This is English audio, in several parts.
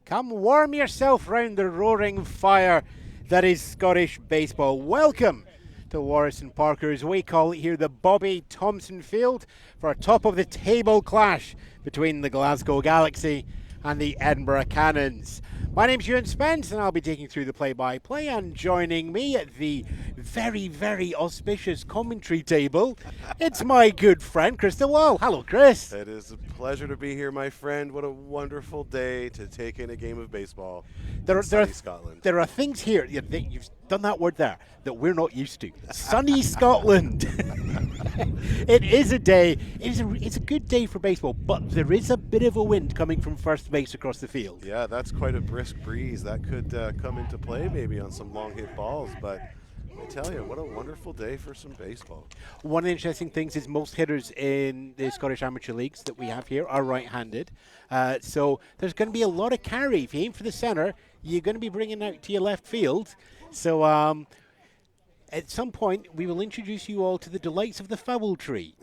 Come warm yourself round the roaring fire that is Scottish baseball. Welcome to Warrisson Parker, as we call it here, the Bobby Thompson Field, for a top-of-the-table clash between the Glasgow Galaxy and the Edinburgh Cannons. My name's Ewan Spence, and I'll be taking through the play-by-play, and joining me at the very, very auspicious commentary table, it's my good friend, Chris DeWall. Hello, Chris. It is a pleasure to be here, my friend. What a wonderful day to take in a game of baseball in sunny Scotland. There are things here, you've done that word there, that we're not used to. Sunny Scotland. It is a day, it's a good day for baseball, but there is a bit of a wind coming from first base across the field. Yeah, that's quite a brisk breeze. That could come into play maybe on some long hit balls, but I tell you, what a wonderful day for some baseball. One of the interesting things is most hitters in the Scottish Amateur Leagues that we have here are right-handed. So there's going to be a lot of carry. If you aim for the centre, you're going to be bringing out to your left field. So at some point, we will introduce you all to the delights of the foul tree.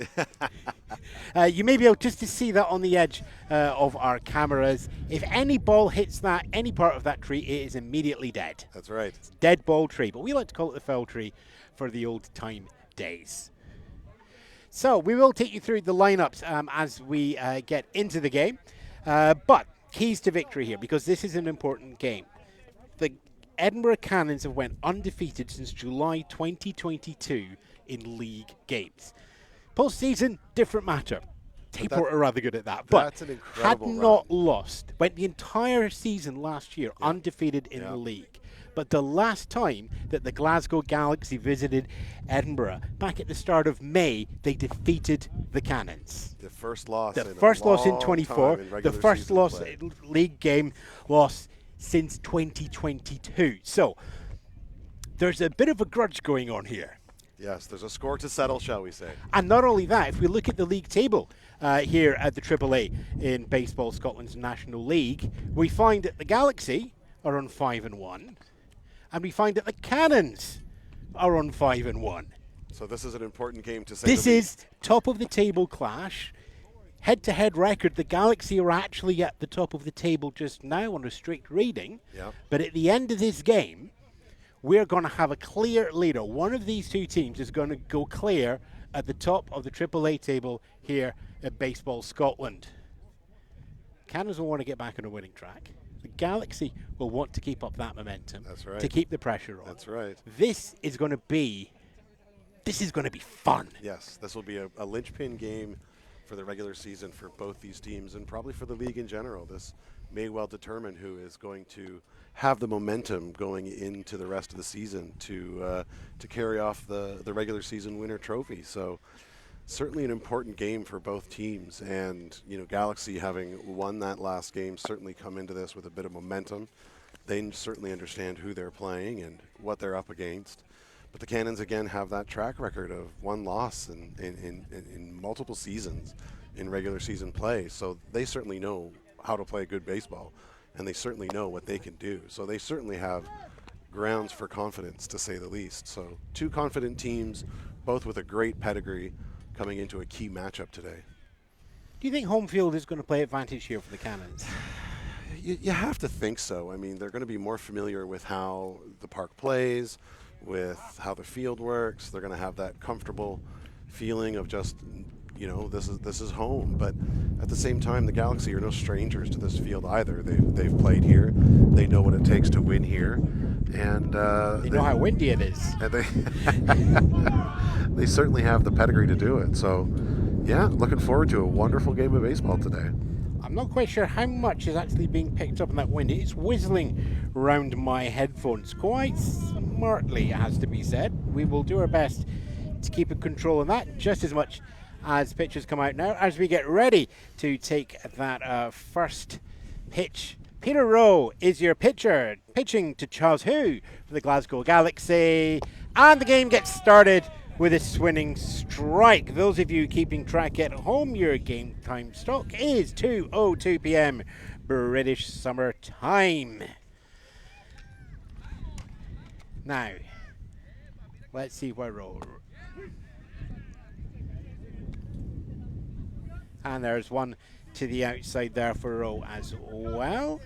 You may be able just to see that on the edge of our cameras. If any ball hits that, any part of that tree, it is immediately dead. That's right. It's a dead ball tree, but we like to call it the foul tree for the old time days. So we will take you through the lineups as we get into the game. But keys to victory here, because this is an important game. The Edinburgh Cannons have went undefeated since July 2022 in league games. Postseason, different matter. Tayport are rather good at that. But that's an incredible had not run. lost. Went the entire season last year undefeated in the league. But the last time that the Glasgow Galaxy visited Edinburgh, back at the start of May, they defeated the Cannons. The first loss. The first loss in 24. The first loss play. league game loss since 2022. So there's a bit of a grudge going on here. Yes, there's a score to settle, shall we say. And not only that, if we look at the league table here at the AAA in Baseball Scotland's National League, we find that the Galaxy are on 5-1, and we find that the Cannons are on 5-1. So this is an important game to say. This is top of the table clash. Head-to-head record, the Galaxy are actually at the top of the table just now on a strict reading. Yep. But at the end of this game, we're going to have a clear leader. One of these two teams is going to go clear at the top of the AAA table here at Baseball Scotland. Cannons will want to get back on a winning track. The Galaxy will want to keep up that momentum. That's right. To keep the pressure on. That's right. This is going to be fun. Yes, this will be a linchpin game for the regular season for both these teams, and probably for the league in general. This may well determine who is going to have the momentum going into the rest of the season to carry off the regular season winner trophy. So certainly an important game for both teams, and Galaxy, having won that last game, certainly come into this with a bit of momentum. They certainly understand who they're playing and what they're up against. But the Cannons, again, have that track record of one loss in multiple seasons in regular season play. So they certainly know how to play good baseball, and they certainly know what they can do. So they certainly have grounds for confidence, to say the least. So two confident teams, both with a great pedigree, coming into a key matchup today. Do you think home field is going to play advantage here for the Cannons? You have to think so. I mean, they're going to be more familiar with how the park plays, with how the field works. They're going to have that comfortable feeling of just, this is home. But at the same time, the Galaxy are no strangers to this field either. They've played here. They know what it takes to win here, and they know how windy it is. And they certainly have the pedigree to do it. So, yeah, looking forward to a wonderful game of baseball today. I'm not quite sure how much is actually being picked up in that wind. It's whistling around my headphones quite smartly, it has to be said. We will do our best to keep in control of that just as much as pitches come out now, as we get ready to take that first pitch. Peter Rowe is your pitcher, pitching to Charles Hu for the Glasgow Galaxy. And the game gets started with a swinging strike. Those of you keeping track at home, your game time stock is 2:02 p.m. British Summer Time. Now, let's see where Rowe. And there's one to the outside there for Rowe as well.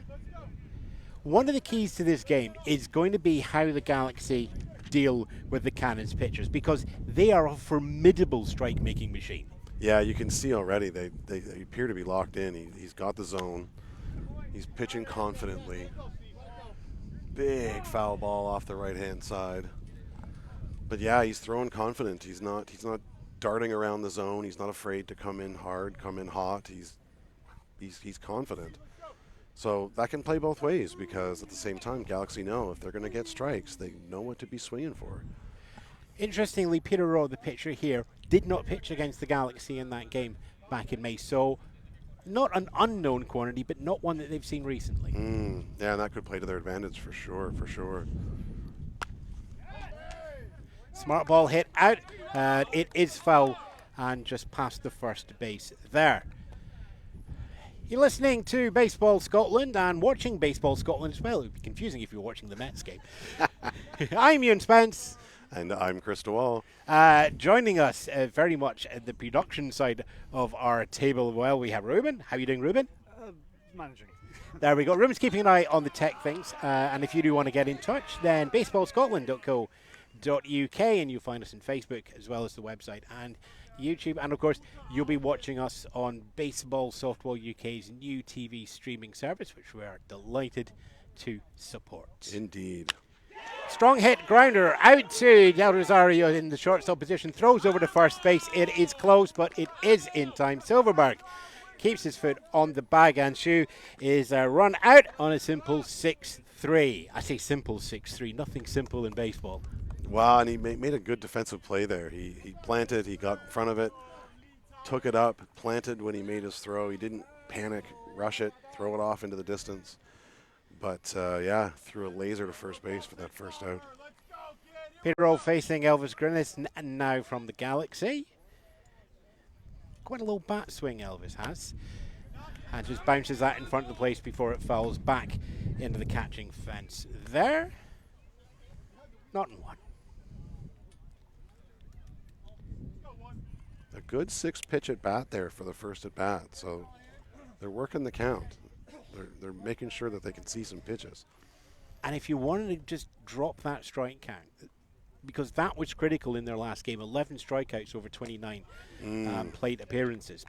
One of the keys to this game is going to be how the Galaxy deal with the Cannons pitchers, because they are a formidable strike-making machine. Yeah, you can see already they appear to be locked in. He's got the zone. He's pitching confidently. Big foul ball off the right-hand side. But yeah, he's throwing confident. He's not darting around the zone. He's not afraid to come in hard, come in hot. He's confident. So that can play both ways, because at the same time, Galaxy know if they're going to get strikes, they know what to be swinging for. Interestingly, Peter Rowe, the pitcher here, did not pitch against the Galaxy in that game back in May. So not an unknown quantity, but not one that they've seen recently. Yeah, and that could play to their advantage for sure, for sure. Smart ball hit out, and it is foul and just past the first base there. You're listening to Baseball Scotland and watching Baseball Scotland as well. It would be confusing if you were watching the Mets game. I'm Ewan Spence. And I'm Chris DeWall. Joining us very much at the production side of our table, well, we have Ruben. How are you doing, Ruben? Managing. There we go. Ruben's keeping an eye on the tech things. And if you do want to get in touch, then baseballscotland.co.uk, and you'll find us on Facebook as well as the website and YouTube. And of course, you'll be watching us on Baseball Softball UK's new TV streaming service, which we are delighted to support. Indeed. Strong hit, grounder out to Del Rosario in the shortstop position, throws over to first base. It is close, but it is in time. Silverberg keeps his foot on the bag, and Shu is run out on a simple 6-3. I say simple 6-3, nothing simple in baseball. Wow, and he made a good defensive play there. He planted, he got in front of it, took it up, planted when he made his throw. He didn't panic, rush it, throw it off into the distance. But, yeah, threw a laser to first base for that first out. Peter Rowe facing Elvis Grinnis now from the Galaxy. Quite a low bat swing Elvis has. And just bounces that in front of the place before it falls back into the catching fence. There. Not in one. A good 6-pitch at bat there for the first at bat. So they're working the count. They're making sure that they can see some pitches. And if you wanted to just drop that strike count, because that was critical in their last game, 11 strikeouts over 29 plate appearances,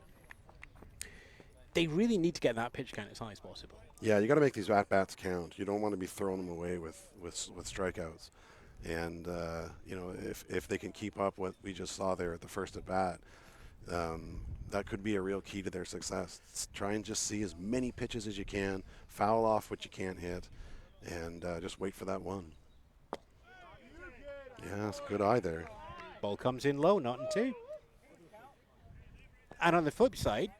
they really need to get that pitch count as high as possible. Yeah, you got to make these at-bats count. You don't want to be throwing them away with strikeouts. And, you know, if they can keep up what we just saw there at the first at-bat, that could be a real key to their success. Try and just see as many pitches as you can, foul off what you can't hit, and just wait for that one. Yeah, it's a good eye there. Ball comes in low, not in two. And on the flip side,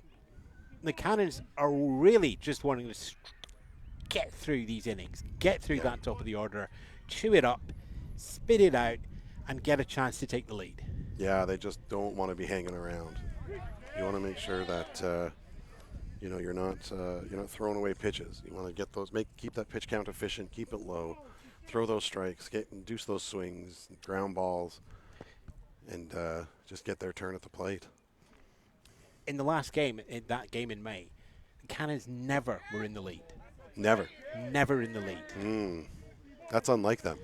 the Cannons are really just wanting to get through these innings, get through that top of the order, chew it up, spit it out, and get a chance to take the lead. Yeah, they just don't want to be hanging around. You want to make sure that you know you're not throwing away pitches. You want to get those, keep that pitch count efficient, keep it low, throw those strikes, induce those swings, ground balls, and just get their turn at the plate. In the last game, in that game in May, the Cannons never were in the lead. Never in the lead. That's unlike them.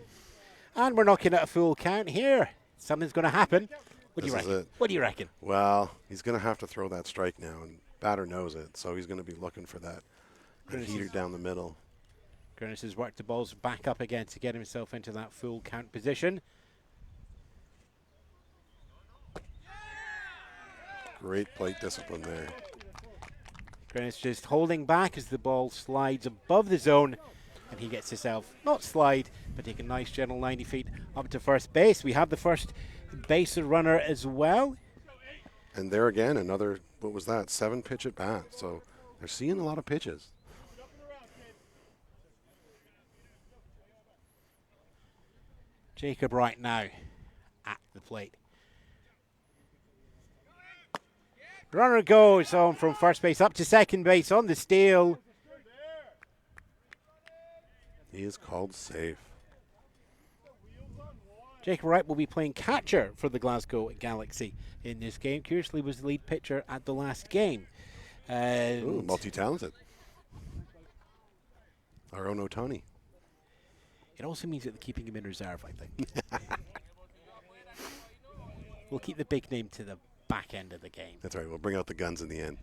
And we're knocking at a full count here. Something's going to happen. What do you reckon? What do you reckon? Well, he's going to have to throw that strike now, and batter knows it, so he's going to be looking for that heater down the middle. Grinnis has worked the balls back up again to get himself into that full count position. Great plate discipline there. Grinnis just holding back as the ball slides above the zone, and he gets himself, not slide, but take a nice gentle 90 feet up to first base. We have the first base runner as well. And there again, another, what was that, 7-pitch at bat. So they're seeing a lot of pitches. Jacob right now at the plate. Runner goes on from first base up to second base on the steal. He is called safe. Jacob Wright will be playing catcher for the Glasgow Galaxy in this game. Curiously was the lead pitcher at the last game. Ooh, multi-talented. Our own Otani. It also means that they're keeping him in reserve, I think. We'll keep the big name to the back end of the game. That's right. We'll bring out the guns in the end.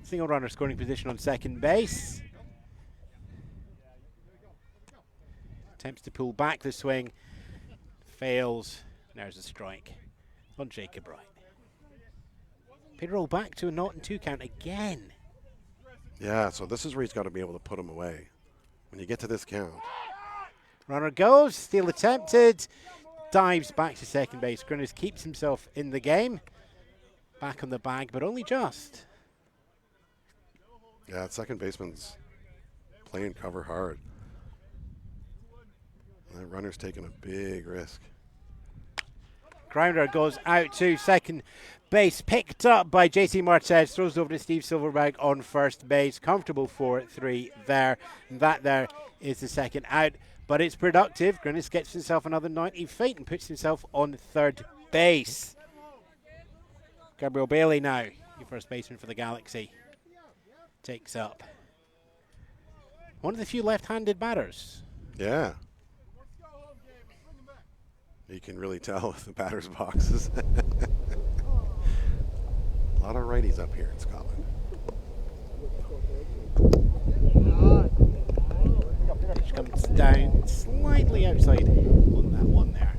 Single runner scoring position on second base. Attempts to pull back the swing. Fails. There's a strike on Jacob Wright. Pin roll back to a 0-2 count again. Yeah, so this is where he's got to be able to put him away. When you get to this count. Runner goes, steal attempted, dives back to second base. Grinners keeps himself in the game. Back on the bag, but only just. Yeah, that second baseman's playing cover hard. And that runner's taking a big risk. Grounder goes out to second base, picked up by JC Martez, throws over to Steve Silverberg on first base. Comfortable 4-3 there. And that there is the second out, but it's productive. Grinners gets himself another 90 feet and puts himself on third base. Gabriel Bailey now, your first baseman for the Galaxy, takes up. One of the few left-handed batters. Yeah. You can really tell with the batter's boxes. A lot of righties up here in Scotland. Pitch comes down slightly outside on that one there.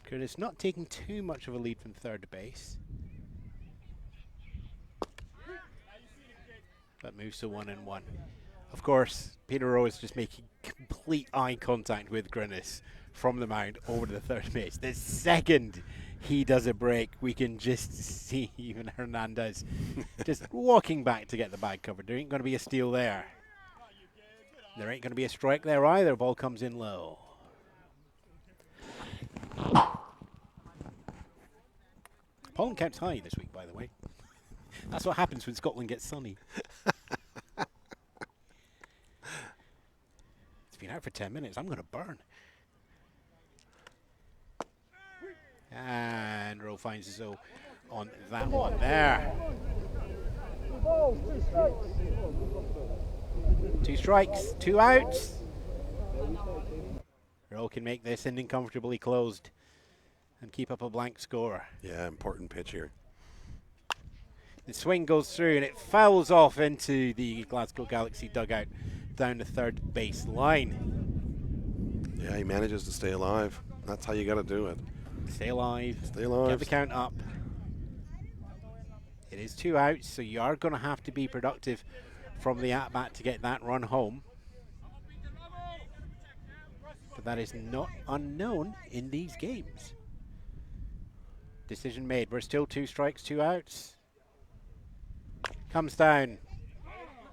Curtis not taking too much of a lead from third base. That moves to 1-1. Of course, Peter Rowe is just making complete eye contact with Grinnis from the mound over to the third base. The second he does a break, we can just see even Hernandez just walking back to get the bag covered. There ain't going to be a steal there. There ain't going to be a strike there either. Ball comes in low. Pollen count's high this week, by the way. That's what happens when Scotland gets sunny. It's been out for 10 minutes. I'm going to burn. And Rowe finds his O on that one there. 2 strikes, 2 outs. Rowe can make this inning comfortably closed and keep up a blank score. Yeah, important pitch here. The swing goes through and it fouls off into the Glasgow Galaxy dugout down the third base line. Yeah, he manages to stay alive. That's how you got to do it. Stay alive. Stay alive. Get the count up. It is 2 outs, so you are going to have to be productive from the at-bat to get that run home. But that is not unknown in these games. Decision made. We're still 2 strikes, 2 outs. Comes down.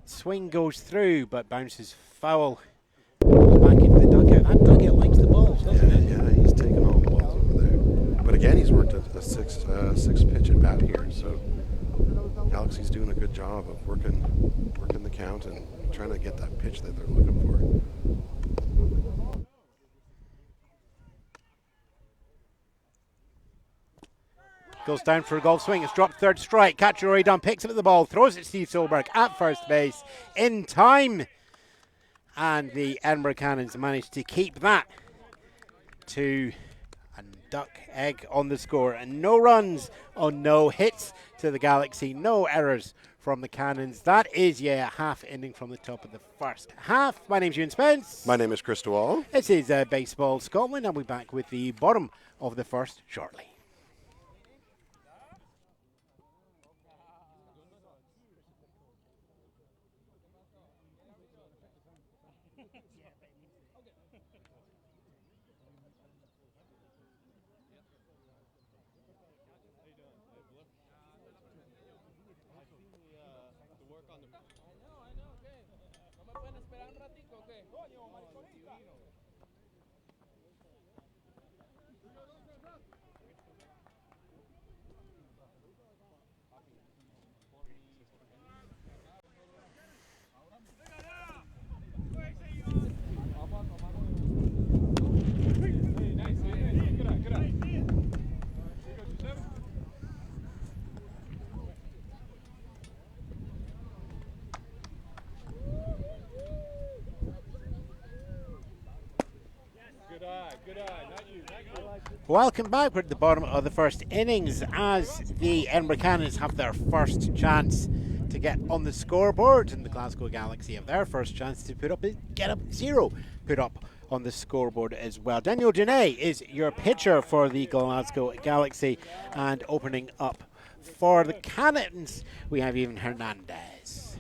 Swing goes through, but bounces foul. Back into the dugout. That dugout likes the balls, doesn't it? Yeah, he's taking all the balls over there. But again, he's worked a six pitch at bat here, so Galaxy's doing a good job of working the count and trying to get that pitch that they're looking for. Goes down for a golf swing. It's dropped, third strike. Catcher already done. Picks up the ball. Throws it to Steve Silberg at first base. In time. And the Edinburgh Cannons managed to keep that to a duck egg on the score. And no runs on no hits to the Galaxy. No errors from the Cannons. That is, half inning from the top of the first half. My name's Ewan Spence. My name is Chris Dewall. This is Baseball Scotland. I'll be back with the bottom of the first shortly. Welcome back. We're at the bottom of the first innings as the Edinburgh Cannons have their first chance to get on the scoreboard, and the Glasgow Galaxy have their first chance to get up 0 put up on the scoreboard as well. Daniel Janae is your pitcher for the Glasgow Galaxy, and opening up for the Cannons we have Evan Hernandez.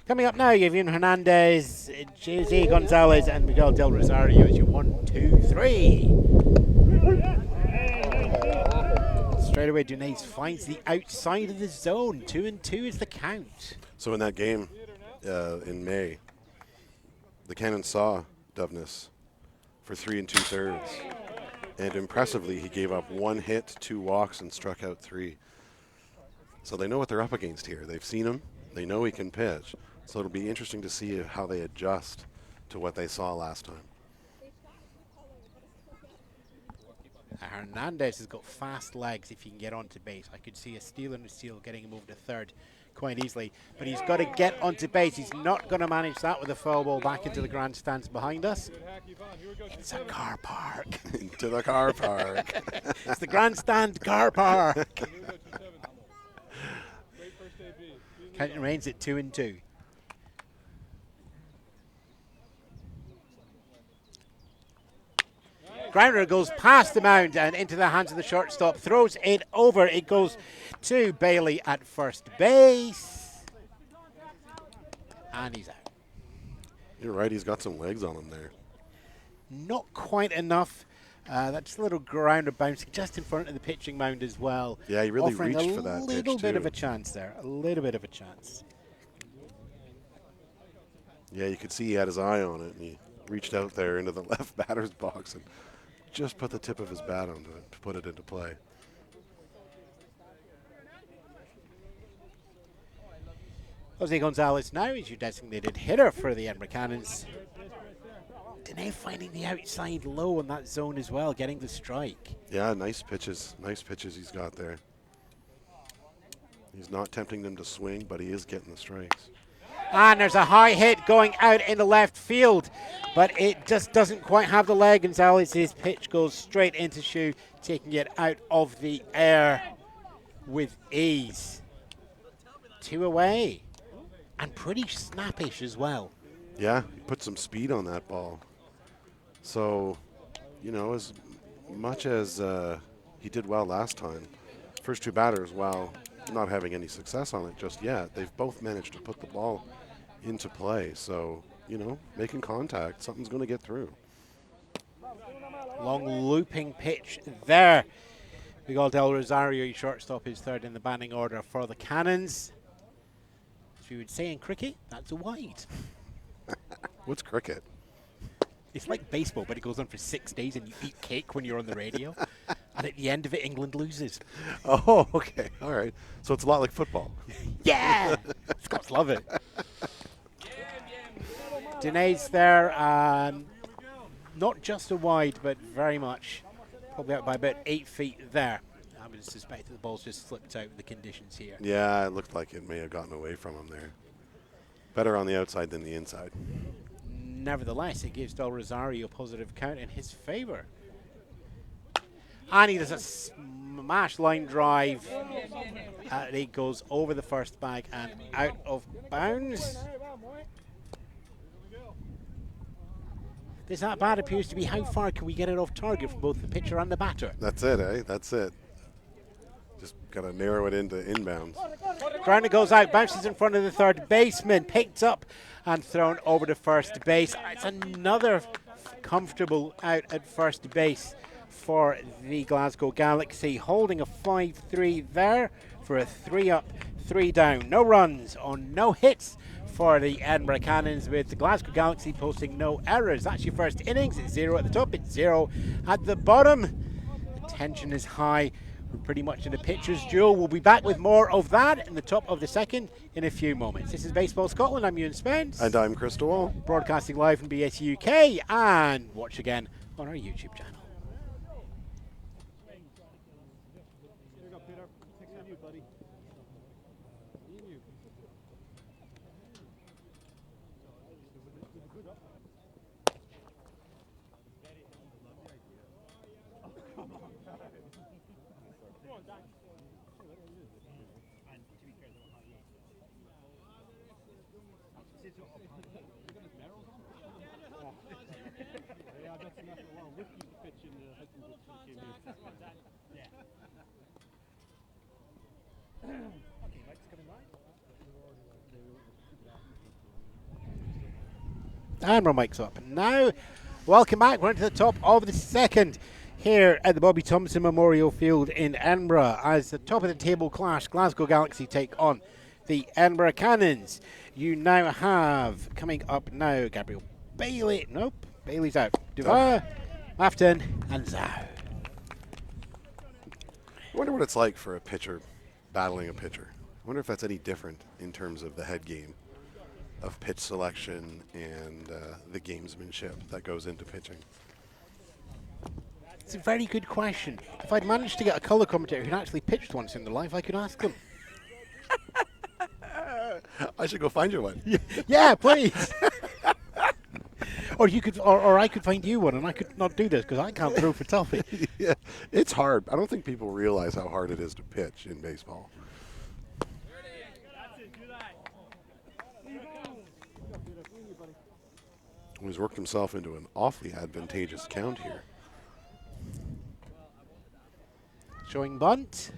Coming up now, you have Ian Hernandez, Jose Gonzalez, and Miguel Del Rosario as your 1, 2, 3. Straight away, Dunez finds the outside of the zone. 2-2 is the count. So in that game in May, the Cannons saw Dovness for 3 2/3, and impressively, he gave up 1 hit, 2 walks, and struck out 3. So they know what they're up against here. They've seen him. They know he can pitch. So it'll be interesting to see how they adjust to what they saw last time. Hernandez has got fast legs if he can get onto base. I could see a steal and a steal getting him over to third quite easily. But he's got to get onto base. He's not going to manage that with a foul ball back into the grandstands behind us. It's a car park. Into the car park. It's the grandstand car park. Count remains at 2-2. Grounder goes past the mound and into the hands of the shortstop. Throws it over. It goes to Bailey at first base. And he's out. You're right. He's got some legs on him there. Not quite enough. That's a little grounder bouncing just in front of the pitching mound as well. Yeah, he really reached for that pitch, a little bit too. of a chance there. A little bit of a chance. Yeah, you could see he had his eye on it, and he reached out there into the left batter's box and just put the tip of his bat onto it to put it into play. Jose Gonzalez now is your designated hitter for the Edinburgh Cannons. Dene finding the outside low in that zone as well, getting the strike. Yeah, nice pitches. Nice pitches he's got there. He's not tempting them to swing, but he is getting the strikes. And there's a high hit going out in the left field, but it just doesn't quite have the leg. Gonzalez's pitch goes straight into Shu, taking it out of the air with ease. 2 away, and pretty snappish as well. Yeah, he put some speed on that ball. So, you know, as much as he did well last time, first 2 batters, while not having any success on it just yet, they've both managed to put the ball into play. So, you know, making contact, something's going to get through. Long looping pitch there. Miguel Del Rosario, shortstop, is third in the batting order for the Cannons. As we would say in cricket, that's a wide. What's cricket? It's like baseball, but it goes on for 6 days and you eat cake when you're on the radio. And at the end of it, England loses. Oh, okay. All right. So it's a lot like football. Yeah! Scots love it. Dene's there. Not just a wide, but very much. Probably out by about 8 feet there. I would suspect that the ball's just slipped out with the conditions here. Yeah, it looked like it may have gotten away from him there. Better on the outside than the inside. Nevertheless, it gives Del Rosario a positive count in his favor. And he does a smash line drive. It goes over the first bag and out of bounds. This at bat appears to be how far can we get it off target from both the pitcher and the batter. That's it, eh? That's it. Just got to narrow it into inbounds. Grounder goes out, bounces in front of the third baseman, picked up and thrown over to first base. It's another comfortable out at first base for the Glasgow Galaxy, holding a 5-3 there for a 3-up, 3 down. No runs on no hits for the Edinburgh Cannons, with the Glasgow Galaxy posting no errors. That's your first innings. It's 0 at the top, it's 0 at the bottom. The tension is high. We're pretty much in a pitcher's duel. We'll be back with more of that in the top of the second in a few moments. This is Baseball Scotland. I'm Ewan Spence. And I'm Chris DeWall. Broadcasting live from BS UK, and watch again on our YouTube channel. And our mic's up. Now, welcome back. We're into the top of the second here at the Bobby Thompson Memorial Field in Edinburgh as the top of the table clash, Glasgow Galaxy take on the Edinburgh Cannons. You now have, coming up now, Gabriel Bailey. Nope, Bailey's out. Duva, Afton, and Zhao. I wonder what it's like for a pitcher battling a pitcher. I wonder if that's any different in terms of the head game of pitch selection and the gamesmanship that goes into pitching. It's a very good question. If I'd managed to get a colour commentator who'd actually pitched once in their life, I could ask them. I should go find you one. Yeah, please. Or you could, or I could find you one, and I could not do this because I can't throw for toffee. Yeah, it's hard. I don't think people realize how hard it is to pitch in baseball. He's worked himself into an awfully advantageous count here. Showing bunt.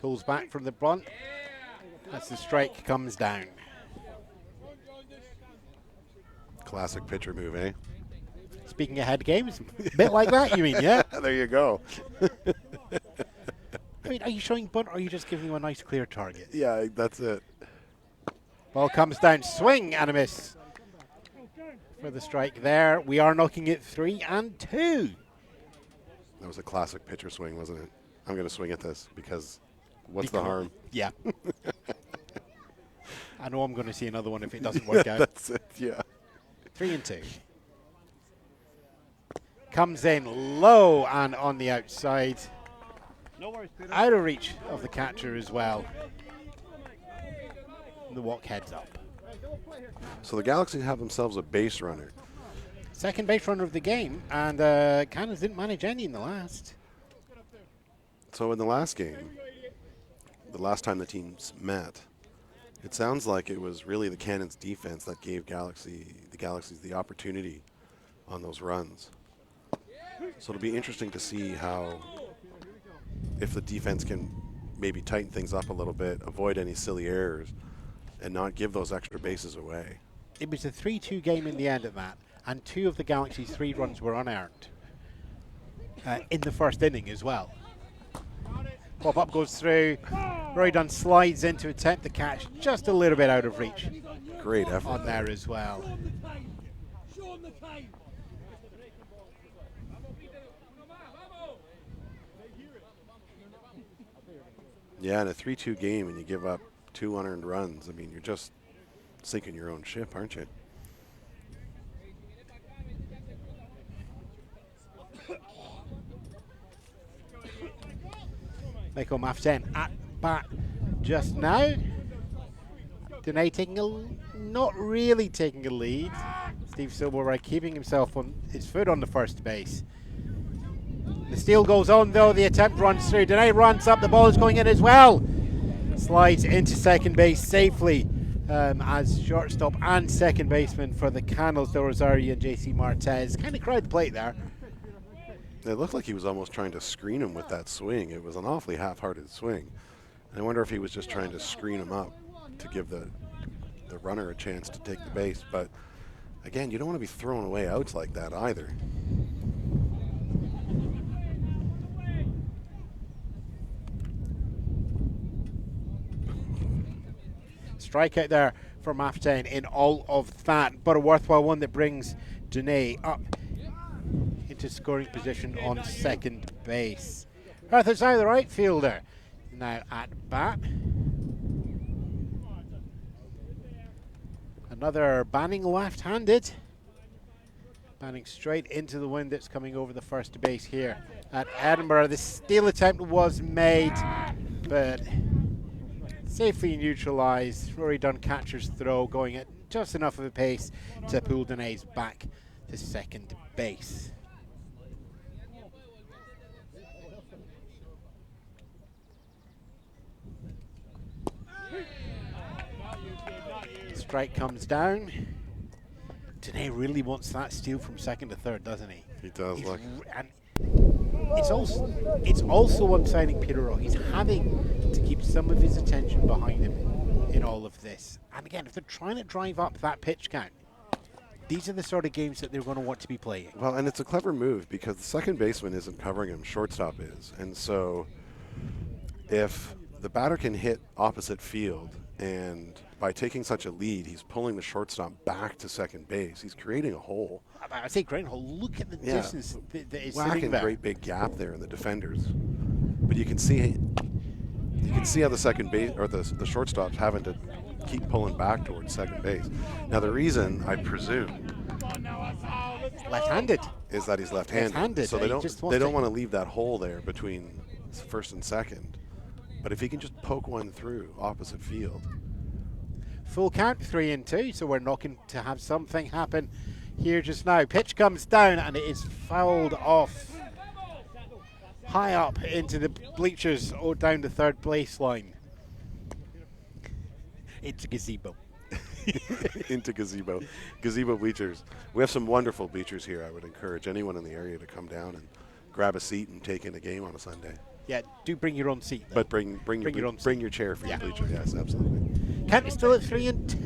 Pulls back from the bunt. As the strike comes down. Classic pitcher move, eh? Speaking of head games, a bit like that, you mean, yeah? There you go. I mean, are you showing bunt or are you just giving you a nice clear target? Yeah, that's it. Ball comes down, swing and a miss for the strike there. We are knocking it 3-2. That was a classic pitcher swing, wasn't it? I'm going to swing at this because what's the harm? Yeah. I know I'm going to see another one if it doesn't work out. That's it, yeah. 3-2. Comes in low and on the outside. Out of reach of the catcher as well. The walk heads up. So the Galaxy have themselves a base runner. Second base runner of the game, and Cannons didn't manage any in the last. So in the last game, the last time the teams met, it sounds like it was really the Cannons defense that gave the Galaxies the opportunity on those runs. So it'll be interesting to see how, if the defense can maybe tighten things up a little bit, avoid any silly errors, and not give those extra bases away. It was a 3-2 game in the end of that, and 2 of the Galaxy's 3 runs were unearned in the first inning as well. Pop-up goes through. Rory Dunn slides in to attempt the catch, just a little bit out of reach. Great effort on there as well. Yeah, in a 3-2 game and you give up 2 unearned runs, I mean, you're just sinking your own ship, aren't you? Michael Maften at bat just now. Dene not really taking a lead. Steve Silverwright keeping himself on his foot on the first base. The steal goes on though, the attempt runs through. Dene runs up, the ball is going in as well. Slides into second base safely as shortstop and second baseman for the Cannons, Del Rosario and JC Martez. Kind of crowd the plate there. It looked like he was almost trying to screen him with that swing. It was an awfully half-hearted swing. And I wonder if he was just trying to screen him up to give the runner a chance to take the base. But again, you don't want to be throwing away outs like that either. Strikeout there for Maften in all of that, but a worthwhile one that brings Dene up into scoring position on second base. Arthur Zhao, the right fielder, now at bat. Another Banning left-handed. Banning straight into the wind that's coming over the first base here at Edinburgh. The steal attempt was made, but safely neutralized. Rory Dunn catcher's throw going at just enough of a pace to pull Dene's back to second base. strike comes down. Dene really wants that steal from second to third, doesn't he? He does. Look. And it's also one-siding Peter. He's having to keep some of his attention behind him in all of this. And again, if they're trying to drive up that pitch count, these are the sort of games that they're going to want to be playing. Well, and it's a clever move because the second baseman isn't covering him, shortstop is. And so if the batter can hit opposite field, and by taking such a lead, he's pulling the shortstop back to second base. He's creating a hole. I say great hole. Look at the distance that is sitting there. Great big gap there in the defenders. But you can see how the second base or the shortstop's having to keep pulling back towards second base. Now the reason, I presume, left-handed, is that he's left-handed. So they don't want to leave that hole there between first and second. But if he can just poke one through opposite field. Full count, 3-2, so we're knocking to have something happen here just now. Pitch comes down and it is fouled off high up into the bleachers or down the third base line. Into gazebo. Into gazebo. Gazebo bleachers. We have some wonderful bleachers here. I would encourage anyone in the area to come down and grab a seat and take in a game on a Sunday. Yeah, do bring your own seat, though. But bring your chair for your bleacher. Yes, absolutely. Count is still at 3-2.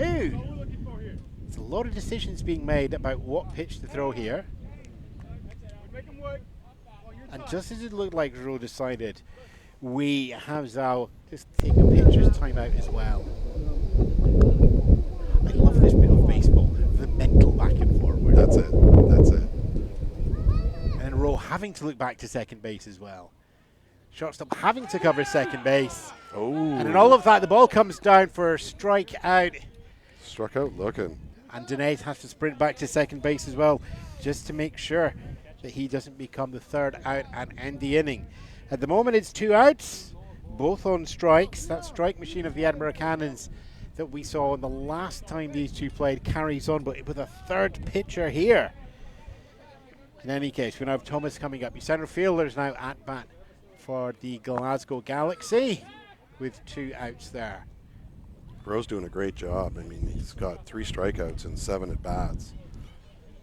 There's a lot of decisions being made about what pitch to throw here. And just as it looked like Rowe decided, we have Zhao just take a pitcher's timeout as well. I love this bit of baseball, the mental back and forward. That's it. And Rowe having to look back to second base as well. Shortstop having to cover second base. Oh. And in all of that, the ball comes down for a strike out. Struck out looking. And Dene has to sprint back to second base as well, just to make sure that he doesn't become the third out and end the inning. At the moment, it's 2 outs, both on strikes. That strike machine of the Edinburgh Cannons that we saw the last time these two played carries on, but with a third pitcher here. In any case, we now have Thomas coming up. Your centre fielder's now at bat for the Glasgow Galaxy with 2 outs there. Rowe's doing a great job. I mean, he's got 3 strikeouts and 7 at-bats.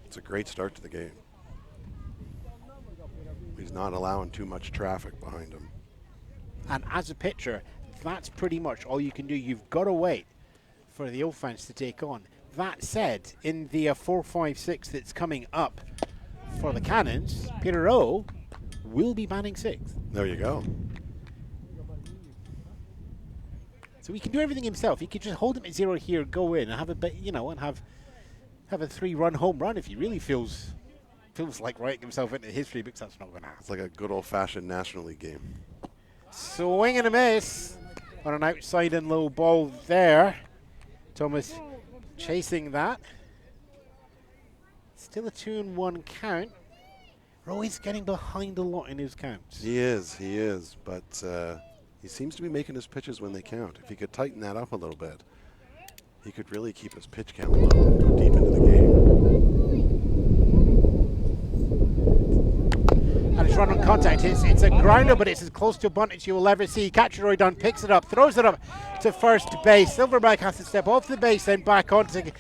It's a great start to the game. He's not allowing too much traffic behind him. And as a pitcher, that's pretty much all you can do. You've got to wait for the offense to take on. That said, in the 4-5-6 that's coming up for the Cannons, Peter Rowe will be batting 6th. There you go. So he can do everything himself. He could just hold him at 0 here, go in, and have a bit, and have a 3-run home run if he really feels like writing himself into history, because that's not going to happen. It's like a good old-fashioned National League game. Swing and a miss on an outside and low ball there. Thomas chasing that. Still a 2-1 count. Roy's getting behind a lot in his counts. He is, but he seems to be making his pitches when they count. If he could tighten that up a little bit, he could really keep his pitch count low and go deep into the game. And it's run on contact. It's a grounder, but it's as close to a bunt as you will ever see. Catcher Roy Dunn picks it up, throws it up to first base. Silverback has to step off the base, then back on to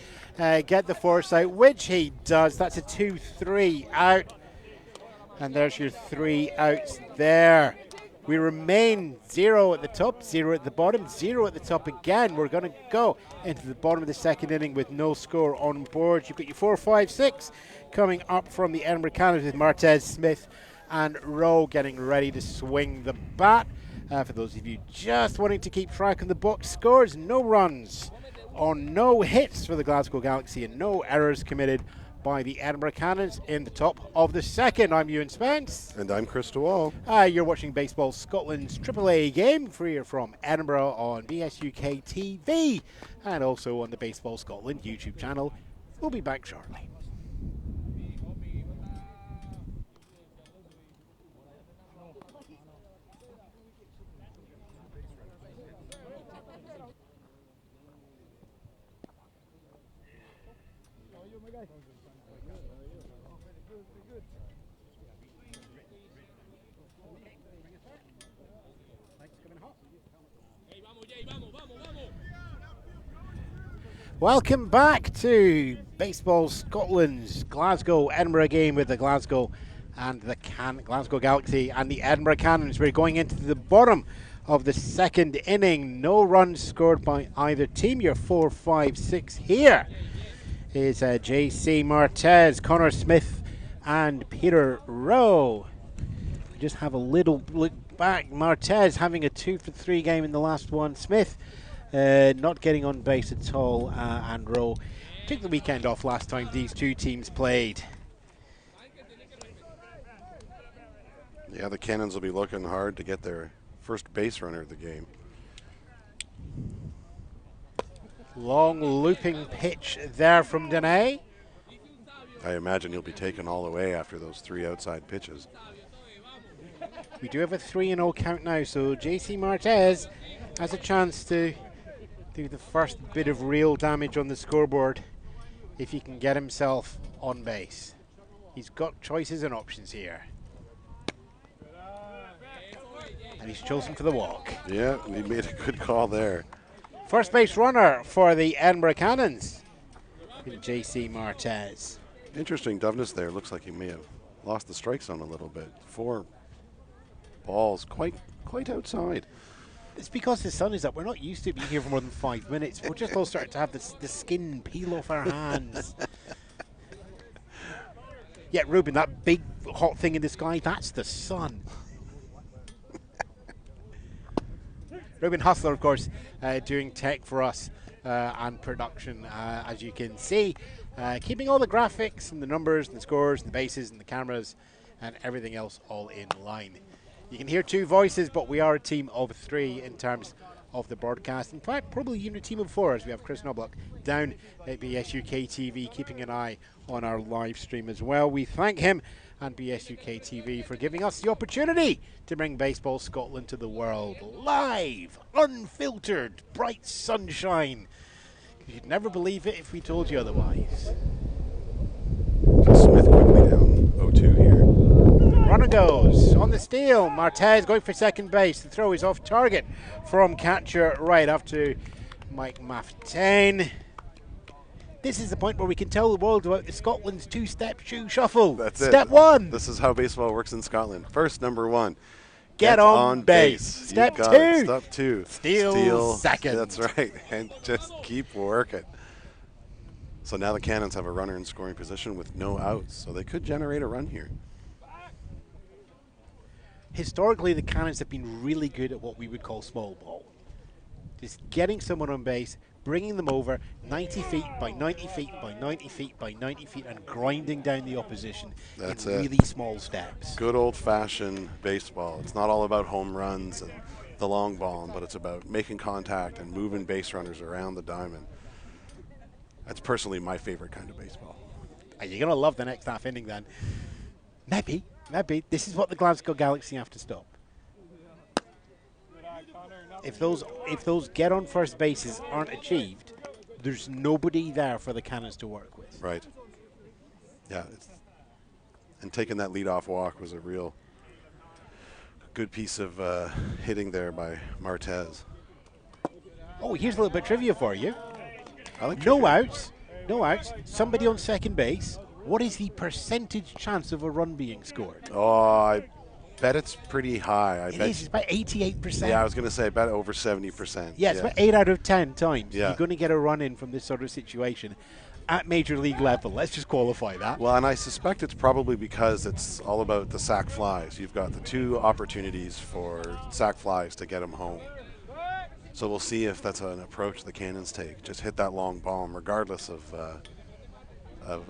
get the force out, which he does. That's a 2-3 out. And there's your 3 outs there. We remain 0 at the top, 0 at the bottom, 0 at the top again. We're going to go into the bottom of the second inning with no score on board. You've got your 4-5-6 coming up from the Edinburgh Cannons with Martez, Smith, and Rowe getting ready to swing the bat. For those of you just wanting to keep track of the box scores, no runs on no hits for the Glasgow Galaxy and no errors committed by the Edinburgh Cannons in the top of the second. I'm Ewan Spence. And I'm Chris DeWall. You're watching Baseball Scotland's AAA game free from Edinburgh on BSUK TV and also on the Baseball Scotland YouTube channel. We'll be back shortly. Welcome back to Baseball Scotland's Glasgow Edinburgh game with the Glasgow Galaxy and the Edinburgh Cannons. We're going into the bottom of the second inning. No runs scored by either team. Your 4-5-6 here is JC Martez, Connor Smith, and Peter Rowe. We just have a little look back. Martez having a 2-for-3 game in the last one. Smith not getting on base at all, and Rowe took the weekend off last time these two teams played. Yeah, the Cannons will be looking hard to get their first base runner of the game. Long looping pitch there from Dene. I imagine he'll be taken all the way after those 3 outside pitches. We do have a 3-0 count now, so JC Martez has a chance to do the first bit of real damage on the scoreboard if he can get himself on base. He's got choices and options here. And he's chosen for the walk. Yeah, he made a good call there. First base runner for the Edinburgh Cannons, JC Martez. Interesting doveness there. Looks like he may have lost the strike zone a little bit. 4 balls quite outside. It's because the sun is up. We're not used to being here for more than 5 minutes. We're just all starting to have the skin peel off our hands. Yeah, Ruben, that big hot thing in the sky, that's the sun. Ruben Hustler, of course, doing tech for us and production, as you can see. Keeping all the graphics and the numbers and the scores and the bases and the cameras and everything else all in line. You can hear 2 voices, but we are a team of 3 in terms of the broadcast. In fact, probably even a team of 4, as we have Chris Knobloch down at BSUK TV, keeping an eye on our live stream as well. We thank him and BSUK TV for giving us the opportunity to bring Baseball Scotland to the world. Live, unfiltered, bright sunshine. You'd never believe it if we told you otherwise. Smith quickly down 0-2 here. Runner goes on the steal. Martez going for second base. The throw is off target from catcher right up to Mike Maftain. This is the point where we can tell the world about the Scotland's 2-step shoe shuffle. That's Step it. 1. This is how baseball works in Scotland. First, number 1. Get on base. Step 2. Step 2. Steal second. That's right. And just keep working. So now the Cannons have a runner in scoring position with no outs. So they could generate a run here. Historically, the Cannons have been really good at what we would call small ball. Just getting someone on base, bringing them over 90 feet by 90 feet by 90 feet by 90 feet and grinding down the opposition in really small steps. Good old-fashioned baseball. It's not all about home runs and the long ball, but it's about making contact and moving base runners around the diamond. That's personally my favorite kind of baseball. Are you going to love the next half inning then? Maybe. This is what the Glasgow Galaxy have to stop. If those get on first bases aren't achieved, there's nobody there for the Cannons to work with. Right. Yeah. And taking that leadoff walk was a real good piece of hitting there by Martez. Oh, here's a little bit of trivia for you. I like no outs. Somebody on second base. What is the percentage chance of a run being scored? Oh, I bet it's pretty high. It's about 88%. Yeah, I was going to say I bet over 70%. Yeah, it's about 8 out of 10 times. Yeah. You're going to get a run in from this sort of situation at major league level. Let's just qualify that. Well, and I suspect it's probably because it's all about the sac flies. You've got the 2 opportunities for sac flies to get them home. So we'll see if that's an approach the Cannons take. Just hit that long bomb regardless of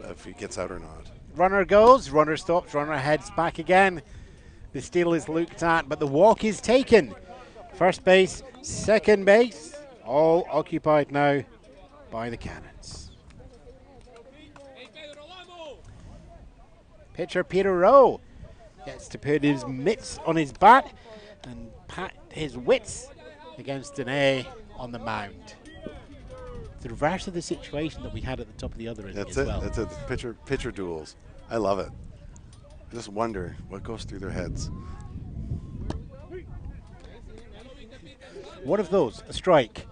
if he gets out or not. Runner goes, runner stops, runner heads back again. The steal is looked at, but the walk is taken. First base, second base, all occupied now by the Cannons. Pitcher Peter Rowe gets to put his mitts on his bat and pat his wits against Dene on the mound. The reverse of the situation that we had at the top of the other inning as well. That's it. Pitcher duels. I love it. I just wonder what goes through their heads. One of those, a strike.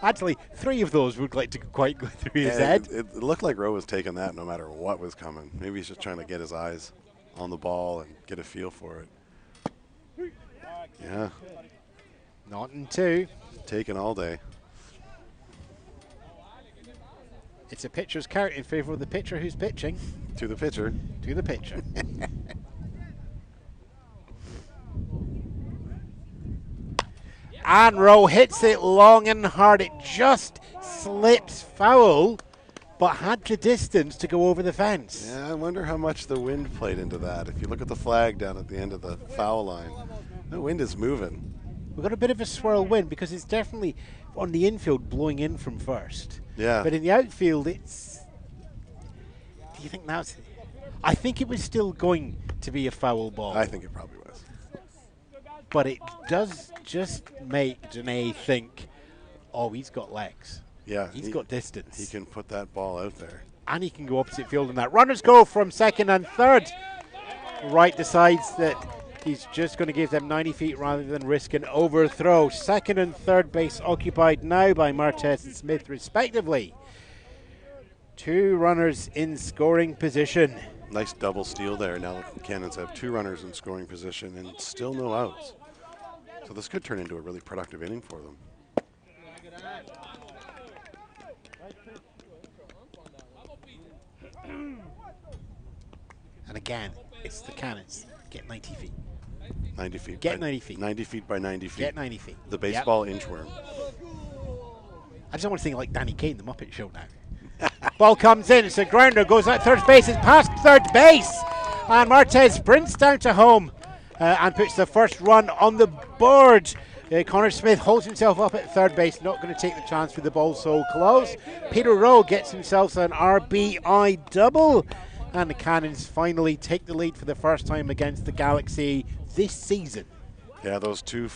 Actually, 3 of those would like to quite go through his Yeah, head. it looked like Rowe was taking that no matter what was coming. Maybe he's just trying to get his eyes on the ball and get a feel for it. Yeah, Not in 2. taking all day. It's a pitcher's count in favor of the pitcher who's pitching. To the pitcher. To the pitcher. And Rowe hits it long and hard. It just slips foul, but had the distance to go over the fence. Yeah, I wonder how much the wind played into that. If you look at the flag down at the end of the foul line, the wind is moving. We've got a bit of a swirl wind because it's definitely on the infield blowing in from first. Yeah. But in the outfield, it's... Do you think that's... I think it was still going to be a foul ball. I think it probably was. But it does just make Janae think, oh, he's got legs. Yeah. He's got distance. He can put that ball out there. And he can go opposite field in that. Runners go from second and third. Wright decides that he's just going to give them 90 feet rather than risk an overthrow. Second and third base occupied now by Martez and Smith, respectively. 2 runners in scoring position. Nice double steal there. Now the Cannons have 2 runners in scoring position and still no outs. So this could turn into a really productive inning for them. And again, it's the Cannons. Get 90 feet. 90 feet. Get 90 feet. 90 feet by 90 feet. Get 90 feet. The baseball inchworm. I just want to think like Danny Kaye, the Muppet Show now. Ball comes in. It's a grounder. Goes at third base. It's past third base. And Martez sprints down to home and puts the first run on the board. Connor Smith holds himself up at third base. Not going to take the chance with the ball so close. Peter Rowe gets himself an RBI double. And the Cannons finally take the lead for the first time against the Galaxy this season. Yeah, those two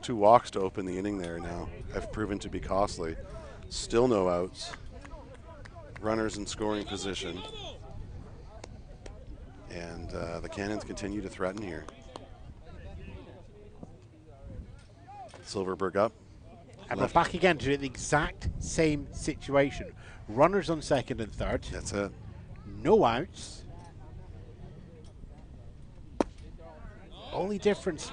walks to open the inning there now have proven to be costly. Still no outs. Runners in scoring position. And the Cannons continue to threaten here. Silverberg up. And we're back again to the exact same situation. Runners on second and third. That's it. No outs. Only difference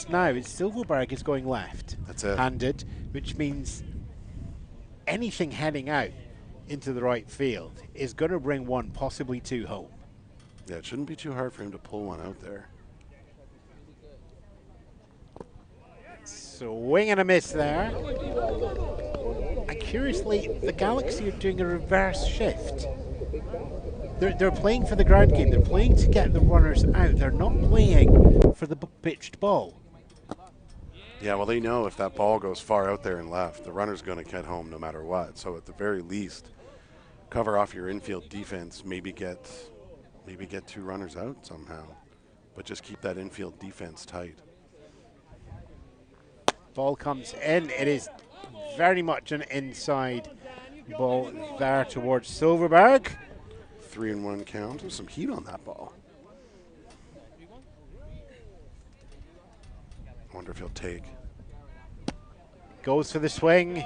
now is Silverberg is going left. That's it. Handed, which means anything heading out into the right field is going to bring 1, possibly 2 home. Yeah, it shouldn't be too hard for him to pull one out there. Swing and a miss there. And curiously, the Galaxy are doing a reverse shift. They're playing for the ground game. They're playing to get the runners out. They're not playing for the pitched ball. Yeah, well, they know if that ball goes far out there and left, the runner's going to get home no matter what. So at the very least, cover off your infield defense, maybe get 2 runners out somehow, but just keep that infield defense tight. Ball comes in. It is very much an inside ball there towards Silverberg. 3-1 count. There's some heat on that ball. I wonder if he'll take. Goes for the swing.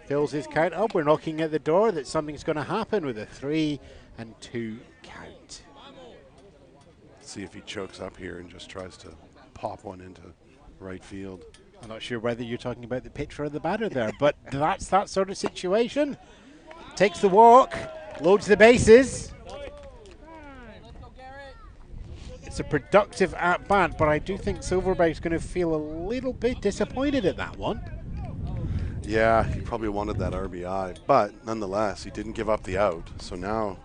Fills his count up. We're knocking at the door that something's going to happen with a 3-2 count. See if he chokes up here and just tries to pop one into right field. I'm not sure whether you're talking about the pitcher or the batter there, but that's that sort of situation. Takes the walk, loads the bases. It's a productive at-bat, but I do think Silverberg's going to feel a little bit disappointed at that one. Yeah, he probably wanted that RBI, but nonetheless, he didn't give up the out. So now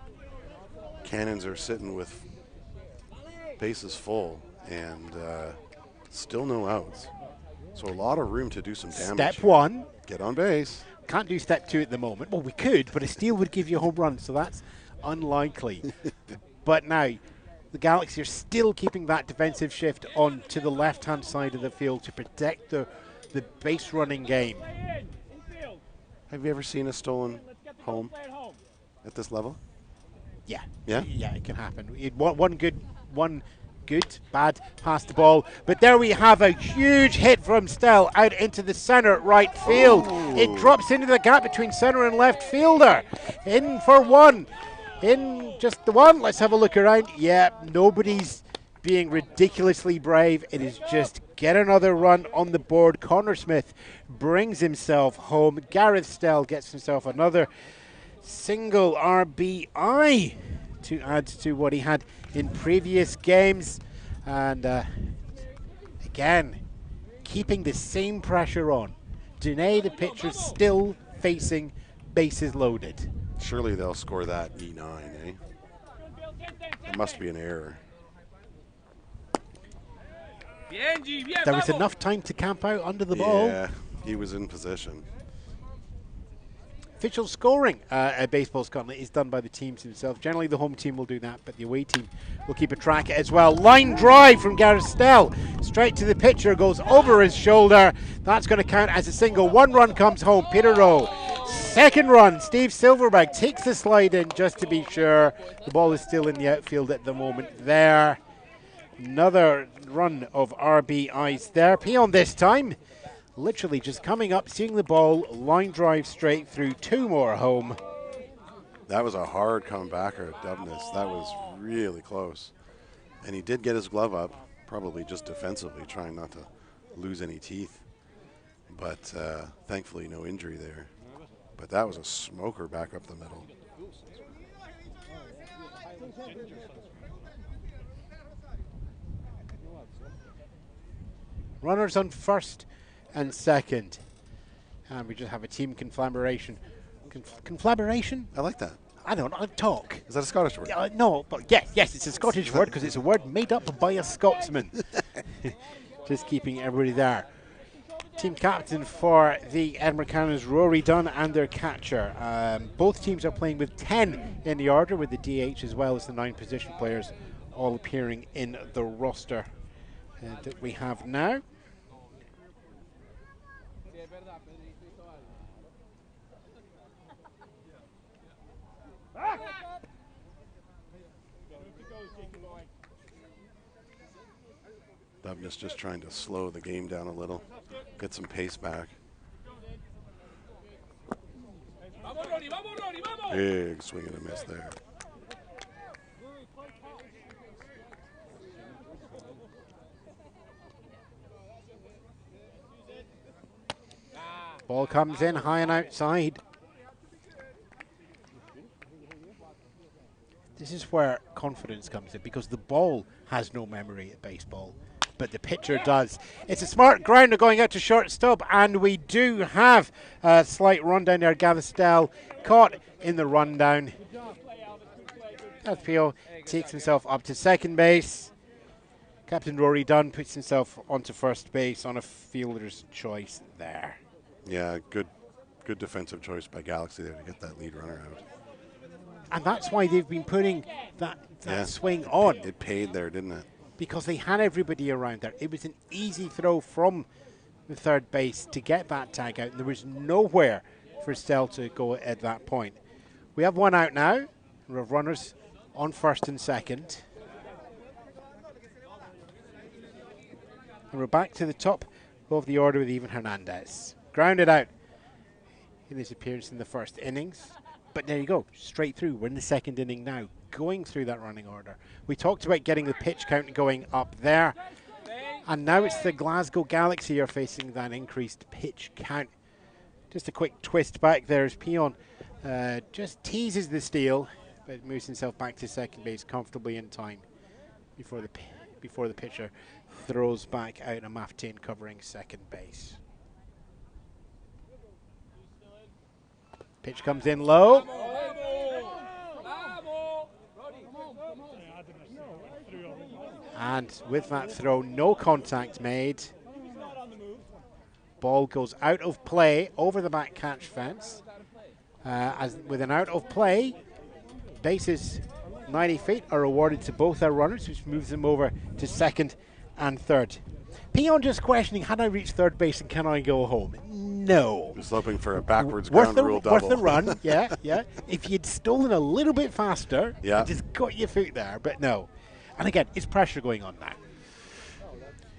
Cannons are sitting with bases full and still no outs. So a lot of room to do some damage. Step 1. Get on base. Can't do step 2 at the moment. Well, we could, but a steal would give you a home run, so that's unlikely. But now, the Galaxy are still keeping that defensive shift on to the left-hand side of the field to protect the base running game. Have you ever seen a stolen home at this level? Yeah. Yeah? Yeah, it can happen. One good, bad, past the ball. But there we have a huge hit from Stell out into the centre right field. Ooh. It drops into the gap between centre and left fielder. In for one. In just the one. Let's have a look around. Yeah, nobody's being ridiculously brave. It is just get another run on the board. Connor Smith brings himself home. Gareth Stell gets himself another single RBI to add to what he had in previous games. And again, keeping the same pressure on. Dene, the pitcher, still facing bases loaded. Surely they'll score that E9, eh? It must be an error. There was enough time to camp out under the ball. Yeah, he was in position. Official scoring at Baseball Scotland is done by the teams themselves. Generally, the home team will do that, but the away team will keep a track as well. Line drive from Gareth Stell. Straight to the pitcher, goes over his shoulder. That's going to count as a single. One run comes home. Peter Rowe. Second run, Steve Silverberg takes the slide in just to be sure. The ball is still in the outfield at the moment there. Another run of RBIs there. Peon this time. Literally just coming up, seeing the ball, line drive straight through, two more home. That was a hard comebacker at Dubness. That was really close. And he did get his glove up, probably just defensively, trying not to lose any teeth. But thankfully no injury there. But that was a smoker back up the middle. Runners on first and second. And we just have a team conflagration. Conflagration? I like that. I don't know. Talk. Is that a Scottish word? No, but yes, it's a Scottish word because it's a word made up by a Scotsman. Just keeping everybody there. Team captain for the Edinburgh Cannons, Rory Dunn, and their catcher. Both teams are playing with 10 in the order, with the DH as well as the 9 position players all appearing in the roster that we have now. Dubness just trying to slow the game down a little, get some pace back. Big swing and a miss there. Ball comes in high and outside. This is where confidence comes in, because the ball has no memory at baseball, but the pitcher does. It's a smart grounder going out to shortstop, and we do have a slight rundown there. Gareth Stell caught in the rundown. FPO takes himself up to second base. Captain Rory Dunn puts himself onto first base on a fielder's choice there. Yeah, good defensive choice by Galaxy there to get that lead runner out. And that's why they've been putting that swing on. It paid there, didn't it? Because they had everybody around there. It was an easy throw from the third base to get that tag out. And there was nowhere for Stell to go at that point. We have one out now. We have runners on first and second. And we're back to the top of the order with Ivan Hernandez. Grounded out in his appearance in the first innings. But there you go, straight through. We're in the second inning now, going through that running order. We talked about getting the pitch count going up there. And now it's the Glasgow Galaxy are facing that increased pitch count. Just a quick twist back there as Peon just teases the steal, but moves himself back to second base comfortably in time before the pitcher throws back out a Maftain covering second base. Pitch comes in low. And with that throw, no contact made. Ball goes out of play over the back catch fence. As with an out of play, bases 90 feet are awarded to both our runners, which moves them over to second and third. Peon just questioning, had I reached third base and can I go home? No. Just hoping for a backwards ground rule double. Worth the run, yeah. If you'd stolen a little bit faster, yeah, just got your foot there, but no. And again, it's pressure going on now.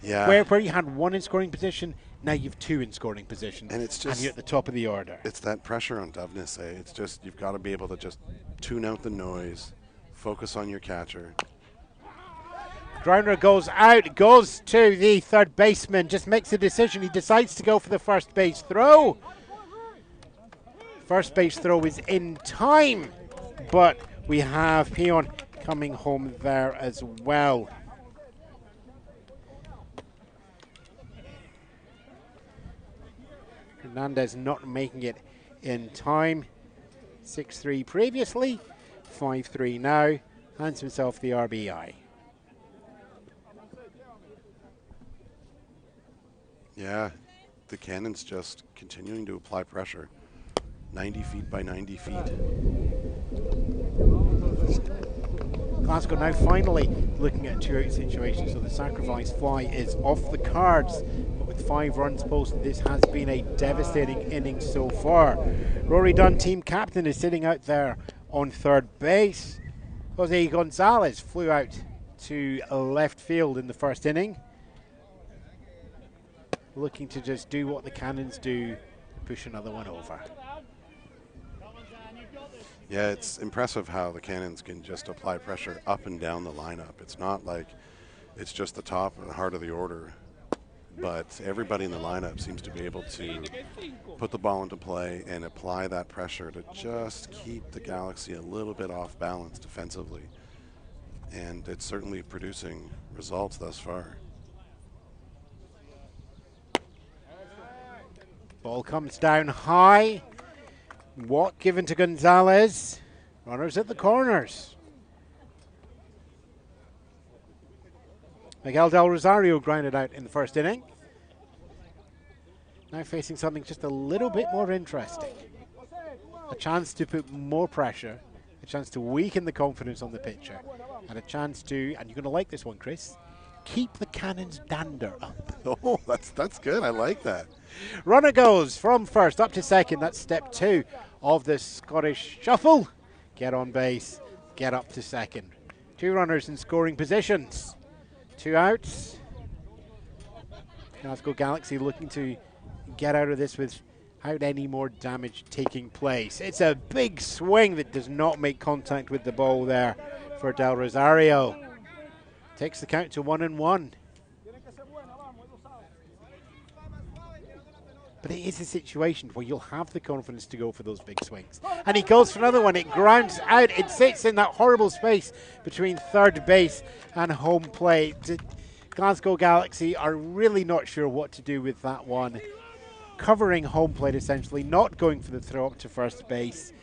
Yeah. Where you had one in scoring position, now you've two in scoring position. And it's just, and you're at the top of the order. It's that pressure on Dovness. It's just, you've got to be able to just tune out the noise, focus on your catcher. Grounder goes out, goes to the third baseman, just makes a decision. He decides to go for the first base throw. First base throw is in time, but we have Peon coming home there as well. Hernandez not making it in time. 6-3 previously, 5-3 now. Hands himself the RBI. Yeah, the Cannons just continuing to apply pressure. 90 feet by 90 feet. Glasgow now finally looking at a two-out situation, so the sacrifice fly is off the cards. But with 5 runs posted, this has been a devastating inning so far. Rory Dunn, team captain, is sitting out there on third base. Jose Gonzalez flew out to left field in the first inning, looking to just do what the Cannons do, push another one over. Yeah, it's impressive how the Cannons can just apply pressure up and down the lineup. It's not like it's just the top and the heart of the order, but everybody in the lineup seems to be able to put the ball into play and apply that pressure to just keep the Galaxy a little bit off balance defensively. And it's certainly producing results thus far. Ball comes down high. Walk given to Gonzalez. Runners at the corners. Miguel Del Rosario grounded out in the first inning. Now facing something just a little bit more interesting. A chance to put more pressure, a chance to weaken the confidence on the pitcher, and a chance to, and you're going to like this one, Chris, keep the Cannons' dander up. Oh, that's good. I like that. Runner goes from first up to second. That's step 2 of the Scottish shuffle. Get on base, get up to second. 2 runners in scoring positions. 2 outs. Glasgow Galaxy looking to get out of this without any more damage taking place. It's a big swing that does not make contact with the ball there for Del Rosario. Takes the count to 1-1. But it is a situation where you'll have the confidence to go for those big swings. And he goes for another one. It grounds out. It sits in that horrible space between third base and home plate. Glasgow Galaxy are really not sure what to do with that one. Covering home plate essentially, not going for the throw up to first base,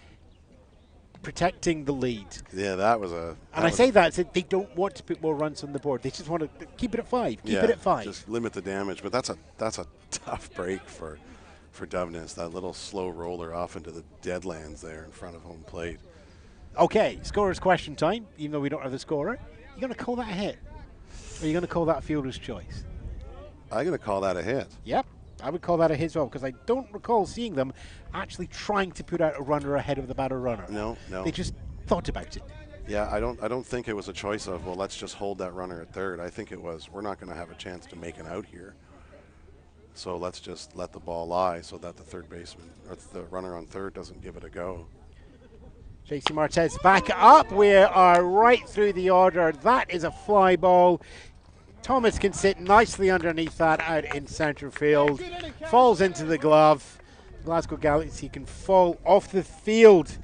protecting the lead. Yeah, that was a... And I say that, they don't want to put more runs on the board. They just want to keep it at 5. Keep it at 5. Just limit the damage. But that's a tough break for Dovness. That little slow roller off into the deadlands there in front of home plate. Okay, scorer's question time. Even though we don't have the scorer, you going to call that a hit? Or are you going to call that a fielder's choice? I'm going to call that a hit. Yep, I would call that a hit as well, because I don't recall seeing them actually trying to put out a runner ahead of the batter runner. No. They just thought about it. Yeah, I don't think it was a choice of, well, let's just hold that runner at third. I think it was, we're not going to have a chance to make an out here, so let's just let the ball lie so that the third baseman, or the runner on third, doesn't give it a go. JC Martez back up. We are right through the order. That is a fly ball. Thomas can sit nicely underneath that out in centre field. Falls into the glove. Glasgow Galaxy can fall off the field,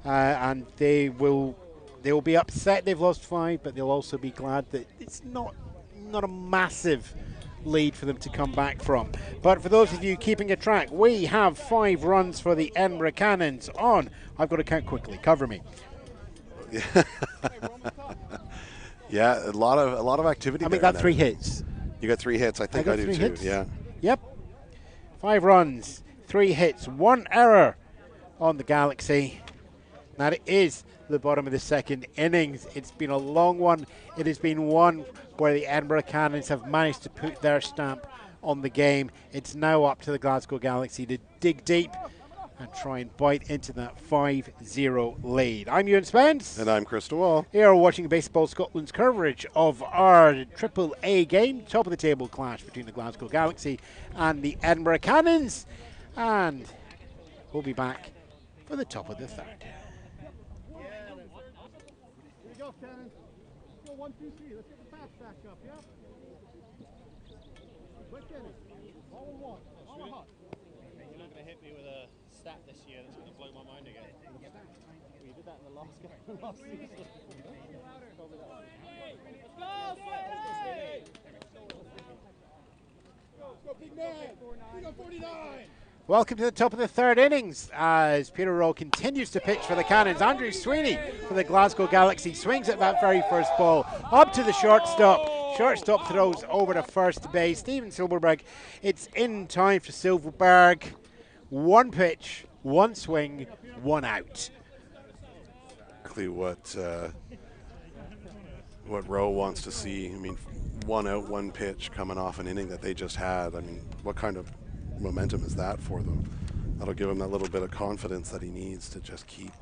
and they will be upset they've lost 5, but they'll also be glad that it's not a massive lead for them to come back from. But for those of you keeping a track, we have 5 runs for the Edinburgh Cannons on. I've got to count quickly. Cover me. Yeah, a lot of activity. I mean, got 3 hits. You got 3 hits. I think I do too. Hits? Yeah. Yep. 5 runs, 3 hits, 1 error on the Galaxy. That is the bottom of the second innings. It's been a long one. It has been one where the Edinburgh Cannons have managed to put their stamp on the game. It's now up to the Glasgow Galaxy to dig deep and try and bite into that 5-0 lead. I'm Ewan Spence. And I'm Chris DeWall. Here watching Baseball Scotland's coverage of our AAA game, top of the table clash between the Glasgow Galaxy and the Edinburgh Cannons. And we'll be back for the top of the third. Here you go, Cannons. Let's go 1, 2, 3. Let's get the bats back up, yeah? Quick inning. All in one. All in hot. You're not going to hit me with a stat this year that's going to blow my mind again. You did that in the last game, last season. Let's go, big man. We got 49. Welcome to the top of the third innings as Peter Rowe continues to pitch for the Cannons. Andrew Sweeney for the Glasgow Galaxy swings at that very first ball up to the shortstop. Shortstop throws over to first base. Stephen Silverberg, it's in time for Silverberg. One pitch, one swing, one out. Exactly what Rowe wants to see. I mean, one out, one pitch coming off an inning that they just had. I mean, what kind of momentum is that for them? That'll give him that little bit of confidence that he needs to just keep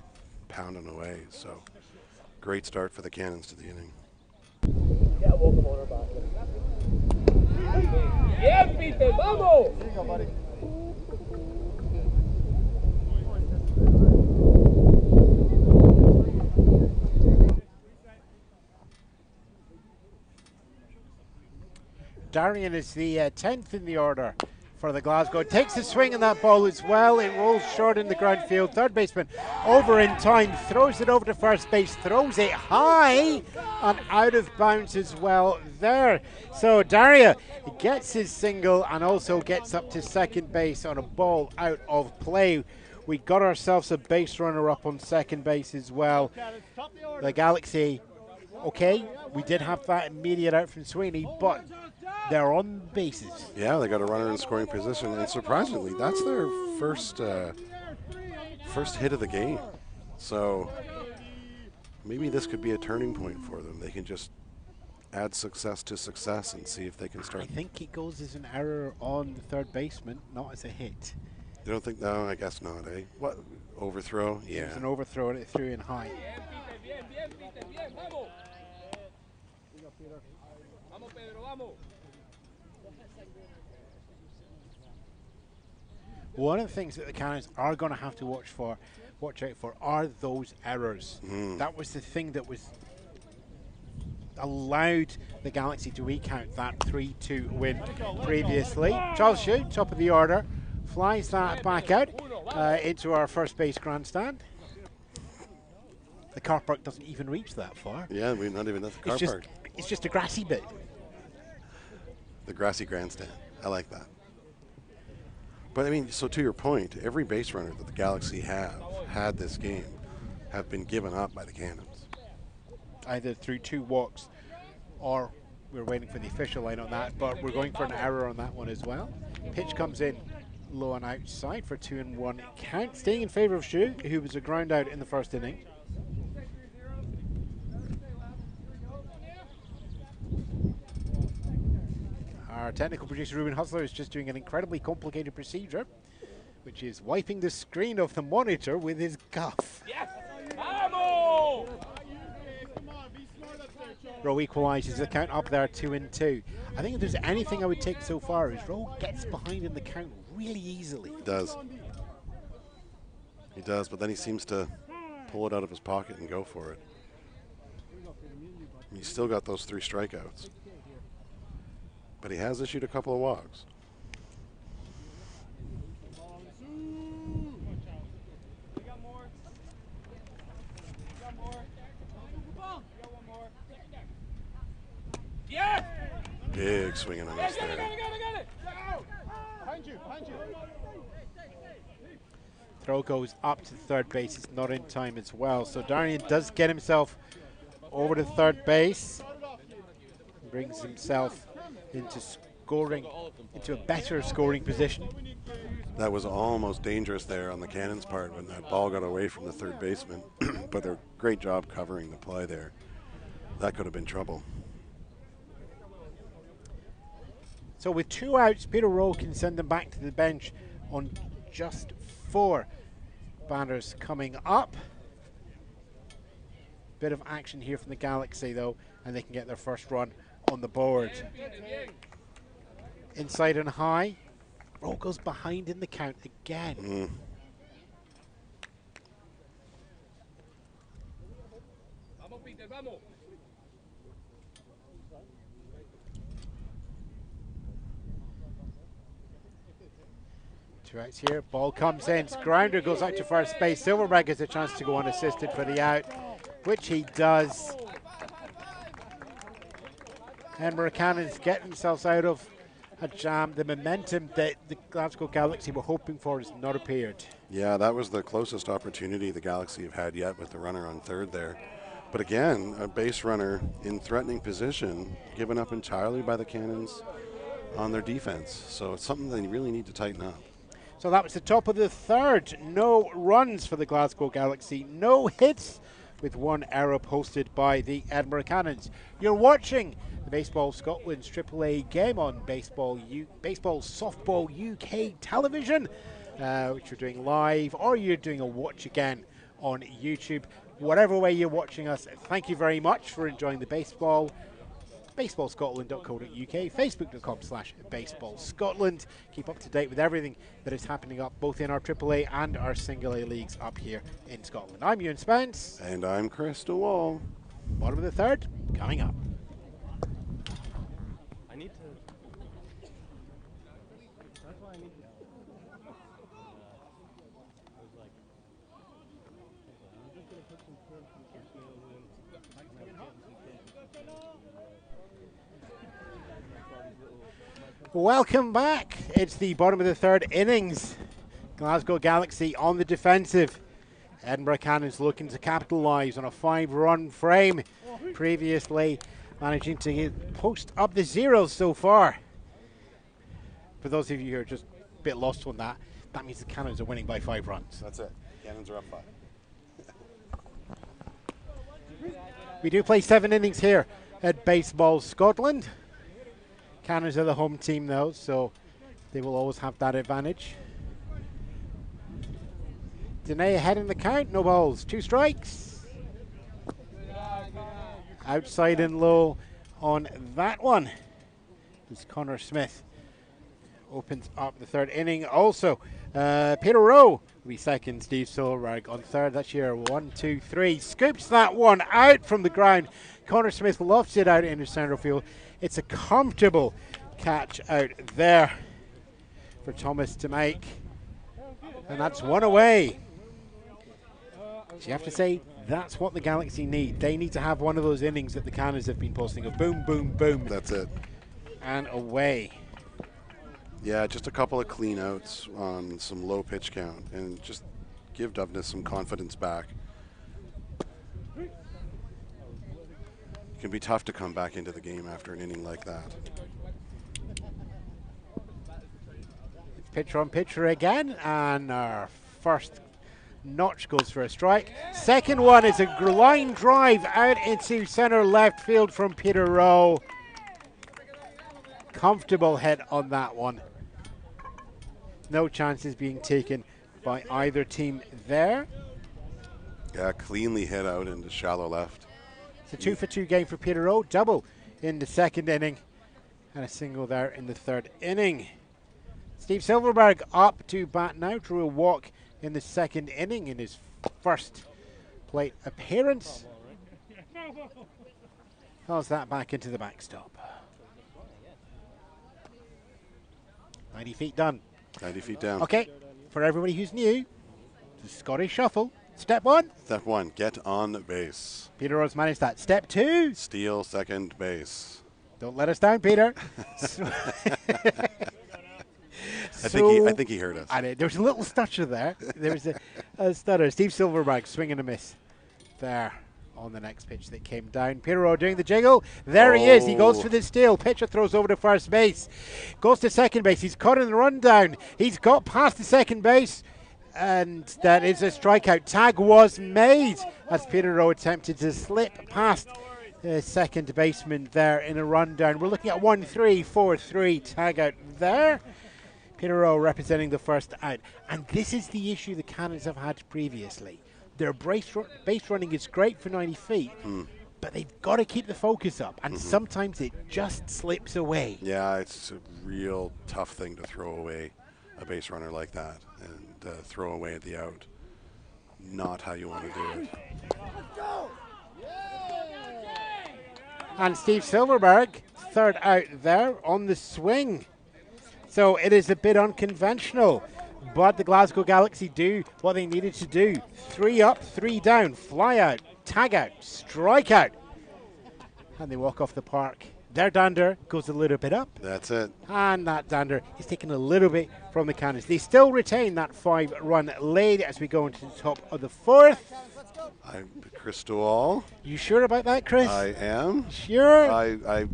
pounding away. So, great start for the Cannons to the inning. Bien, Peter, vamos! Here you go, buddy. Darian is the 10th in the order for the Glasgow. Takes a swing on that ball as well. It rolls short in the ground field. Third baseman over in time. Throws it over to first base. Throws it high and out of bounds as well there. So Daria gets his single and also gets up to second base on a ball out of play. We got ourselves a base runner up on second base as well. The Galaxy, okay, we did have that immediate out from Sweeney, but they're on bases. Yeah, they got a runner in scoring position, and surprisingly, that's their first hit of the game. So maybe this could be a turning point for them. They can just add success to success and see if they can start. I think it goes as an error on the third baseman, not as a hit. You don't think? No, I guess not, eh? What? Overthrow? It Yeah. was an overthrow and it threw in high. Bien, Peter, bien, vamos! Vamos, Pedro, vamos! One of the things that the Cannons are going to have to watch out for are those errors. That was the thing that was allowed the Galaxy to recount that 3-2 win previously. Charles Shue, top of the order, flies that back out into our first base grandstand. The car park doesn't even reach that far. Yeah, we're not even at the car park. It's just a grassy bit. The grassy grandstand. I like that. But I mean, so to your point, every base runner that the Galaxy have had this game have been given up by the Cannons. Either through 2 walks or we're waiting for the official line on that, but we're going for an error on that one as well. Pitch comes in low and outside for 2-1 count, staying in favor of Shue, who was a ground out in the first inning. Our technical producer Ruben Hustler is just doing an incredibly complicated procedure, which is wiping the screen of the monitor with his cuff. Yes! Vamos! Rowe equalises the count up there 2-2. I think if there's anything I would take so far is Rowe gets behind in the count really easily. He does. He does, but then he seems to pull it out of his pocket and go for it. And he's still got those 3 strikeouts. But he has issued a couple of walks. Yes! Big swing and a miss there. Got it! Behind you. Throw goes up to third base. It's not in time as well. So Darian does get himself over to third base. Brings himself into a better scoring position. That was almost dangerous there on the Cannons' part when that ball got away from the third baseman. But a great job covering the play there. That could have been trouble. So with 2 outs, Peter Rowe can send them back to the bench on just 4. batters coming up. Bit of action here from the Galaxy though, and they can get their first run on the board. Inside and high. Roll goes behind in the count again. Vamos, Peter, vamos. Two outs here. Ball comes in. Grounder goes out to first base. Silverberg gets a chance to go unassisted for the out, which he does. Edinburgh Cannons get themselves out of a jam. The momentum that the Glasgow Galaxy were hoping for has not appeared. Yeah, that was the closest opportunity the Galaxy have had yet with the runner on third there. But again, a base runner in threatening position, given up entirely by the Cannons on their defense. So it's something they really need to tighten up. So that was the top of the third. No runs for the Glasgow Galaxy. No hits, with one error posted by the Edinburgh Cannons. You're watching the Baseball Scotland's AAA game on Baseball Softball UK television, which you're doing live, or you're doing a watch again on YouTube. Whatever way you're watching us, thank you very much for enjoying the baseball. BaseballScotland.co.uk, Facebook.com/BaseballScotland. Keep up to date with everything that is happening up both in our AAA and our Single A leagues up here in Scotland. I'm Ewan Spence. And I'm Chris DeWall. Bottom of the third, coming up. I need to. That's why I need to. I was like, I'm just gonna put some curves and some scales in. Welcome back. It's the bottom of the third innings. Glasgow Galaxy on the defensive. Edinburgh Cannons looking to capitalise on a 5-run frame. Previously managing to post up the zeros so far. For those of you who are just a bit lost on that, that means the Cannons are winning by 5 runs. That's it. Cannons are up 5. We do play 7 innings here at Baseball Scotland. Cannons are the home team though, so they will always have that advantage. Dene ahead in the count, no balls, 2 strikes. Outside and low on that one. As Connor Smith opens up the third inning. Also, Peter Rowe will be second, Steve Silverberg on third. That's your 1, 2, 3. Scoops that one out from the ground. Connor Smith lofts it out into center field. It's a comfortable catch out there for Thomas to make. And that's one away. So you have to say, that's what the Galaxy need. They need to have one of those innings that the Cannons have been posting of boom, boom, boom. That's it. And away. Yeah, just a couple of clean outs on some low pitch count and just give Doveness some confidence back. It can be tough to come back into the game after an inning like that. It's pitcher on pitcher again, and our first notch goes for a strike. Second one is a line drive out into center left field from Peter Rowe. Comfortable hit on that one. No chances being taken by either team there. Yeah, cleanly hit out into shallow left. It's a 2-for-2 game for Peter Rowe. Double in the second inning and a single there in the third inning. Steve Silverberg up to bat now, drew a walk in the second inning in his first plate appearance. How's that back into the backstop? 90 feet done. 90 feet down. Okay, for everybody who's new, the Scottish Shuffle. Step 1. Step 1, get on base. Peter Rowe's managed that. Step 2. Steal second base. Don't let us down, Peter. I think he heard us. And there was a little stutter there. There was a stutter. Steve Silverberg swing and a miss there on the next pitch that came down. Peter Rowe doing the jiggle. There he is. He goes for the steal. Pitcher throws over to first base. Goes to second base. He's caught in the rundown. He's got past the second base. And that is a strikeout. Tag was made as Peter Rowe attempted to slip past the second baseman there in a rundown. We're looking at 1-3-4-3 tag out there. Peter Rowe representing the first out. And this is the issue the Cannons have had previously. Their base running is great for 90 feet, but they've got to keep the focus up, and sometimes it just slips away. Yeah, it's a real tough thing to throw away a base runner like that and throw away at the out. Not how you want to do it. And Steve Silverberg, third out there on the swing. So it is a bit unconventional, but the Glasgow Galaxy do what they needed to do. 3 up, 3 down, fly out, tag out, strike out. And they walk off the park. Their dander goes a little bit up. That's it. And that dander is taken a little bit from the Cannons. They still retain that 5-run lead as we go into the top of the 4th. I'm Chris Duall. You sure about that, Chris? I am. Sure? I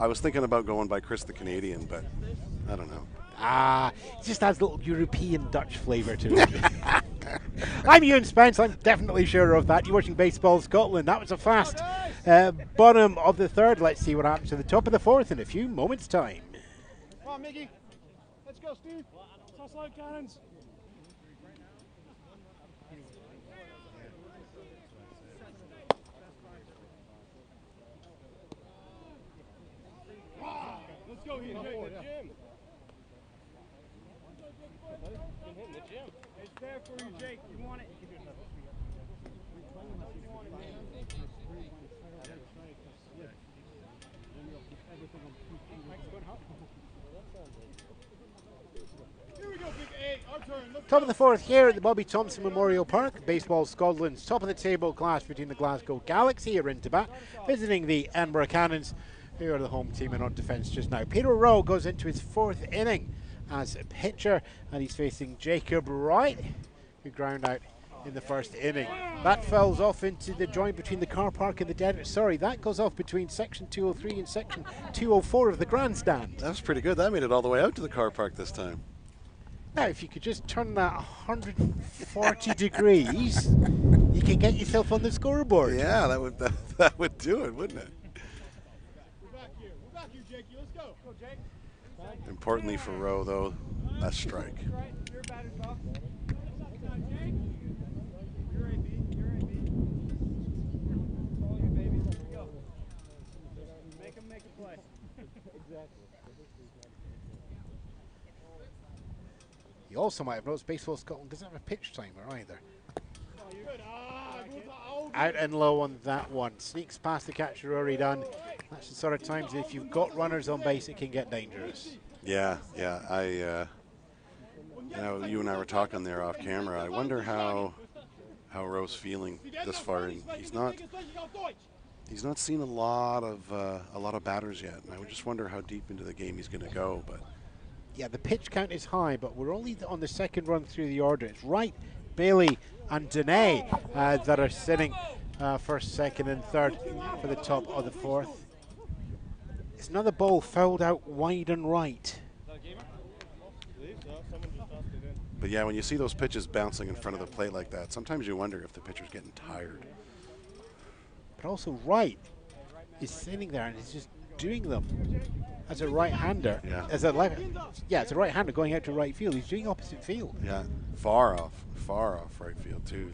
was thinking about going by Chris the Canadian, but I don't know. It just adds a little European Dutch flavour to it. I'm Ewan Spence. I'm definitely sure of that. You're watching Baseball Scotland. That was a fast bottom of the 3rd. Let's see what happens to the top of the 4th in a few moments' time. Come on, Miggy. Let's go, Steve. Toss out Cannons. Let's go, Ian. It's there for you, Jake. You want it? You can do it. Here we go, Big A. Our turn. Top of the 4th here at the Bobby Thompson Memorial Park. Baseball Scotland's top of the table clash between the Glasgow Galaxy are in to bat, visiting the Edinburgh Cannons, who are the home team and on defence just now. Peter Rowe goes into his 4th inning as a pitcher, and he's facing Jacob Wright, who ground out in the 1st inning. That falls off into the joint between the car park and the dead. Sorry, that goes off between section 203 and section 204 of the grandstand. That was pretty good. That made it all the way out to the car park this time. Now, if you could just turn that 140 degrees, you can get yourself on the scoreboard. Yeah, that would do it, wouldn't it? We're back here. We're back here, Jakey. Let's go. Go, Jake. Importantly for Rowe, though, a strike. You're batted off. You're AB. You're AB. Call you, baby. Go. Make him make a play. Exactly. You also might have noticed Baseball Scotland doesn't have a pitch timer either. Out and low on that one. Sneaks past the catcher, Rory Dunn. That's the sort of times that if you've got runners on base, it can get dangerous. Yeah. You and I were talking there off camera. I wonder how Rowe's feeling this far, and he's not seen a lot of batters yet. And I would just wonder how deep into the game he's going to go. But yeah, the pitch count is high, but we're only on the 2nd run through the order. It's Wright, Bailey, and Dene that are sitting 1st, 2nd, and 3rd for the top of the 4th. It's another ball fouled out wide and right. But yeah, when you see those pitches bouncing in front of the plate like that, sometimes you wonder if the pitcher's getting tired. But also Wright is sitting there and he's just doing them as a right-hander. Yeah. As a right-hander going out to right field. He's doing opposite field. Yeah, far off right field too.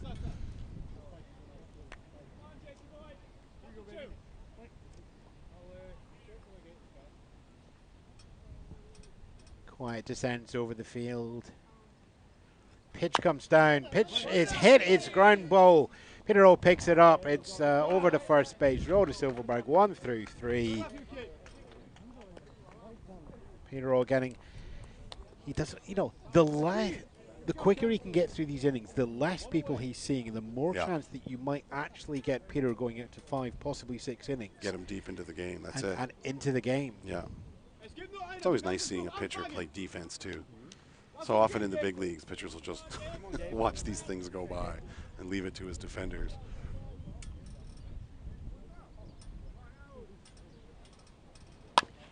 Quiet descents over the field. Pitch comes down. Pitch is hit. It's ground ball. Peter Rowe picks it up. It's over to first base. Rowe to Silverberg. 1 through 3. Peter Rowe getting. He does. You know, the quicker he can get through these innings, the less people he's seeing, and the more chance that you might actually get Peter going out to 5, possibly 6 innings. Get him deep into the game. That's it. And into the game. Yeah. It's always nice seeing a pitcher play defense too. So often in the big leagues, pitchers will just watch these things go by and leave it to his defenders.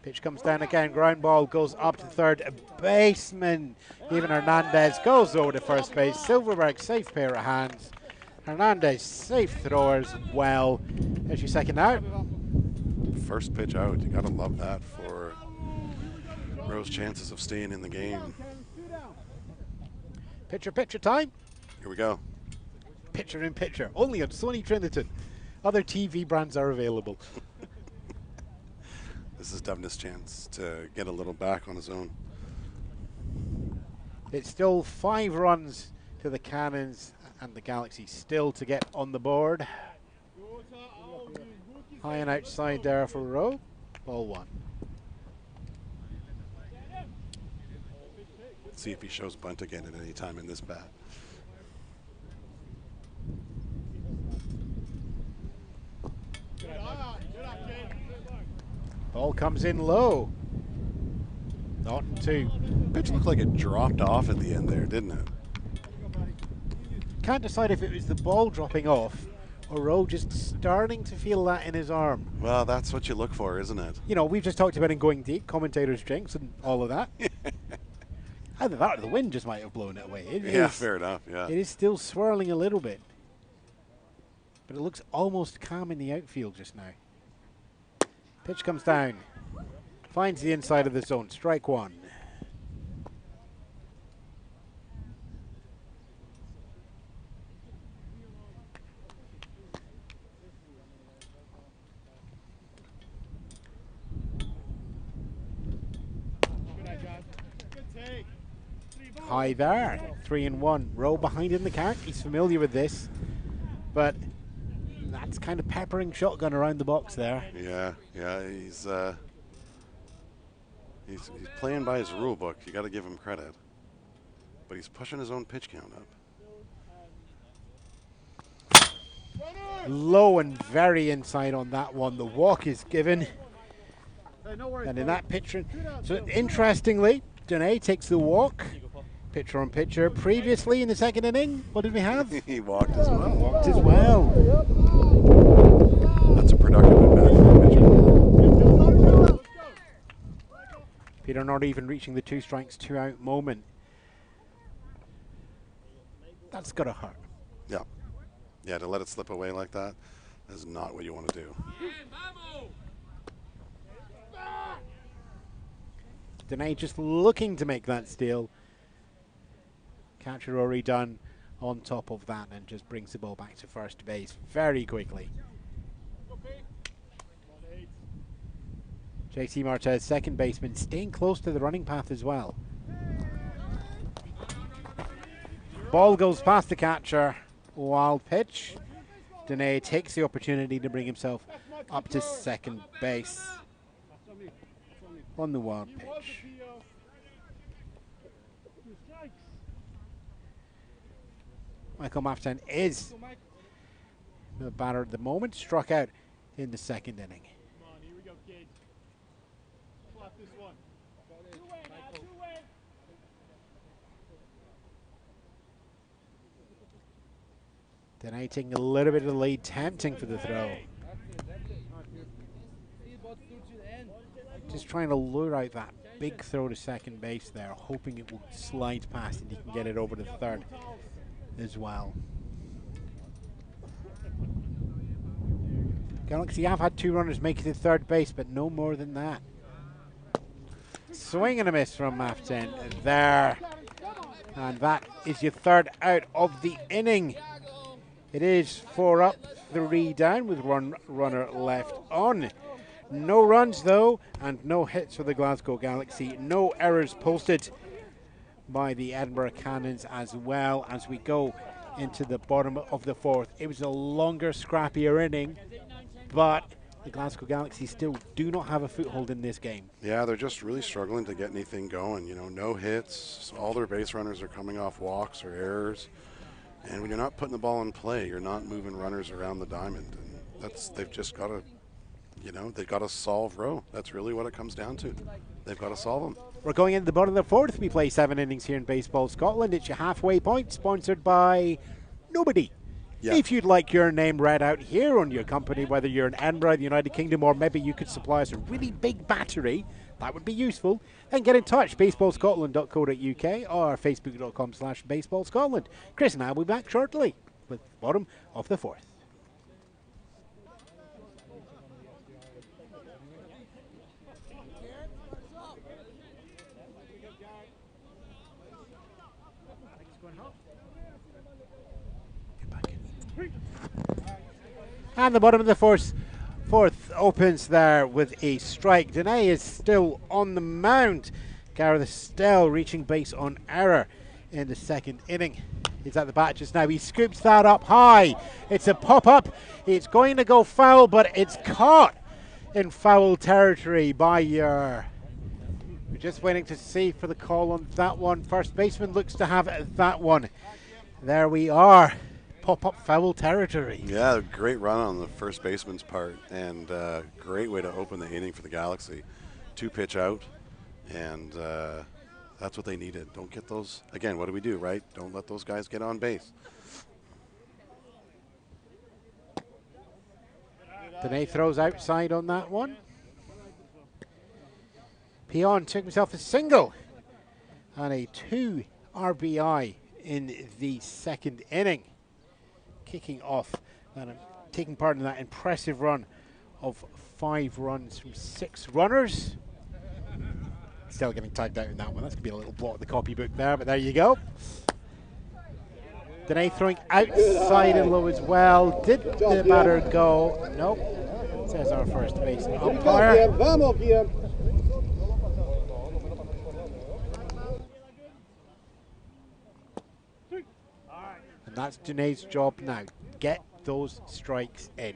Pitch comes down again. Ground ball goes up to 3rd baseman. Even Hernandez goes over to first base. Silverberg, safe pair of hands. Hernandez, safe thrower as well. There's your 2nd out. First pitch out. You got to love that for Rowe's chances of staying in the game. Picture time. Here we go. Picture in picture. Only on Sony Trinity. Other TV brands are available. This is Devon's chance to get a little back on his own. It's still 5 runs to the Cannons, and the Galaxy still to get on the board. High and outside there for Rowe. Ball 1. Let's see if he shows bunt again at any time in this bat. Ball comes in low. Not 2. Pitch looked like it dropped off at the end there, didn't it? Can't decide if it was the ball dropping off or Rowe just starting to feel that in his arm. Well, that's what you look for, isn't it? You know, we've just talked about him going deep, commentators' drinks and all of that. Either that or the wind just might have blown it away. Fair enough, yeah. It is still swirling a little bit. But it looks almost calm in the outfield just now. Pitch comes down. Finds the inside of the zone. Strike 1. High there. 3-1. Rowe behind in the count. He's familiar with this. But that's kind of peppering shotgun around the box there. Yeah, he's playing by his rule book. You got to give him credit. But he's pushing his own pitch count up. Low and very inside on that one. The walk is given. And in that picture, so interestingly, Dene takes the walk. Pitcher on pitcher. Previously in the second inning, what did we have? He walked as well. Walked as well. That's a productive at bat for a pitcher. Peter not even reaching the 2 strikes, 2 out moment. That's got to hurt. Yeah. Yeah, to let it slip away like that is not what you want to do. Dene just looking to make that steal. Catcher already done on top of that and just brings the ball back to first base very quickly. JC Martez, second baseman, staying close to the running path as well. Ball goes past the catcher. Wild pitch. Dene takes the opportunity to bring himself up to second base on the wild pitch. Michael Maftan is the batter at the moment, struck out in the second inning. Dene taking a little bit of the lead, tempting for the throw. Just trying to lure out that big throw to second base there, hoping it will slide past and he can get it over to third as well. Galaxy have had 2 runners make it to third base, but no more than that. Swing and a miss from Maftan there. And that is your third out of the inning. It is 4 up, 3 down with one runner left on. No runs though, and no hits for the Glasgow Galaxy. No errors posted by the Edinburgh Cannons as well as we go into the bottom of the 4th. It was a longer, scrappier inning, but the Glasgow Galaxy still do not have a foothold in this game. Yeah, they're just really struggling to get anything going. You know, no hits. All their base runners are coming off walks or errors. And when you're not putting the ball in play, you're not moving runners around the diamond. And they've just got to, they've got to solve Rowe. That's really what it comes down to. They've got to solve them. We're going into the bottom of the 4th. We play 7 innings here in Baseball Scotland. It's your halfway point, sponsored by nobody. Yeah. If you'd like your name read out here on your company, whether you're in Edinburgh, the United Kingdom, or maybe you could supply us a really big battery, that would be useful, then get in touch, baseballscotland.co.uk or facebook.com/baseballscotland. Chris and I will be back shortly with the bottom of the 4th. And the bottom of the fourth opens there with a strike. Dene is still on the mound. Gareth Estelle reaching base on error in the second inning. He's at the bat just now. He scoops that up high. It's a pop-up. It's going to go foul, but it's caught in foul territory by We're just waiting to see for the call on that one. First baseman looks to have that one. There we are. Pop-up foul territory. Yeah, great run on the first baseman's part, and great way to open the inning for the Galaxy. 2-pitch out, and that's what they needed. Don't get those. Again, what do we do, right? Don't let those guys get on base. Dene throws outside on that one. Pion took himself a single and a 2 RBI in the second inning. Kicking off and taking part in that impressive run of 5 runs from 6 runners. Still getting tagged out in that one. That's going to be a little blot of the copybook there, but there you go. Dene throwing outside and low as well. Did the batter go? Nope. Says our first base umpire. And that's Dene's job now. Get those strikes in.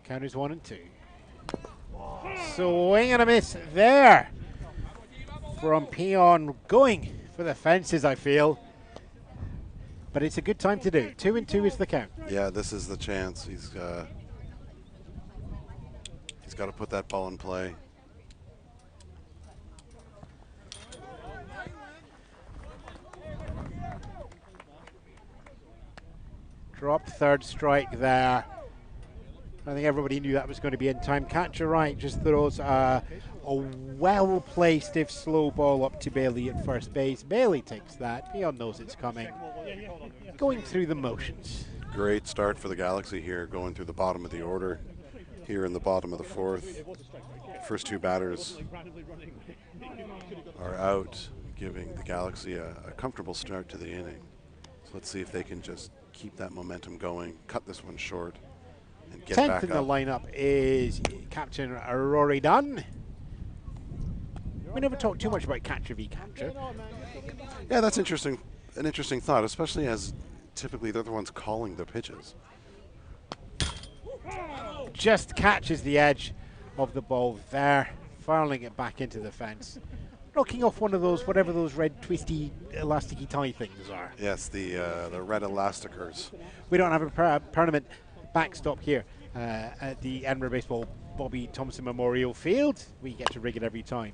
Count is 1 and 2. Swing and a miss there from Pion, going for the fences, I feel. But it's a good time to do. 2 and 2 is the count. Yeah, this is the chance. He's got to put that ball in play. Dropped third strike there. I think everybody knew that was going to be in time. Catcher right just throws a well-placed, if slow ball up to Bailey at first base. Bailey takes that. Pion knows it's coming. Going through the motions. Great start for the Galaxy here, going through the bottom of the order here in the bottom of the fourth. First 2 batters are out, giving the Galaxy a comfortable start to the inning. So let's see if they can just keep that momentum going, cut this one short, and get 10th back in the up. lineup is Captain Rory Dunn. We never talk too much about catcher v catcher. Yeah, that's interesting. An interesting thought, especially as typically they're the ones calling the pitches. Just catches the edge of the ball there, fouling it back into the fence. Knocking off one of those, whatever those red twisty elasticy tie things are. Yes, the red elasticers. We don't have a permanent backstop here at the Edinburgh Baseball Bobby Thompson Memorial Field. We get to rig it every time.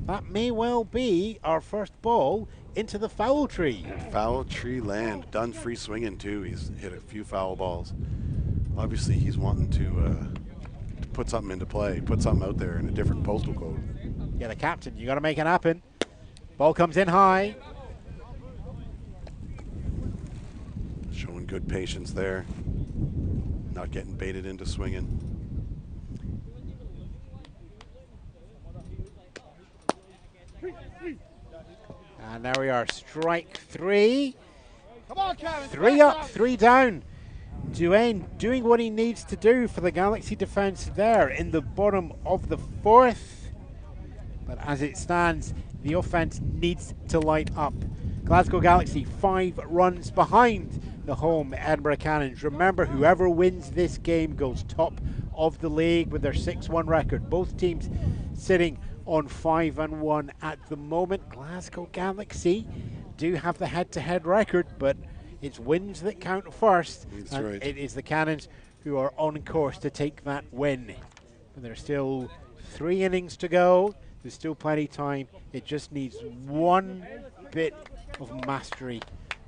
That may well be our first ball into the foul tree. Foul tree land. Dunn free swinging too. He's hit a few foul balls. Obviously, he's wanting to put something into play, put something out there in a different postal code. Yeah, the captain, you got to make it happen. Ball comes in high. Showing good patience there. Not getting baited into swinging. And there we are, strike 3. Come on, Kevin. 3 up, 3 down. Duane doing what he needs to do for the Galaxy defense there in the bottom of the 4th. But as it stands, the offense needs to light up. Glasgow Galaxy 5 runs behind the home Edinburgh Cannons. Remember, whoever wins this game goes top of the league with their 6-1 record. Both teams sitting on 5-1 at the moment. Glasgow Galaxy do have the head-to-head record, but it's wins that count first. That's and right. it is the Cannons who are on course to take that win. But there's still 3 innings to go. There's still plenty of time. It just needs one bit of mastery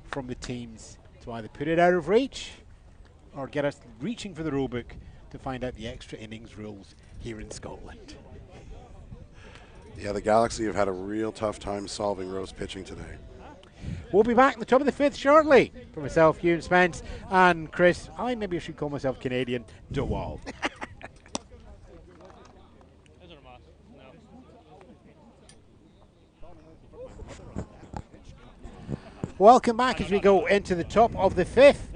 from the teams to either put it out of reach or get us reaching for the rulebook to find out the extra innings rules here in Scotland. Yeah, the Galaxy have had a real tough time solving Rose pitching today. We'll be back at the top of the 5th shortly. For myself, Hugh Spence, and Chris, maybe I should call myself Canadian, DeWall. Welcome back as we go into the top of the 5th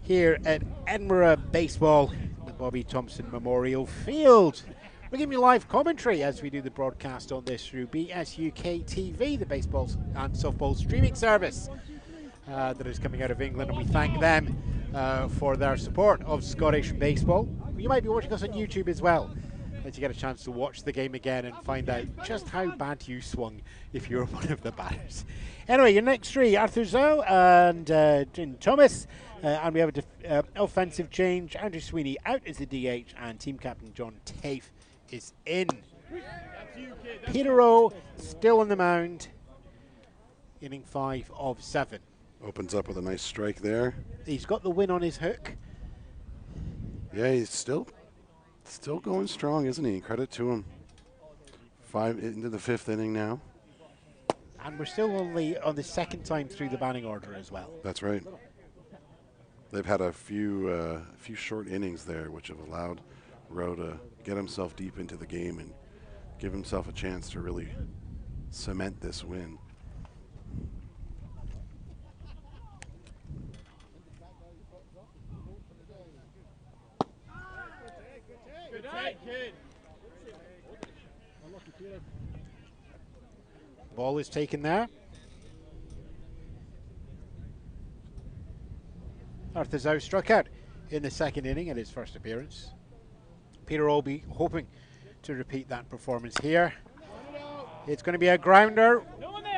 here at Edinburgh Baseball, the Bobby Thompson Memorial Field. We're giving you live commentary as we do the broadcast on this through BSUK TV, the baseball and softball streaming service that is coming out of England, and we thank them for their support of Scottish baseball. You might be watching us on YouTube as well, as you get a chance to watch the game again and find out just how bad you swung if you're one of the batters. Anyway, your next three, Arthur Zoe and Jim Thomas, and we have an offensive change. Andrew Sweeney out as the DH, and team captain John Tafe is in. Peter O still on the mound, inning 5 of 7. Opens up with a nice strike there. He's got the win on his hook. Yeah, he's still going strong, isn't he? Credit to him. 5 into the 5th inning now. And we're still only on the second time through the batting order as well. That's right. They've had a few short innings there, which have allowed Rowe to get himself deep into the game and give himself a chance to really cement this win. Ball is taken there. Arthur Zoe struck out in the second inning at his first appearance. Peter will be hoping to repeat that performance here. It's going to be a grounder.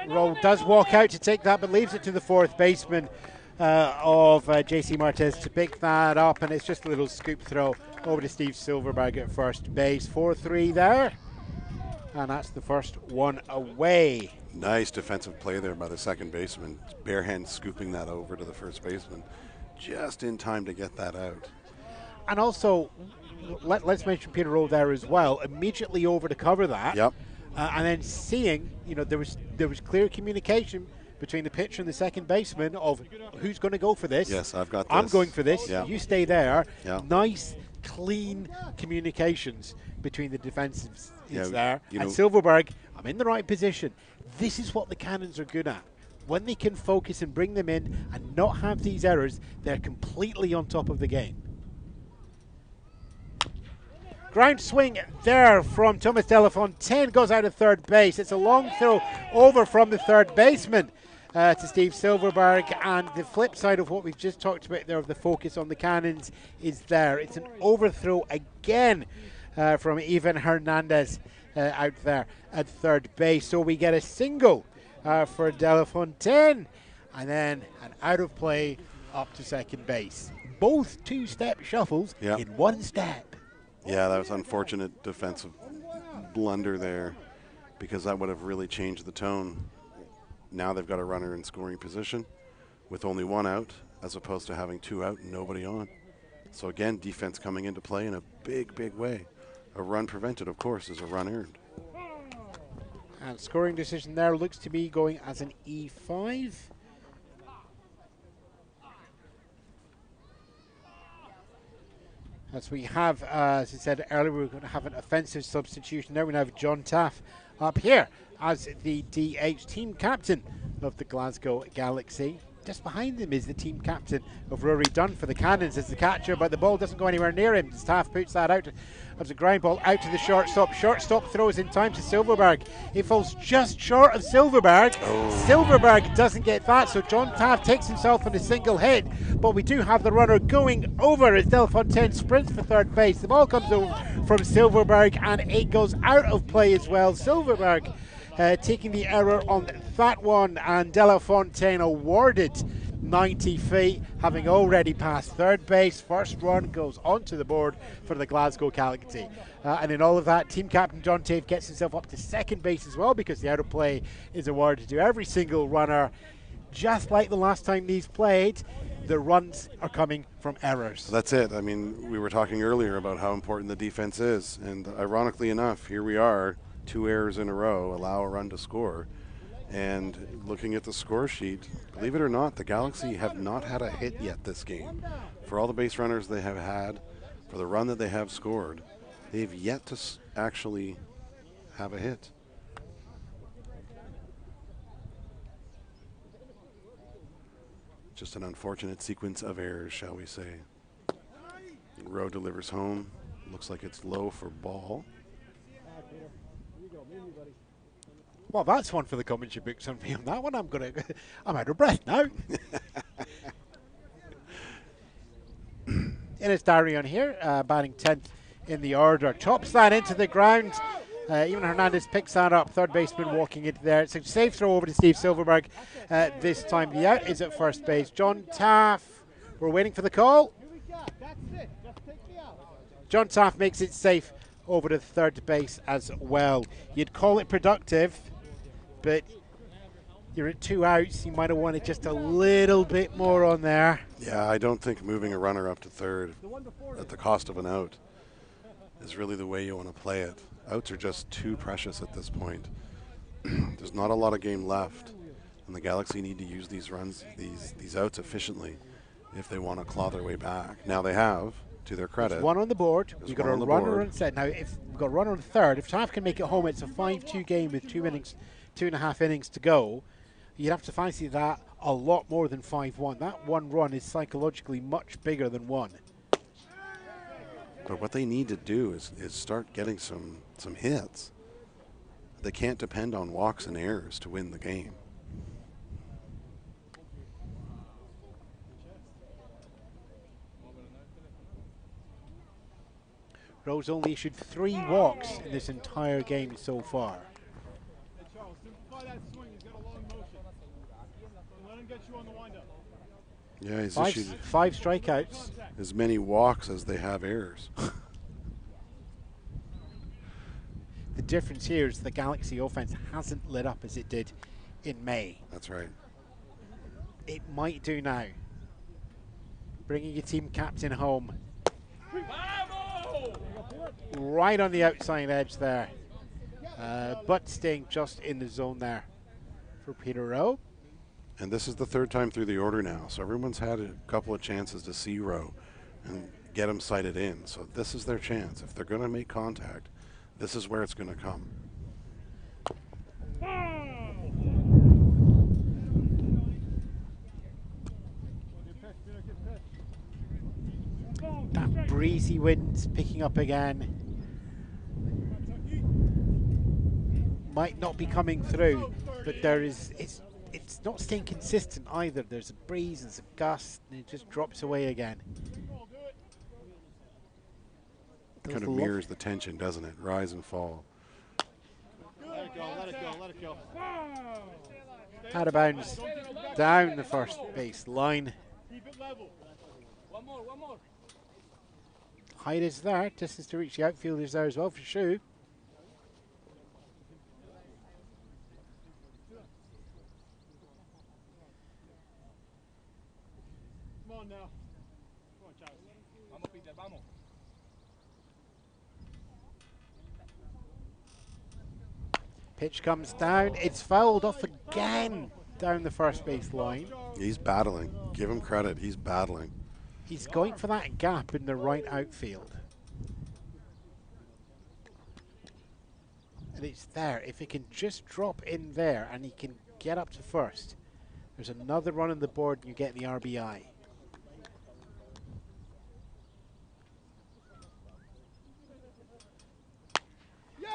Rowe does walk out to take that, but leaves it to the fourth baseman of JC Martez to pick that up, and it's just a little scoop throw over to Steve Silverberg at first base. 4-3 there, and that's the first one away. Nice defensive play there by the second baseman. Bare hand scooping that over to the first baseman just in time to get that out. And also, let's mention Peter Rowe there as well. Immediately over to cover that. Yep. And then seeing, there was clear communication between the pitcher and the second baseman of who's going to go for this. Yes, I've got this. I'm going for this. Yeah. You stay there. Yeah. Nice, clean communications between the defensives there. And know, Silverberg, I'm in the right position. This is what the Cannons are good at. When they can focus and bring them in and not have these errors, they're completely on top of the game. Ground swing there from Thomas Delafontaine, goes out of third base. It's a long throw over from the third baseman to Steve Silverberg, and the flip side of what we've just talked about there of the focus on the Cannons is there. It's an overthrow again from Ivan Hernandez out there at third base. So we get a single for Delafontaine, and then an out of play up to second base. Both two-step shuffles in one step. Yeah, that was unfortunate defensive blunder there, because that would have really changed the tone. Now they've got a runner in scoring position with only one out, as opposed to having 2 out and nobody on. So again, defense coming into play in a big, big way. A run prevented, of course, is a run earned. And scoring decision there looks to be going as an E5. As we have, as I said earlier, we're going to have an offensive substitution there. We now have John Taff up here as the DH, team captain of the Glasgow Galaxy. Just behind him is the team captain of Rory Dunn for the Cannons as the catcher, but the ball doesn't go anywhere near him. Taff puts that out as a ground ball out to the shortstop. Shortstop throws in time to Silverberg. It falls just short of Silverberg. Silverberg doesn't get that, so John Taff takes himself on a single hit, but we do have the runner going over as Delafontaine sprints for third base. The ball comes over from Silverberg, and it goes out of play as well. Silverberg taking the error on that one, and Delafontaine awarded 90 feet, having already passed third base. First run goes onto the board for the Glasgow Galaxy. And in all of that, team captain John Tafe gets himself up to second base as well, because the out of play is awarded to every single runner. Just like the last time these played, the runs are coming from errors. That's it. I mean, we were talking earlier about how important the defense is, and ironically enough, here we are, 2 errors in a row, allow a run to score. And looking at the score sheet, believe it or not, the Galaxy have not had a hit yet this game. For all the base runners they have had, for the run that they have scored, they've yet to actually have a hit. Just an unfortunate sequence of errors, shall we say. Rowe delivers home. Looks like it's low for ball. Well, that's one for the commentary books on me on that one. I'm out of breath now. Ines Darion here, batting 10th in the order. Chops that into the ground. Even Hernandez picks that up. Third baseman walking into there. It's a safe throw over to Steve Silverberg. This time the out is at first base. John Taff, we're waiting for the call. John Taff makes it safe over to third base as well. You'd call it productive, but you're at 2 outs. You might have wanted just a little bit more on there. Yeah, I don't think moving a runner up to third at the cost of an out is really the way you want to play it. Outs are just too precious at this point. There's not a lot of game left, and the Galaxy need to use these runs, these outs efficiently if they want to claw their way back. Now they have, to their credit. There's one on the board. There's We've got a one on the runner board. on set. Now, if we've got a runner on third, if Taff can make it home, it's a 5-2 game with 2.5 innings to go. You'd have to fancy that a lot more than 5-1. That one run is psychologically much bigger than one. But what they need to do is start getting some hits. They can't depend on walks and errors to win the game. Rose only issued 3 walks in this entire game so far. Hey, Charles, simplify that swing. He's got a long motion. Let him get you on the windup. Yeah, he's 5 issued strikeouts. as many walks as they have errors. The difference here is the Galaxy offense hasn't lit up as it did in May. That's right. It might do now. Bringing your team captain home. Right on the outside edge there. But staying just in the zone there for Peter Rowe. And this is the third time through the order now, so everyone's had a couple of chances to see Rowe and get him sighted in. So this is their chance. If they're going to make contact, this is where it's going to come. That breezy wind's picking up again. Might not be coming through, but it's not staying consistent either. There's a breeze, there's a gust, and it just drops away again. Kind of mirrors the tension, doesn't it? Rise and fall. Let it go, let it go, let it go. Out of bounds, down the first base line. Keep it level. One more. Height is there, distance to reach the outfield is there as well for Shu. Come on now. Come on, Charles. Vamos, Peter, vamos. Pitch comes down, it's fouled off again down the first base line. He's battling. Give him credit. He's battling. He's going for that gap in the right outfield. And it's there. If he can just drop in there and he can get up to first, there's another run on the board and you get the RBI.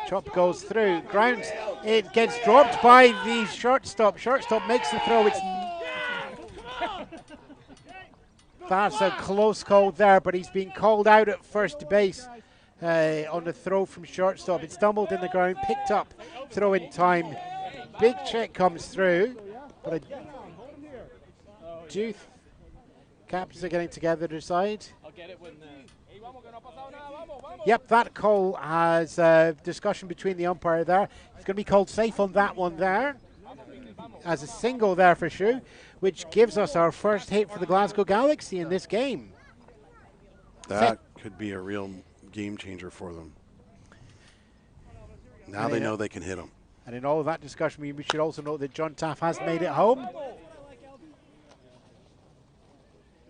Chop goes through, grounds, it gets dropped by the shortstop. Shortstop makes the throw. That's a close call there, but he's being called out at first base on the throw from shortstop. It stumbled in the ground, picked up, throw in time. Big check comes through, but captains are getting together to decide. I'll get it when Yep, that call has discussion between the umpire there. It's going to be called safe on that one there. As a single there for Shu, which gives us our first hit for the Glasgow Galaxy in this game. That could be a real game changer for them. Now they know they can hit him. And in all of that discussion, we should also note that John Taff has made it home.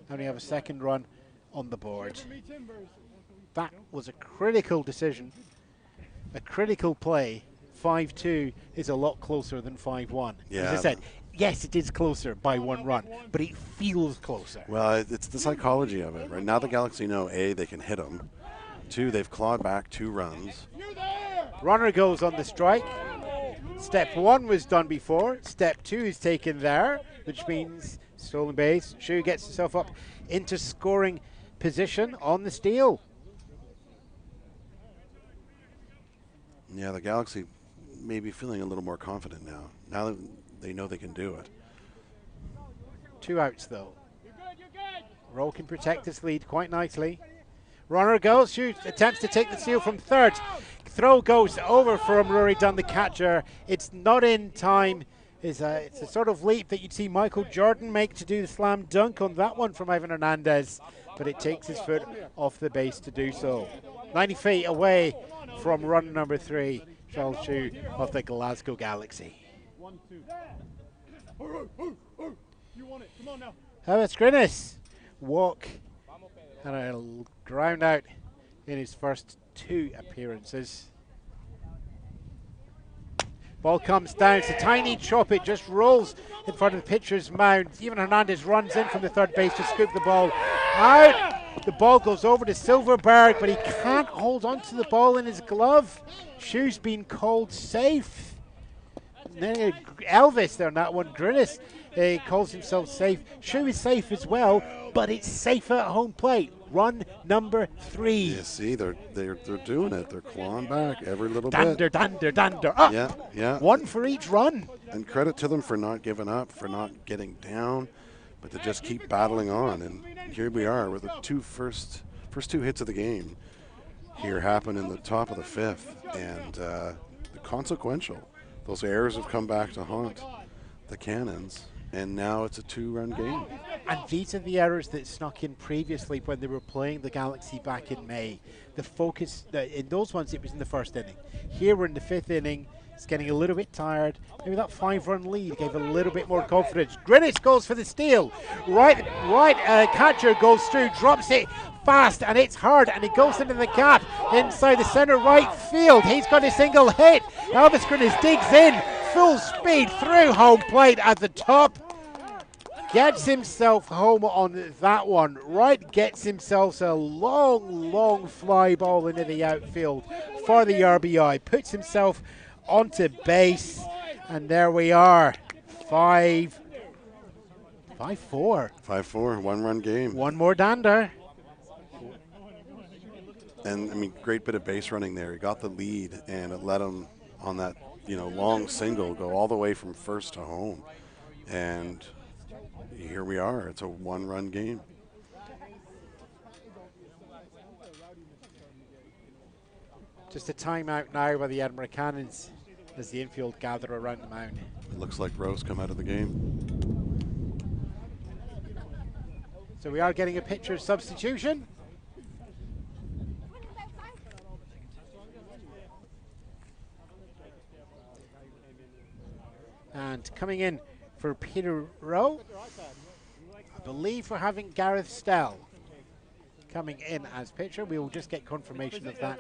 And we have a second run on the board. That was a critical decision, a critical play. 5-2 is a lot closer than 5-1. Yeah. As I said, Yes, it is closer by 1 run, but it feels closer. Well, it's the psychology of it. Right now the Galaxy know, A, they can hit them. 2, they've clawed back 2 runs. Runner goes on the strike. Step 1 was done before. Step 2 is taken there, which means stolen base. Shu gets himself up into scoring position on the steal. Yeah, the Galaxy may be feeling a little more confident now. Now that they know they can do it. 2 outs though. Rowe can protect his lead quite nicely. Runner goes, Shu attempts to take the steal from third. Throw goes over from Rory Dunn, the catcher. It's not in time. It's a sort of leap that you'd see Michael Jordan make to do the slam dunk on that one from Ivan Hernandez, but it takes his foot off the base to do so. 90 feet away from run number 3, Charles Shu of the Glasgow Galaxy. 1, 2. You want it. Come on now. How about Skrinis? Walk and a ground out in his first 2 appearances. Ball comes down, it's a tiny chop, it just rolls in front of the pitcher's mound. Even Hernandez runs in from the third base to scoop the ball out. The ball goes over to Silverberg, but he can't hold on to the ball in his glove. Shu's been called safe. Elvis there on that one. Grinis calls himself safe. Shu is safe as well, but it's safer at home plate. Run number 3. Yeah, see, they're doing it. They're clawing back every little Dander, bit. dander. Up. Yeah. 1 for each run. And credit to them for not giving up, for not getting down, but to just keep battling on. And here we are with the first 2 hits of the game. Here happen in the top of the 5th, and the consequential. Those errors have come back to haunt the Cannons, and now it's a 2-run game. And these are the errors that snuck in previously when they were playing the Galaxy back in May. The focus, in those ones, it was in the first inning. Here we're in the 5th inning. It's getting a little bit tired. Maybe that 5-run lead gave a little bit more confidence. Greenwich goes for the steal. Right, catcher goes through, drops it fast, and it's hard, and it goes into the gap inside the center right field. He's got a single hit. Elvis Greenwich digs in, full speed through home plate at the top. Gets himself home on that one. Wright gets himself a long fly ball into the outfield for the RBI. Puts himself onto base, and there we are. 5-4. 5-4, 1-run game. One more dander. And I mean, great bit of base running there. He got the lead, and it let him on that long single go all the way from first to home. And here we are. It's a 1-run game. Just a timeout now by the Edinburgh Cannons as the infield gather around the mound. It looks like Rose come out of the game. So we are getting a pitcher substitution. And coming in for Peter Rowe, I believe we're having Gareth Stell coming in as pitcher. We will just get confirmation of that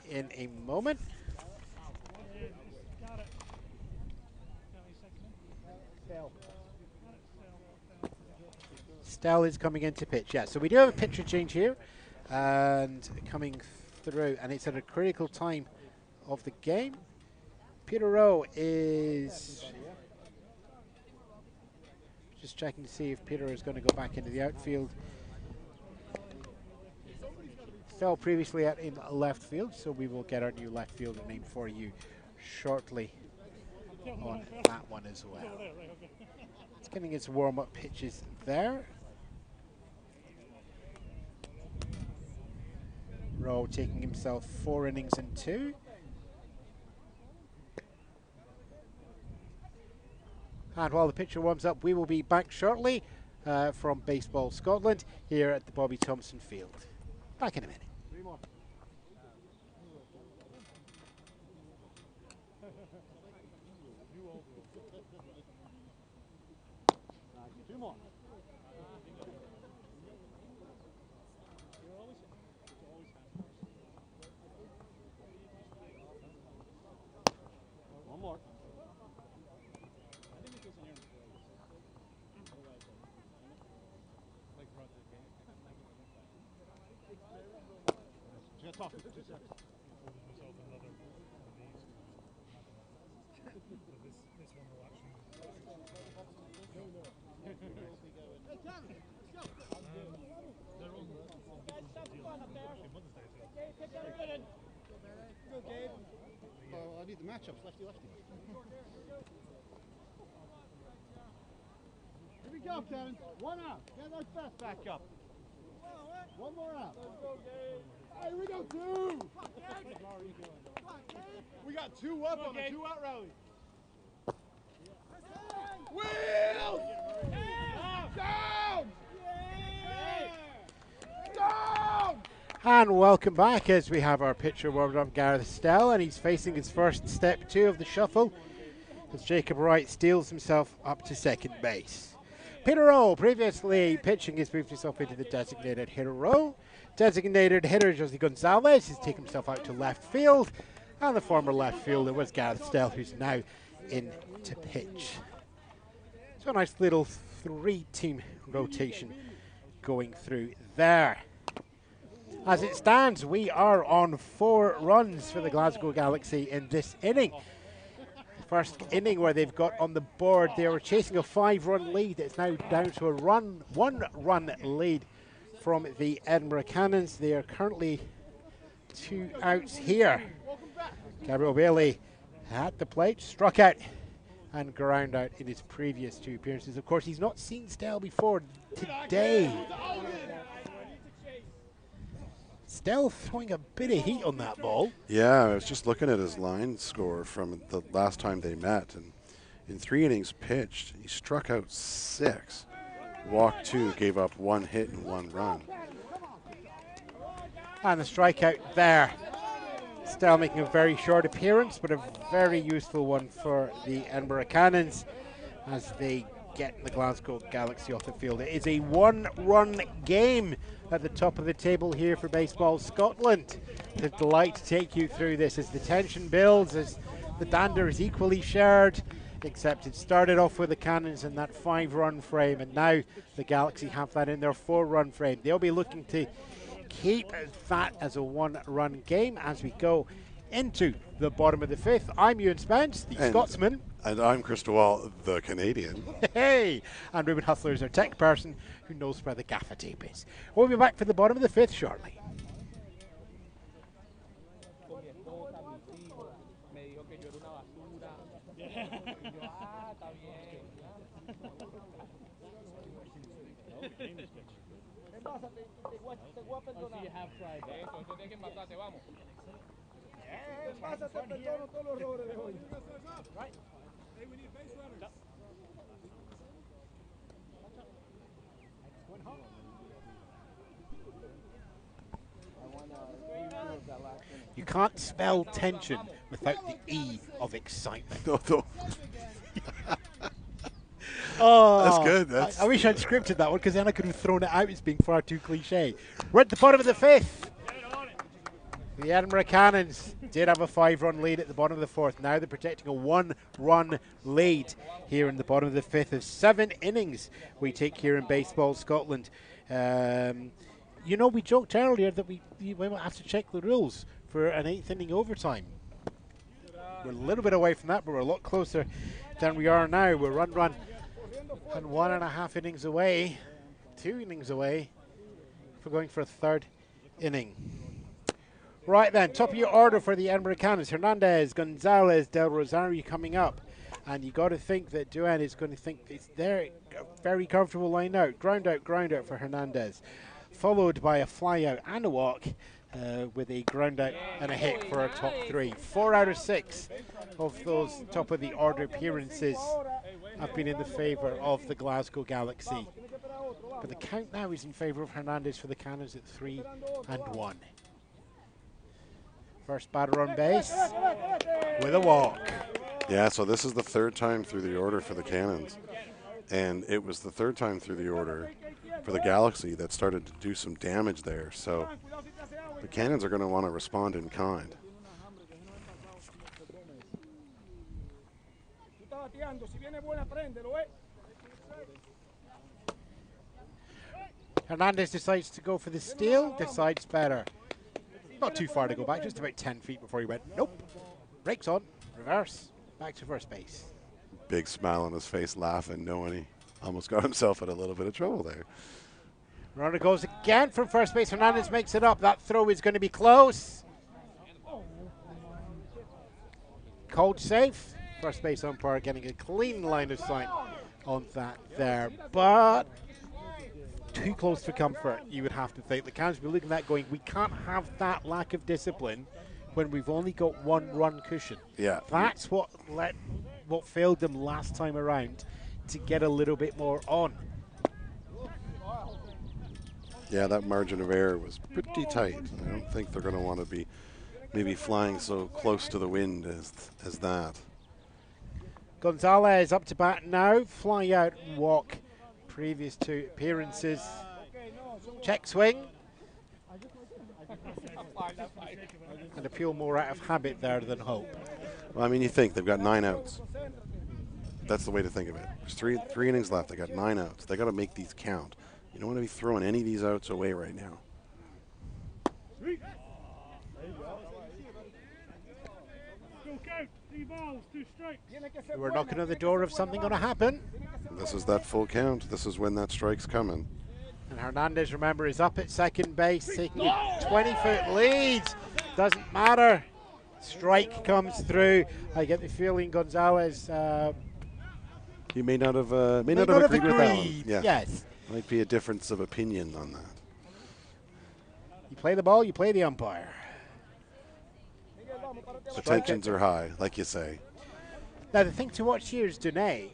in a moment. Stell is coming in to pitch, yeah. So we do have a pitcher change here, and coming through, and it's at a critical time of the game. Peter Rowe is just checking to see if Peter is going to go back into the outfield. Stell previously in left field, so we will get our new left fielder name for you shortly on that one as well. It's getting its warm-up pitches there. Rowe taking himself 4 innings and 2. And while the pitcher warms up, we will be back shortly from Baseball Scotland here at the Bobby Thompson Field. Back in a minute. 3 more. 2 more. One more. Well, I need the matchups, lefty. Here we go, Cannons. One out. Get those best back up. One more out. Hey, here we go, two. We got two up on the 2-out rally. Wheels! Down! Down! And welcome back as we have our pitcher warmed up, Gareth Stell, and he's facing his first step 2 of the shuffle as Jacob Wright steals himself up to second base. Peter Rowe, previously pitching, has moved himself into the designated hitter role. Designated hitter Jose Gonzalez has taken himself out to left field, and the former left fielder was Gareth Stell, who's now in to pitch. So a nice little 3-team rotation going through there. As it stands, we are on 4 runs for the Glasgow Galaxy in this inning. First inning where they've got on the board, they were chasing a 5-run lead. It's now down to a 1-run lead from the Edinburgh Cannons. They are currently 2 outs here. Gabriel Bailey at the plate, struck out and ground out in his previous 2 appearances. Of course, he's not seen Stell before today. Stell throwing a bit of heat on that ball. Yeah, I was just looking at his line score from the last time they met, and in 3 innings pitched, he struck out 6, walked 2, gave up 1 hit and 1 run. And the strikeout there. Stell making a very short appearance, but a very useful one for the Edinburgh Cannons as they get the Glasgow Galaxy off the field. It is a 1-run game at the top of the table here for Baseball Scotland. It's a delight to take you through this as the tension builds, as the dander is equally shared, except it started off with the Cannons in that 5-run frame, and now the Galaxy have that in their 4-run frame. They'll be looking to keep that as a 1-run game as we go into the bottom of the 5th. I'm Ewan Spence, the Scotsman. And I'm Chris DeWall, the Canadian. Hey! And Ruben Hustler is our tech person who knows where the gaffer tape is. We'll be back for the bottom of the 5th shortly. You can't spell tension without the E of excitement. No. Oh, that's good. I wish I'd scripted that one, because then I could have thrown it out as being far too cliche. We're at the bottom of the 5th. The Edinburgh Cannons did have a 5-run lead at the bottom of the 4th. Now they're protecting a 1-run lead here in the bottom of the 5th of 7 innings we take here in Baseball Scotland. You know, we joked earlier that we might have to check the rules for an 8th inning overtime. We're a little bit away from that, but we're a lot closer than we are now. We're run, and 1.5 innings away, 2 innings away, for going for a 3rd inning. Right then, top of your order for the Edinburgh Cannons. Hernandez, Gonzalez, Del Rosario coming up. And you got to think that Duane is going to think it's there. Very comfortable line out. Ground out for Hernandez. Followed by a fly out and a walk with a ground out and a hit for our top 3. 4 out of 6 of those top of the order appearances have been in the favour of the Glasgow Galaxy. But the count now is in favour of Hernandez for the Cannons at 3-1. First batter on base with a walk. Yeah, so this is the 3rd time through the order for the Cannons. And it was the 3rd time through the order for the Galaxy that started to do some damage there. So the Cannons are going to want to respond in kind. Hernandez decides to go for the steal, decides better. Not too far to go back, just about 10 feet before he went, nope. Brakes on, reverse, back to first base. Big smile on his face, laughing, knowing he almost got himself in a little bit of trouble there. Runner goes again from first base. Hernandez makes it up. That throw is going to be close. Called safe. First base umpire getting a clean line of sight on that there. But too close for comfort, you would have to think. The Cannons will be looking at that going, we can't have that lack of discipline when we've only got one run cushion. Yeah. That's what failed them last time around to get a little bit more on. Yeah, that margin of error was pretty tight. I don't think they're going to want to be maybe flying so close to the wind as that. Gonzalez up to bat now. Fly out and walk. Previous two appearances. Check swing. And appeal more out of habit there than hope. Well, I mean, you think they've got 9 outs. That's the way to think of it. There's three innings left. They got 9 outs. They got to make these count. You don't want to be throwing any of these outs away right now. We're knocking on the door of something going to happen. This is that full count. This is when that strike's coming. And Hernandez, remember, is up at second base, taking a 20-foot lead. Doesn't matter. Strike comes through. I get the feeling Gonzalez He may not have agreed with that one. Yeah. Yes. Might be a difference of opinion on that. You play the ball, you play the umpire. The tensions are high, like you say. Now, the thing to watch here is Dene.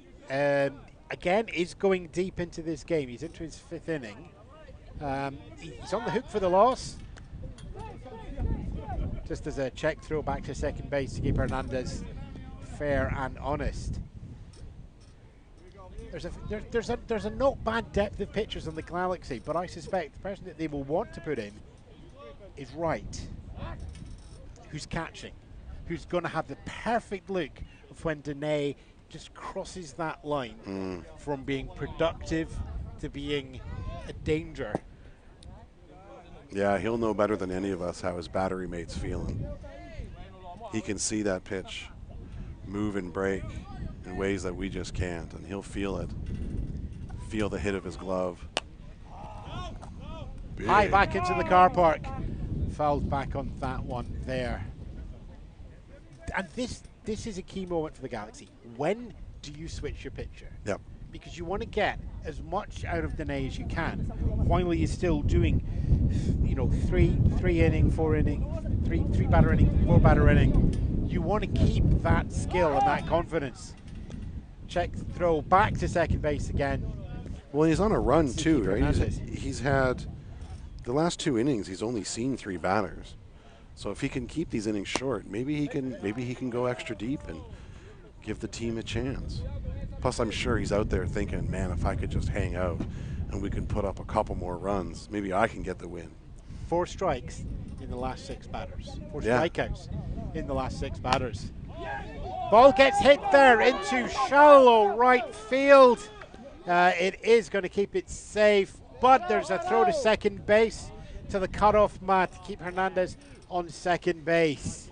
Again, is going deep into this game. He's into his 5th inning. He's on the hook for the loss. Just as a check throw back to second base to keep Hernandez fair and honest. There's a not bad depth of pitchers on the Galaxy, but I suspect the person that they will want to put in is Wright, who's catching, who's going to have the perfect look of when Dene just crosses that line from being productive to being a danger. Yeah, he'll know better than any of us how his battery mate's feeling. He can see that pitch move and break in ways that we just can't, and he'll feel it. Feel the hit of his glove. Big. High back into the car park. Fouled back on that one there. And this is a key moment for the Galaxy. When do you switch your pitcher? Yep. Because you want to get as much out of Dene as you can while he's still doing, three inning, 4 inning, three batter inning, 4 batter inning. You want to keep that skill and that confidence. Check throw back to second base again. Well, he's on a run too, right? He's had the last 2 innings. He's only seen 3 batters. So if he can keep these innings short, maybe he can go extra deep and give the team a chance. Plus, I'm sure he's out there thinking, man, if I could just hang out and we can put up a couple more runs, maybe I can get the win. 4 strikes in the last 6 batters. 4 strikeouts in the last 6 batters. Ball gets hit there into shallow right field. It is going to keep it safe, but there's a throw to second base to the cutoff mat to keep Hernandez on second base.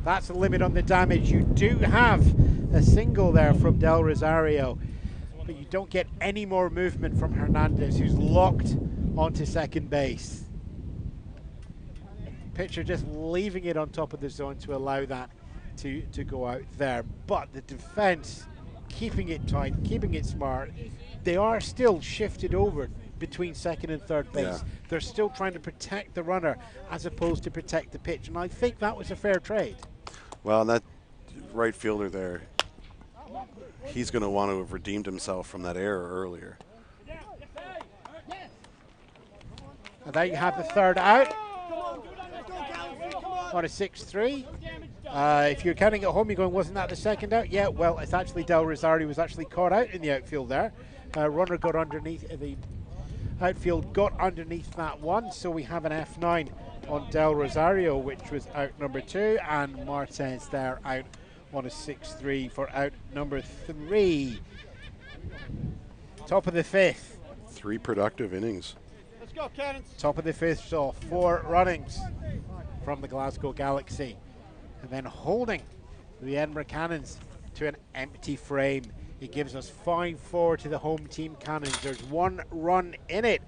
That's the limit on the damage. You do have a single there from Del Rosario, but you don't get any more movement from Hernandez, who's locked onto second base. Pitcher just leaving it on top of the zone to allow that to go out there. But the defense keeping it tight, keeping it smart. They are still shifted over between second and third base. Yeah. They're still trying to protect the runner as opposed to protect the pitch, and I think that was a fair trade. Well, that right fielder there, he's going to want to have redeemed himself from that error earlier. And there you have the third out on a 6-3. If you're counting at home, you're going, wasn't that the second out? Yeah, well, it's actually Del Rosario was actually caught out in the outfield there. Runner got underneath, the outfield got underneath that one, so we have an F9 on Del Rosario, which was out number 2, and Martez there out on a 6-3 for out number 3. Top of the 5th. 3 productive innings. Let's go, Cannons. Top of the 5th, so 4 runnings. from the Glasgow Galaxy. And then holding the Edinburgh Cannons to an empty frame. It gives us 5-4 to the home team Cannons. There's 1 run in it.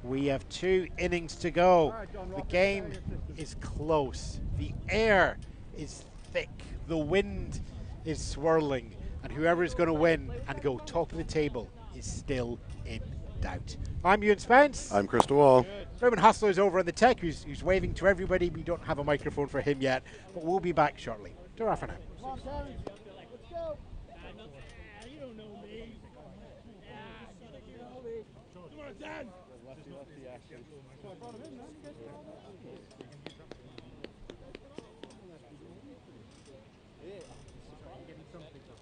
We have 2 innings to go. The game is close. The air is thick. The wind is swirling. And whoever is going to win and go top of the table is still in doubt. I'm Ewan Spence. I'm Crystal Wall. Ruben Hustler is over on the tech, who's waving to everybody. We don't have a microphone for him yet, but we'll be back shortly. Ta-ra for now. Come on, Terrence. Let's go. You don't know me. Come on, Dad.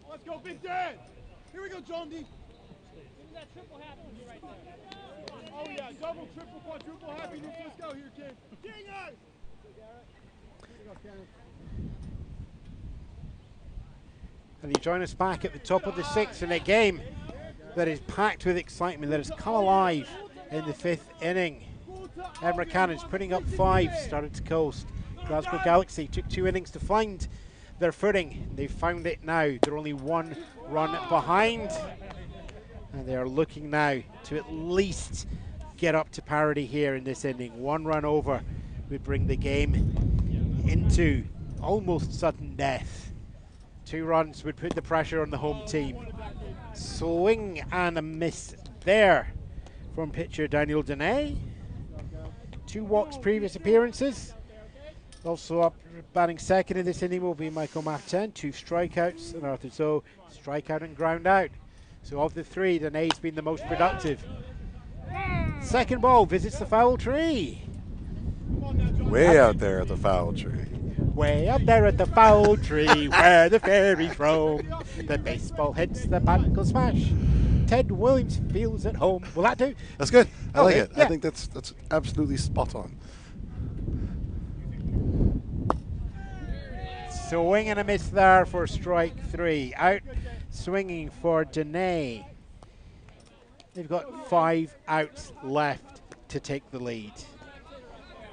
Let's go, Big Dan. Here we go, John D. That triple happiness right there. Oh, yeah. Double, triple, quadruple happiness. Let's go here, kid. Dingers. And you join us back at the top of the 6th in a game that is packed with excitement, that has come alive in the 5th inning. Edinburgh Cannons putting up 5, started to coast. Glasgow Galaxy took 2 innings to find their footing. They've found it now. They're only 1 run behind. And they are looking now to at least get up to parity here in this inning. 1 run over would bring the game into almost sudden death. 2 runs would put the pressure on the home team. Swing and a miss there from pitcher Daniel Deney. 2 walks previous appearances. Also up batting second in this inning will be Michael Martin. 2 strikeouts and Arthur So strikeout and ground out. So of the 3, Deney's been the most productive. Second ball visits the foul tree. Way out there at the foul tree. Way up there at the foul tree where the fairies roam. The baseball hits, the bat goes smash. Ted Williams feels at home. Will that do? That's good. I like it. Yeah. I think that's absolutely spot on. Swing and a miss there for strike 3. Out swinging for Deney. They've got 5 outs left to take the lead.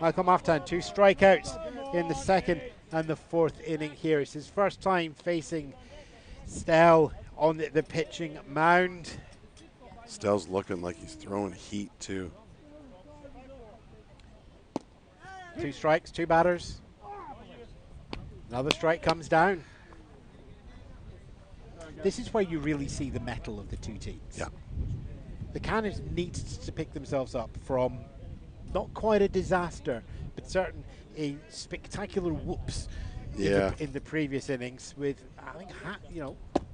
Michael Maftan, 2 strikeouts in the 2nd and the 4th inning here. It's his first time facing Stell on the pitching mound. Stell's looking like he's throwing heat too. 2 strikes, 2 batters. Another strike comes down. This is where you really see the mettle of the 2 teams. Yeah. The Cannons need to pick themselves up from not quite a disaster, but certain a spectacular whoops in the previous innings. With I think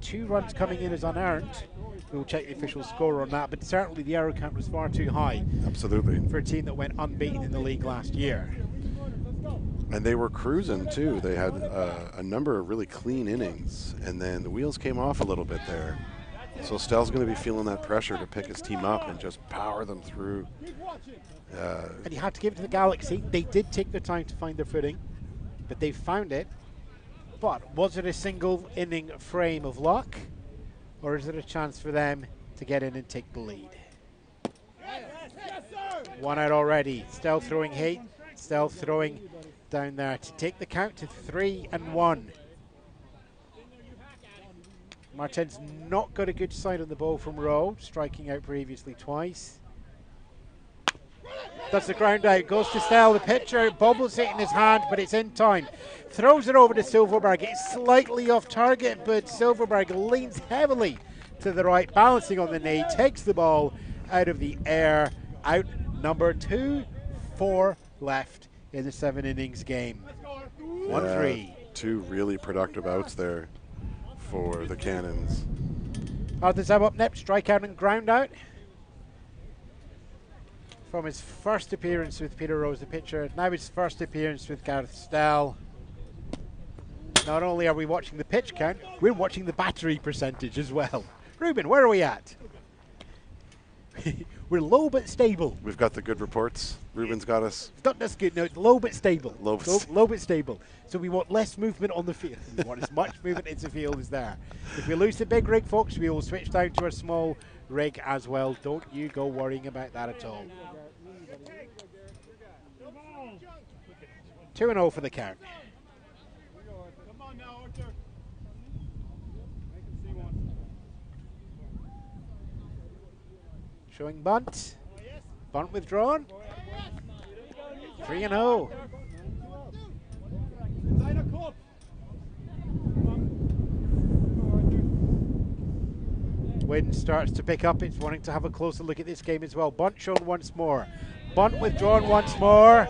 2 runs coming in as unearned. We'll check the official score on that, but certainly the error count was far too high. Absolutely. For a team that went unbeaten in the league last year. And they were cruising too. They had a number of really clean innings, and then the wheels came off a little bit there. So Stell's going to be feeling that pressure to pick his team up and just power them through. And you have to give it to the Galaxy. They did take their time to find their footing, but they found it. But was it a single inning frame of luck, or is it a chance for them to get in and take the lead? 1 out already. Stell throwing hate. Stell throwing down there to take the count to 3-1. Martin's not got a good side on the ball from Rowe, striking out previously twice. Does the ground out, goes to Stell, the pitcher bobbles it in his hand, but it's in time. Throws it over to Silverberg. It's slightly off target, but Silverberg leans heavily to the right, balancing on the knee, takes the ball out of the air. Out number 2, 4 left in the 7 innings game. 1-3. 2 really productive outs there for the Cannons. Arthur Zab up next, strikeout and ground out. From his first appearance with Peter Rose, the pitcher, now his first appearance with Gareth Stell. Not only are we watching the pitch count, we're watching the battery percentage as well. Ruben, where are we at? We're low but stable. We've got the good reports. Ruben's got us. That's good. No, low but stable. Low but stable. So we want less movement on the field. We want as much movement into the field as there. If we lose the big rig, folks, we will switch down to our small rig as well. Don't you go worrying about that at all. 2-0 for the count. Come on now, Arthur. Make him see one. Showing bunt. Bunt withdrawn. 3-0. Inside a club. Wind starts to pick up. It's wanting to have a closer look at this game as well. Bunt shown once more. Bunt withdrawn once more.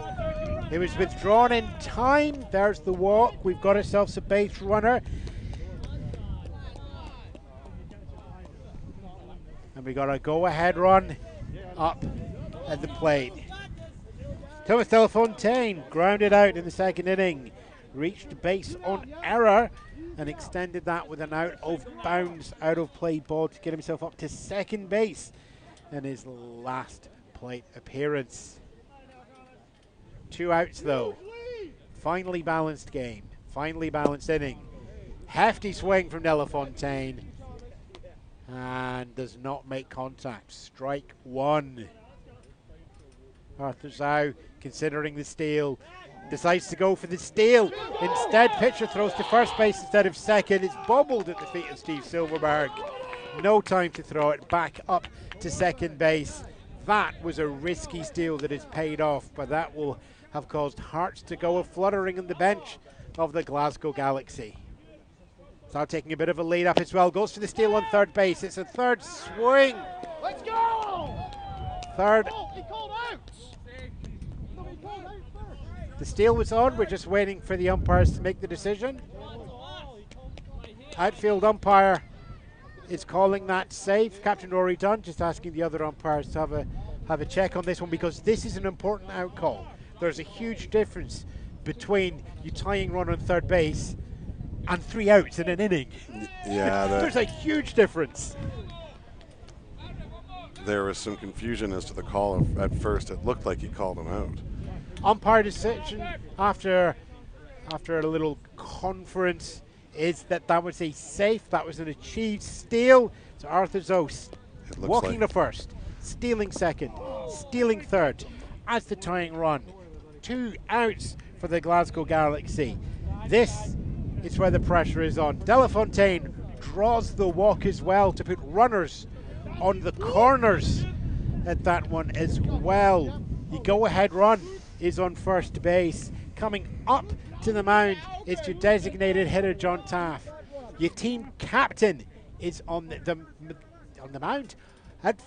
It was withdrawn in time. There's the walk. We've got ourselves a base runner. And we got a go-ahead run up at the plate. Thomas Delafontaine grounded out in the second inning. Reached base on error and extended that with an out of bounds, out of play ball to get himself up to second base in his last plate appearance. 2 outs though. Finely balanced game, finely balanced inning. Hefty swing from Delafontaine and does not make contact. Strike one. Arthur Zhao, considering the steal, decides to go for the steal. Instead, pitcher throws to first base instead of second. It's bobbled at the feet of Steve Silverberg. No time to throw it back up to second base. That was a risky steal that has paid off, but that will have caused hearts to go a-fluttering on the bench of the Glasgow Galaxy. Now taking a bit of a lead up as well. Goes for the steal on third base. It's a third swing. Let's go! Third. He called out! No, he called out first. The steal was on. We're just waiting for the umpires to make the decision. Outfield umpire is calling that safe. Captain Rory Dunn just asking the other umpires to have a check on this one, because this is an important out call. There's a huge difference between you tying run on third base and 3 outs in an inning. Yeah, there's a huge difference. there was some confusion as to the call. At first, it looked like he called him out. Umpire decision after a little conference is that was a safe, that was an achieved steal. So Arthur Zos walking to first, stealing second, stealing third as the tying run. 2 outs for the Glasgow Galaxy. This is where the pressure is on. Delafontaine draws the walk as well to put runners on the corners at that one as well. The go-ahead run is on first base. Coming up to the mound is your designated hitter, John Taff. Your team captain is on the mound at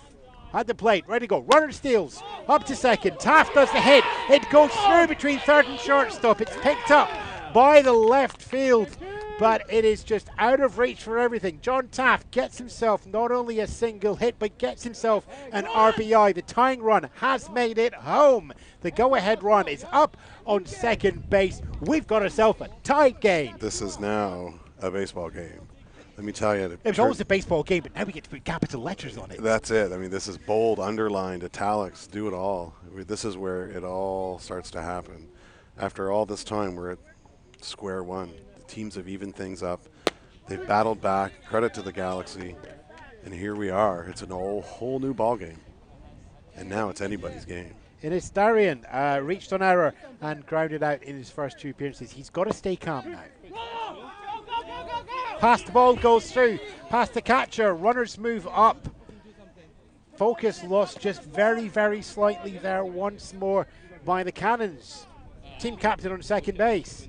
the plate, ready to go. Runner steals up to second. Taff does the hit. It goes through between third and shortstop. It's picked up by the left field, but it is just out of reach for everything. John Taft gets himself not only a single hit, but gets himself an RBI. The tying run has made it home. The go-ahead run is up on second base. We've got ourselves a tied game. This is now a baseball game. Let me tell you. It was always a baseball game, but now we get to put capital letters on it. That's it. I mean, this is bold, underlined, italics, do it all. This is where it all starts to happen. After all this time, we're at square one. The teams have evened things up. They've battled back. Credit to the Galaxy. And here we are. It's a whole new ball game. And now it's anybody's game. Ines Darian reached on error and grounded out in his first 2 appearances. He's got to stay calm now. Pass the ball goes through. Past the catcher. Runners move up. Focus lost just very, very slightly there once more by the Cannons. Team captain on second base.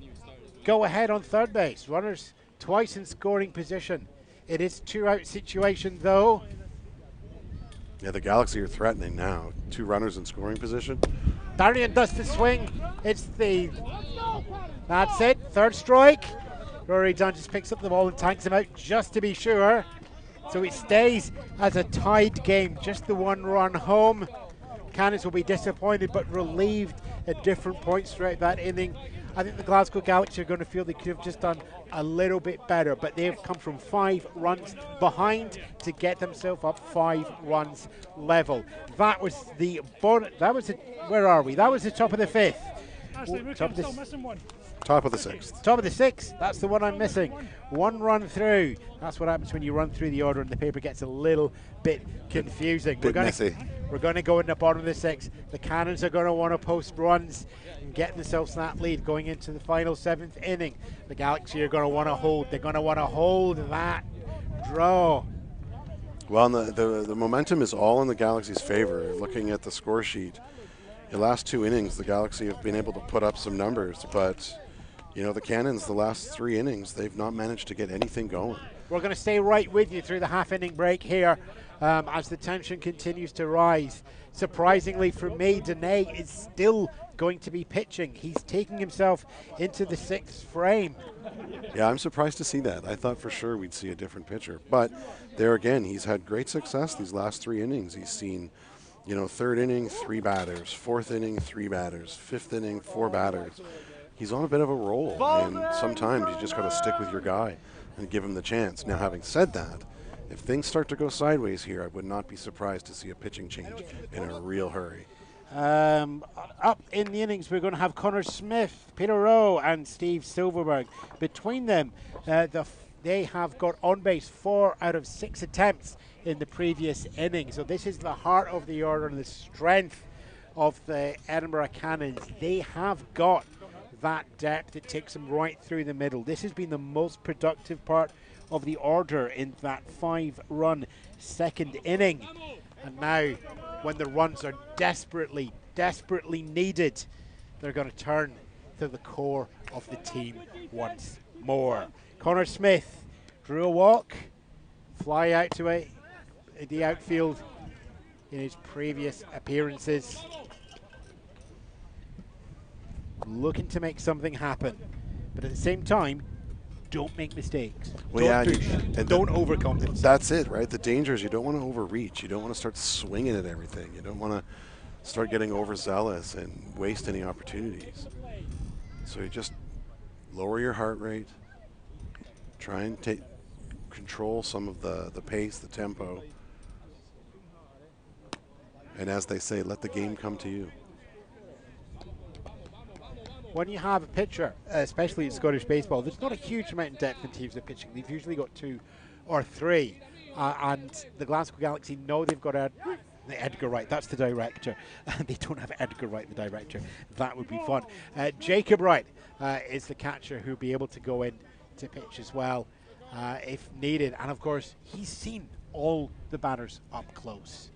Go ahead on third base. Runners twice in scoring position. It is 2-out situation though. Yeah, the Galaxy are threatening now. 2 runners in scoring position. Darian does the swing. That's it. Third strike. Rory Dunn just picks up the ball and tanks him out just to be sure. So it stays as a tied game. Just the 1 run home. Cannons will be disappointed but relieved at different points throughout that inning. I think the Glasgow Galaxy are going to feel they could have just done a little bit better, but they have come from 5 runs behind to get themselves up 5 runs level. That was the where are we? That was the top of the 5th. Actually, I'm still missing one. Top of the 6th. Top of the 6th. That's the one I'm missing. 1 run through. That's what happens when you run through the order and the paper gets a little bit confusing. Bit messy. We're going to go in the bottom of the 6th. The Cannons are going to want to post runs and get themselves that lead going into the final 7th inning. The Galaxy are going to want to hold. They're going to want to hold that draw. Well, the momentum is all in the Galaxy's favor. Looking at the score sheet, the last 2 innings, the Galaxy have been able to put up some numbers, but you know, the Cannons, the last 3 innings, they've not managed to get anything going. We're going to stay right with you through the half-inning break here as the tension continues to rise. Surprisingly for me, Dene is still going to be pitching. He's taking himself into the 6th frame. Yeah, I'm surprised to see that. I thought for sure we'd see a different pitcher. But there again, he's had great success these last 3 innings. He's seen, you know, 3rd inning, 3 batters, 4th inning, 3 batters, 5th inning, 4 batters. He's on a bit of a roll, and sometimes you just got to stick with your guy and give him the chance. Now, having said that, if things start to go sideways here, I would not be surprised to see a pitching change in a real hurry. Up in the innings, we're going to have Connor Smith, Peter Rowe, and Steve Silverberg. Between them, they have got on base 4 out of 6 attempts in the previous inning. So this is the heart of the order and the strength of the Edinburgh Cannons. They have got that depth that takes them right through the middle. This has been the most productive part of the order in that 5-run 2nd inning. And now, when the runs are desperately needed, they're going to turn to the core of the team once more. Connor Smith drew a walk, fly out to the outfield in his previous appearances. Looking to make something happen, but at the same time, don't make mistakes. Well, don't overcompensate. That's it, right? The danger is you don't want to overreach. You don't want to start swinging at everything. You don't want to start getting overzealous and waste any opportunities. So you just lower your heart rate, try and control some of the pace, the tempo, and as they say, let the game come to you. When you have a pitcher, especially in Scottish baseball, there's not a huge amount of depth in teams of pitching. They've usually got 2 or 3. And the Glasgow Galaxy know they've got Edgar Wright. That's the director. They don't have Edgar Wright, the director. That would be fun. Jacob Wright is the catcher who'll be able to go in to pitch as well if needed. And, of course, he's seen all the batters up close.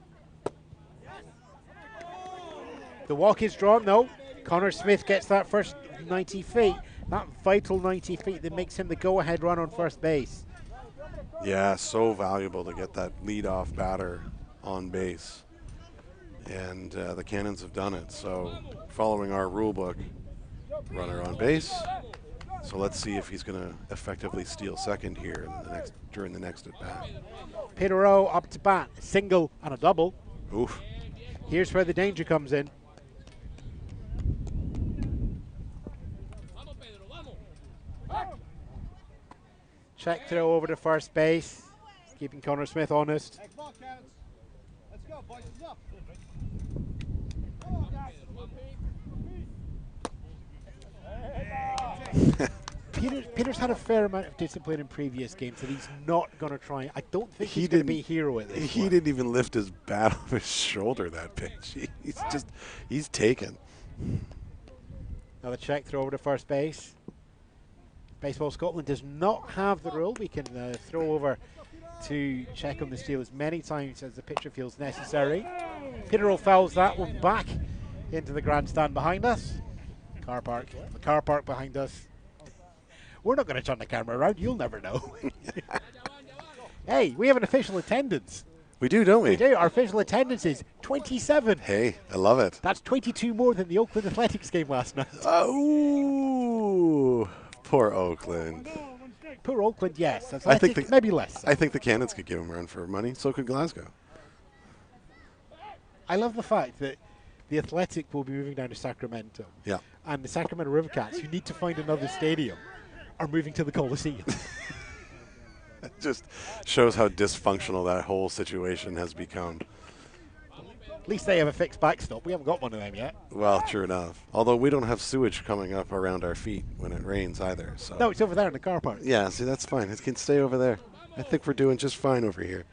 The walk is drawn, though. Connor Smith gets that first 90 feet, that vital 90 feet that makes him the go-ahead run on first base. Yeah, so valuable to get that lead-off batter on base. And the Cannons have done it. So following our rule book, runner on base. So let's see if he's going to effectively steal second here during the next at-bat. Peter Rowe up to bat, single and a double. Oof. Here's where the danger comes in. Check throw over to first base, keeping Connor Smith honest. Hey, come on, Cannons. Let's go, boys. It's up. Peter's had a fair amount of discipline in previous games that he's not going to try. I don't think he's going to be a hero at this He one. didn't even lift his bat off his shoulder that pitch. He's taken. Another check throw over to first base. Baseball Scotland does not have the rule. We can throw over to check on the steal as many times as the pitcher feels necessary. Peter fouls that one back into the grandstand behind us. The car park behind us. We're not going to turn the camera around. You'll never know. Hey, we have an official attendance. We do, don't we? We do. Our official attendance is 27. Hey, I love it. That's 22 more than the Oakland Athletics game last night. Oh, poor Oakland. Poor Oakland, yes. I think maybe less. I think the Cannons could give him a run for money. So could Glasgow. I love the fact that the Athletic will be moving down to Sacramento. Yeah. And the Sacramento Rivercats, who need to find another stadium, are moving to the Coliseum. It just shows how dysfunctional that whole situation has become. At least they have a fixed backstop. We haven't got one of them yet. Well, true enough. Although we don't have sewage coming up around our feet when it rains either. So. No, it's over there in the car park. Yeah, see, that's fine. It can stay over there. I think we're doing just fine over here.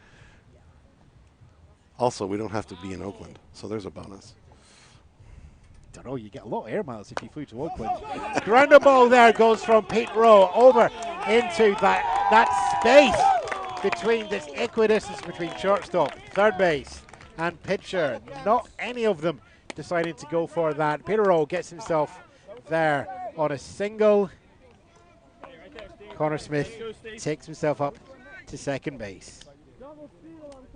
Also, we don't have to be in Oakland, so there's a bonus. Don't know, you get a lot of air miles if you flew to Oakland. Ground ball there goes from Pete Rowe over into that space between this equidistance between shortstop, third base, and pitcher. Not any of them deciding to go for that. Peter Rowe gets himself there on a single. Connor Smith takes himself up to second base.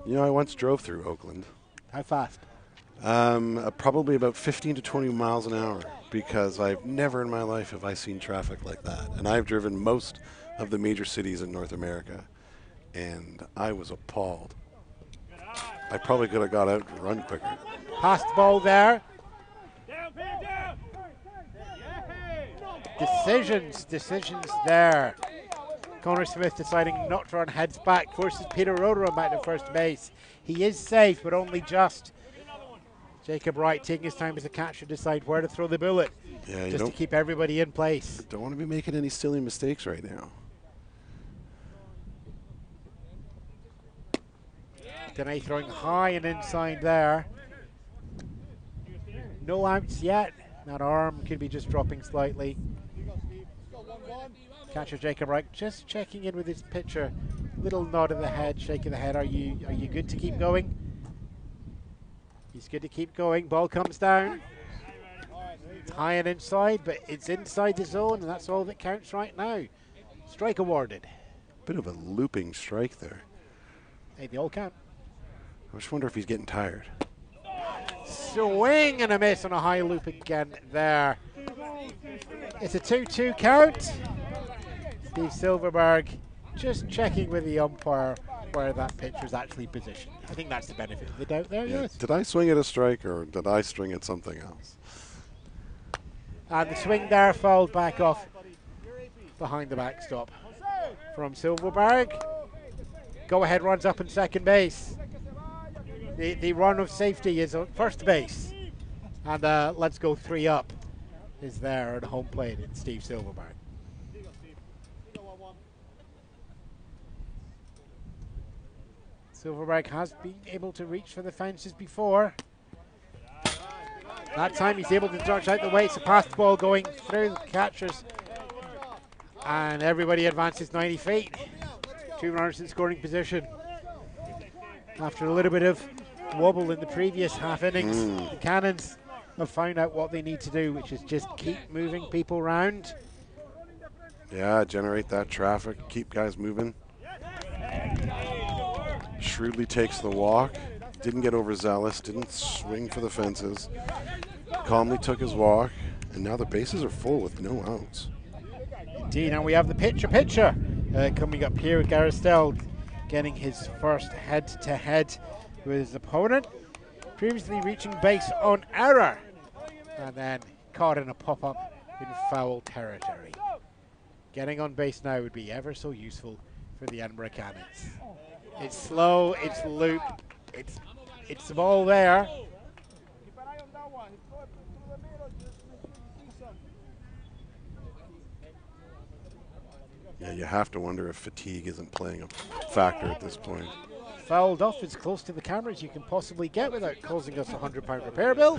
You know, I once drove through Oakland. How fast? Probably about 15 to 20 miles an hour, because I've never in my life have I seen traffic like that. And I've driven most of the major cities in North America, and I was appalled. I probably could have got out and run quicker. Passed ball there. Decisions there. Connor Smith deciding not to run heads back, forces Peter Rowe to run back to first base. He is safe, but only just. Jacob Wright taking his time as a catcher to decide where to throw the bullet, Yeah, just to keep everybody in place. Don't want to be making any silly mistakes right now. Denay throwing high and inside there. No outs yet. That arm could be just dropping slightly. Catcher Jacob Wright just checking in with his pitcher. Little nod of the head, shake of the head. Are you good to keep going? He's good to keep going. Ball comes down. It's high and inside, but it's inside the zone, and that's all that counts right now. Strike awarded. Bit of a looping strike there. Hey, they all count. I just wonder if he's getting tired. Swing and a miss on a high loop again there. It's a 2-2 count. Steve Silverberg just checking with the umpire where that pitch was actually positioned. I think that's the benefit of the doubt there, Yeah. yes. Did I swing at a strike, or did I swing at something else? And the swing there fouled back off behind the backstop from Silverberg. Go ahead runs up in second base. The run of safety is on first base. And let's go 3 up is there at home plate in Steve Silverberg. Silverberg has been able to reach for the fences before. That time he's able to dodge out the way. It's a passed ball going through the catchers. And everybody advances 90 feet. 2 runners in scoring position. After a little bit of wobble in the previous half innings, the Cannons have found out what they need to do, which is just keep moving people around. Yeah, generate that traffic, keep guys moving. Shrewdly takes the walk, didn't get overzealous, didn't swing for the fences, calmly took his walk, and now the bases are full with no outs. Indeed, and we have the pitcher coming up here with Garistell getting his first head-to-head with his opponent, previously reaching base on error, and then caught in a pop-up in foul territory. Getting on base now would be ever so useful for the Edinburgh Cannons. It's slow, it's loop, it's the ball there. Yeah, you have to wonder if fatigue isn't playing a factor at this point. Fouled off as close to the camera as you can possibly get without causing us a £100 repair bill.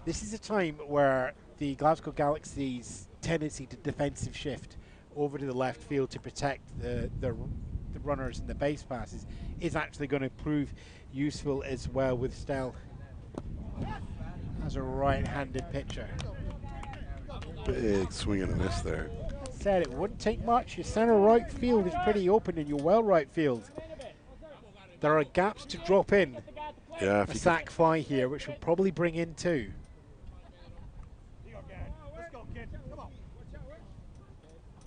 This is a time where the Glasgow Galaxy's tendency to defensive shift over to the left field to protect the runners and the base passes is actually going to prove useful as well with Stell as a right-handed pitcher. Big swing and a miss there. Said it wouldn't take much. Your center right field is pretty open in your well right field. There are gaps to drop in. Yeah, A sack fly here, which will probably bring in 2.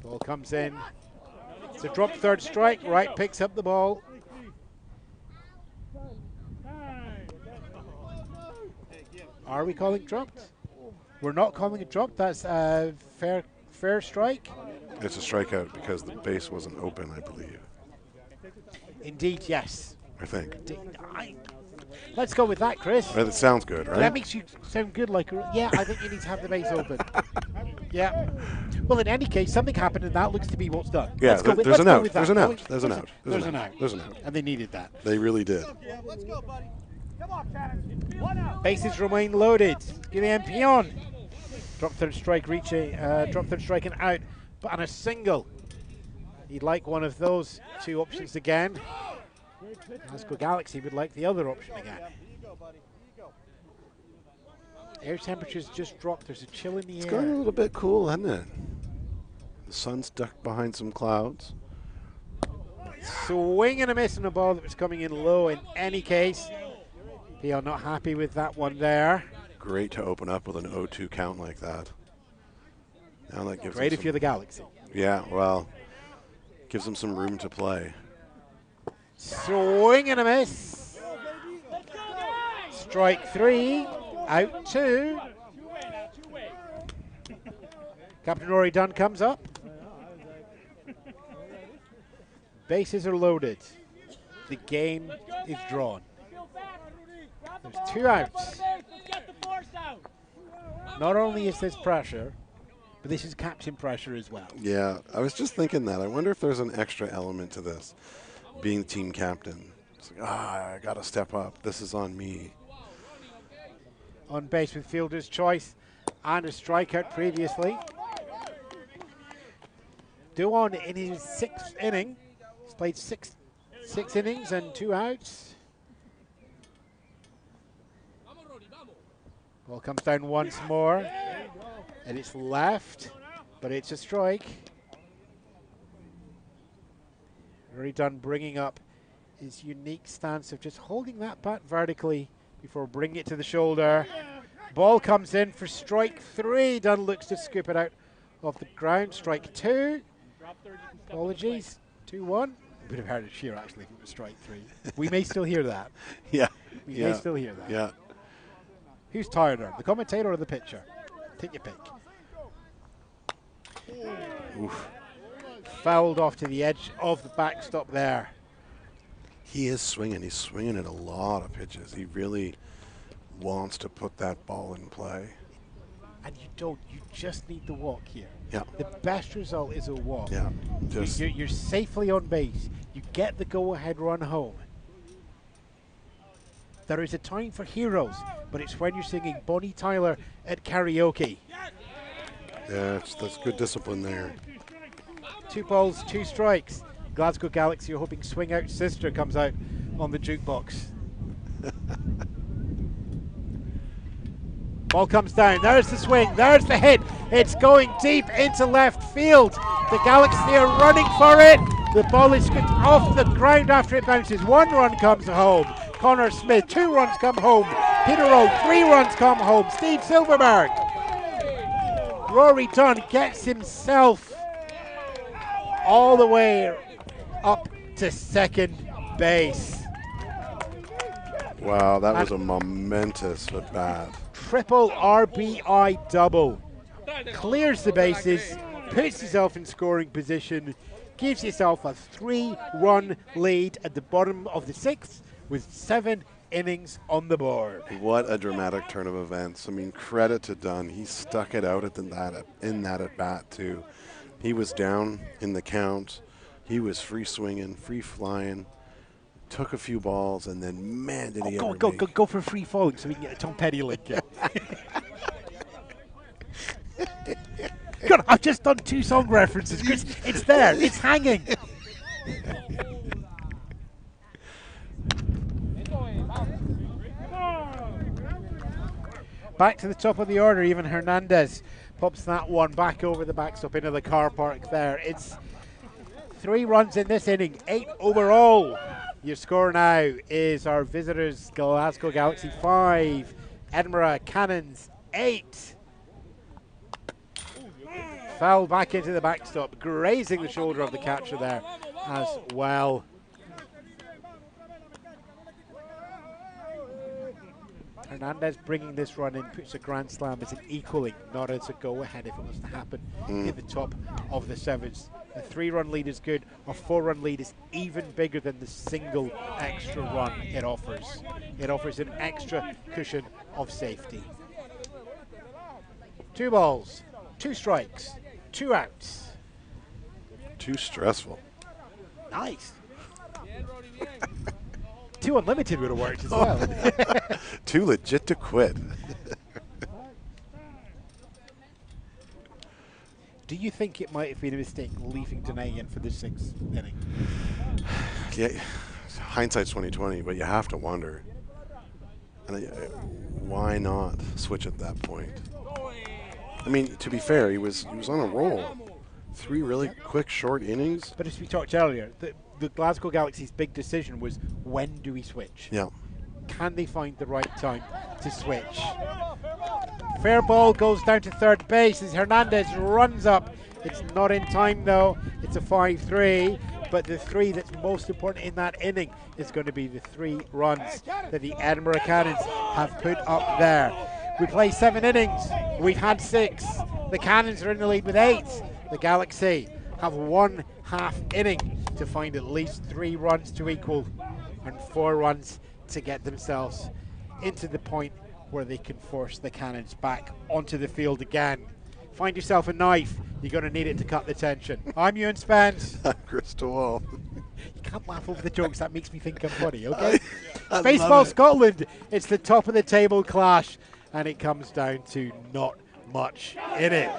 Ball comes in. It's a drop third strike. Wright picks up the ball. Are we calling dropped? We're not calling it dropped. That's a fair strike. It's a strikeout because the base wasn't open, I believe. Indeed, yes. I think. Let's go with that, Chris. Right, that sounds good, right? That makes you sound good. Yeah, I think you need to have the base open. Yeah. Well, in any case, something happened, and that looks to be what's done. Yeah, Let's go with- there's let's an go out. with that, There's an shall we? out. There's an out. There's an out. There's an out. And they needed that. They really did. Yeah, let's go, buddy. Come on, Cannons. One out. Bases remain loaded. Guillaume Pion. Drop third strike, reaching, drop third strike and out, but on a single. He'd like one of those two options again. Glasgow Galaxy would like the other option again. Here you go, buddy. Here you go. Air temperatures just dropped. There's a chill in the It's air. gotten a little bit cool, hasn't it? The sun's ducked behind some clouds. Swing and a miss on a ball that was coming in low in any case. Pion not happy with that one there. Great to open up with an 0-2 count like that. Now that gives Great them if you're the Galaxy. Yeah, well, gives them some room to play. Swing and a miss. Strike 3, out 2. Captain Rory Dunn comes up. Bases are loaded. The game is drawn. There's 2 outs. Not only is this pressure, but this is captain pressure as well. Yeah, I was just thinking that. I wonder if there's an extra element to this, being team captain. It's like, I got to step up. This is on me. On base with fielder's choice and a strikeout previously. Duon in his 6th inning. He's played six innings and 2 outs. Ball comes down once more. And it's left, but it's a strike. Rory Dunn bringing up his unique stance of just holding that bat vertically before bringing it to the shoulder. Ball comes in for strike 3. Dunn looks to scoop it out of the ground. Strike 2. Apologies. 2-1. Would have heard it here actually if it was strike 3. We may still hear that. Yeah. We may still hear that. Yeah. Who's tireder, the commentator or the pitcher? Take your pick. Oof. Fouled off to the edge of the backstop there. He is swinging. He's swinging at a lot of pitches. He really wants to put that ball in play. And you don't. You just need the walk here. Yeah. The best result is a walk. Yeah. Just You're safely on base. You get the go-ahead run home. There is a time for heroes, but it's when you're singing Bonnie Tyler at karaoke. yeah, that's good discipline there. 2 balls, 2 strikes. Glasgow Galaxy are hoping Swing Out Sister comes out on the jukebox. Ball comes down. There's the swing. There's the hit. It's going deep into left field. The Galaxy are running for it. The ball is scooped off the ground after it bounces. 1 run comes home. Connor Smith, 2 runs come home. Peter Rowe, 3 runs come home. Steve Silverberg. Rory Dunn gets himself all the way up to second base. Wow, that was a momentous at bat. Triple RBI double. Clears the bases, puts himself in scoring position, gives himself a 3-run lead at the bottom of the 6th with 7 innings on the board. What a dramatic turn of events. I mean, credit to Dunn. He stuck it out in that at bat too. He was down in the count. He was free swinging, free flying, took a few balls, and then man, did he ever Go for free falling so we can get a Tom Petty link. God, I've just done 2 song references. Chris. It's there. It's hanging. Back to the top of the order. Even Hernandez pops that one back over the backstop into the car park there. It's 3 runs in this inning, 8 overall. Your score now is our visitors Glasgow Galaxy 5, Edinburgh Cannons 8. Foul back into the backstop, grazing the shoulder of the catcher there as well. Hernandez bringing this run in puts a grand slam as an equaling, not as a go-ahead if it was to happen in the top of the 7th. A 3-run lead is good. A 4-run lead is even bigger than the single extra run it offers. It offers an extra cushion of safety. 2 balls, 2 strikes, 2 outs. Too stressful. Nice. 2 unlimited would have worked as well. Too legit to quit. Do you think it might have been a mistake leaving Danae in for the 6th inning? Yeah, hindsight's 2020, but you have to wonder. And why not switch at that point? I mean, to be fair, he was on a roll. 3 really quick, short innings. But as we talked earlier, the Glasgow Galaxy's big decision was, when do we switch? Yeah. Can they find the right time to switch? Fair ball goes down to third base as Hernandez runs up. It's not in time though. It's a 5-3, but the 3 that's most important in that inning is going to be the 3 runs that the Edinburgh Cannons have put up there. We play 7 innings. We've had 6. The Cannons are in the lead with 8. The Galaxy have 1 half inning to find at least 3 runs to equal and 4 runs to get themselves into the point where they can force the Cannons back onto the field again. Find yourself a knife. You're going to need it to cut the tension. I'm Ewan Spence. I'm Chris DeWall. You can't laugh over the jokes. That makes me think I'm funny, okay? Baseball Scotland. It's the top of the table clash, and it comes down to not much in it.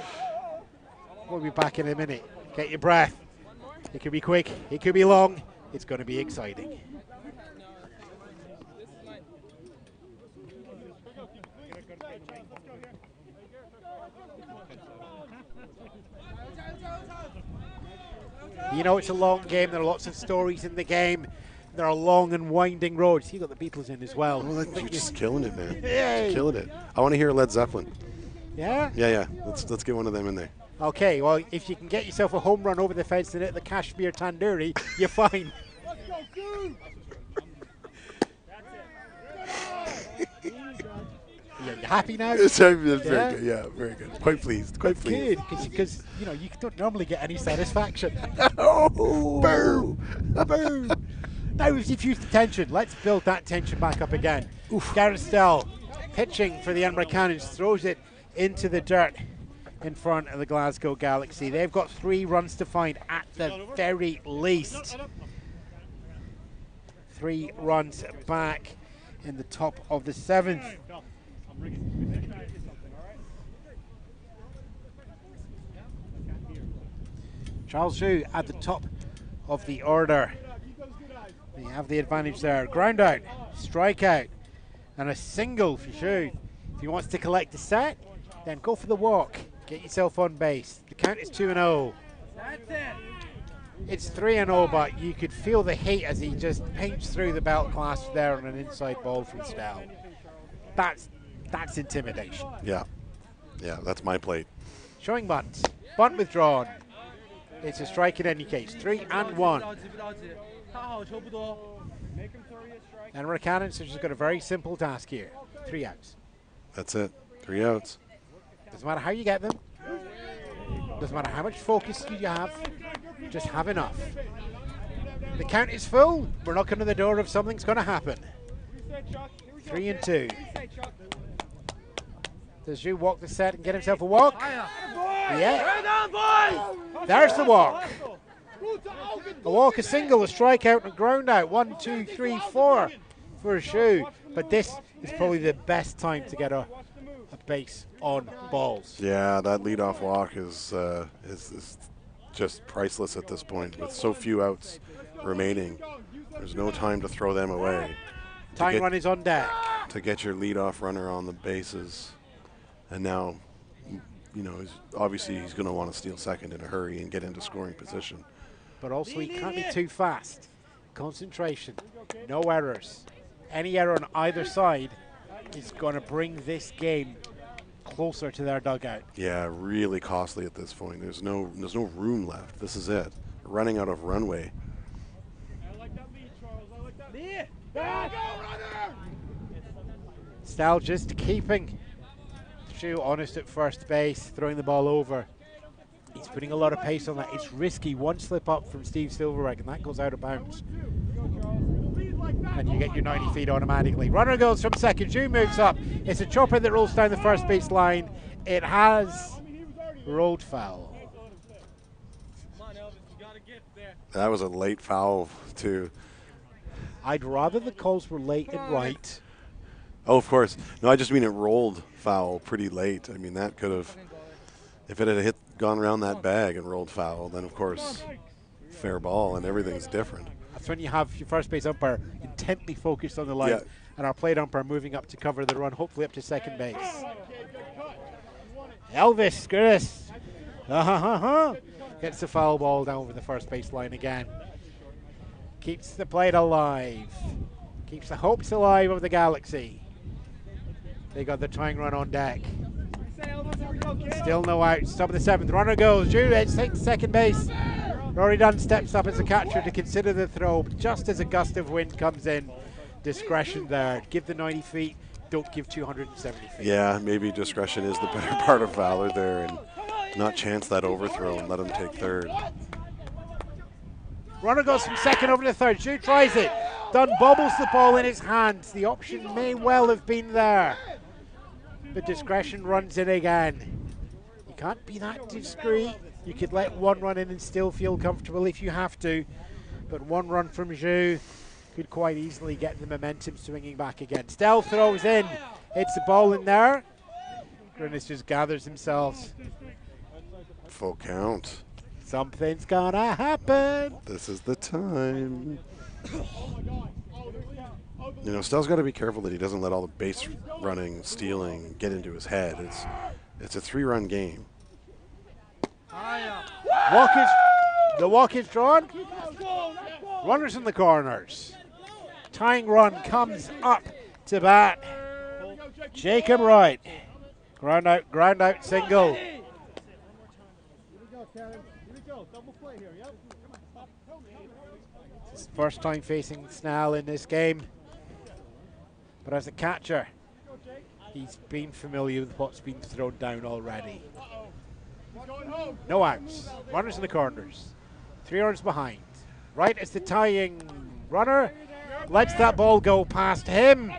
We'll be back in a minute. Get your breath. It could be quick. It could be long. It's going to be exciting. You know, it's a long game. There are lots of stories in the game. There are long and winding roads. You got the Beatles in as well. Oh, you're just killing it, man. Yay. Just killing it. I want to hear Led Zeppelin. Yeah? Yeah. Let's get one of them in there. Okay, well, if you can get yourself a home run over the fence and hit the Kashmir Tandoori, you're fine. You're happy now? That's very good. Yeah, very good. Quite pleased. Quite pleased. Good, because you know you don't normally get any satisfaction. Oh, Boom! Boom! Now we've diffused the tension. Let's build that tension back up again. Gareth Stell, pitching for the Edinburgh Cannons, throws it into the dirt in front of the Glasgow Galaxy. They've got 3 runs to find at the very least. 3 runs back in the top of the 7th. Charles Zhu at the top of the order. They have the advantage there. Ground out, strikeout, and a single for Zhu. If he wants to collect the set, then go for the walk. Get yourself on base. The count is 2-0. It's 3-0, but you could feel the heat as he just paints through the belt clasp there on an inside ball from Stell. That's intimidation. Yeah, that's my plate. Showing bunt. Bunt withdrawn. It's a strike in any case. 3-1. Edinburgh Cannons have just got a very simple task here. 3 outs. That's it. 3 outs. Doesn't matter how you get them. Doesn't matter how much focus you have. Just have enough. The count is full. We're knocking on the door if something's going to happen. 3-2. Does Zhu walk the set and get himself a walk? Yeah. There's the walk. A walk, a single, a strikeout, and a ground out. 1, 2, 3, 4 for Zhu. But this is probably the best time to get a base on balls. Yeah, that leadoff walk is just priceless at this point. With so few outs remaining, there's no time to throw them away. Tying run is on deck. To get your leadoff runner on the bases. And now, you know, obviously he's going to want to steal second in a hurry and get into scoring position. But also he can't be too fast. Concentration, no errors. Any error on either side is going to bring this game closer to their dugout. Yeah, really costly at this point. There's no room left. This is it. Running out of runway. I like that lead, Charles. I like that lead. Go, runner! Stell just keeping Zhu honest at first base, throwing the ball over. He's putting a lot of pace on that. It's risky. One slip up from Steve Silveregg, and that goes out of bounds. And you get your 90 feet automatically. Runner goes from second. Zhu moves up. It's a chopper that rolls down the first base line. It has road foul. Come on, Elvis, you got a gift there. That was a late foul, too. I'd rather the calls were late and right. Oh, of course. No, I just mean it rolled foul pretty late. I mean, that could have, if it had gone around that bag and rolled foul, then of course, fair ball and everything's different. That's when you have your first base umpire intently focused on the line, and our plate umpire moving up to cover the run, hopefully up to second base. Elvis Gris gets the foul ball down over the first base line again. Keeps the plate alive. Keeps the hopes alive of the Galaxy. They got the tying run on deck. Still no outs. Top of the seventh. Runner goes. Drew hits second base. Rory Dunn steps up as a catcher to consider the throw. Just as a gust of wind comes in, discretion there. Give the 90 feet. Don't give 270 feet. Yeah, maybe discretion is the better part of Valor there and not chance that overthrow and let him take third. Runner goes from second over to third. Drew tries it. Dunn bobbles the ball in his hands. The option may well have been there. But discretion runs in again. You can't be that discreet. You could let one run in and still feel comfortable if you have to. But one run from Zhu could quite easily get the momentum swinging back again. Stell throws in. Hits the ball in there. Grinnis just gathers himself. Full count. Something's gonna happen. This is the time. You know, Stell's got to be careful that he doesn't let all the base running, stealing get into his head. It's a 3-run game. The walk is drawn. Runners in the corners. Tying run comes up to bat. Jacob Wright. Ground out single. It's his first time facing Snell in this game. But as a catcher, he's been familiar with what's been thrown down already. No outs. Runners in the corners. 3 runs behind. Right as the tying runner lets that ball go past him.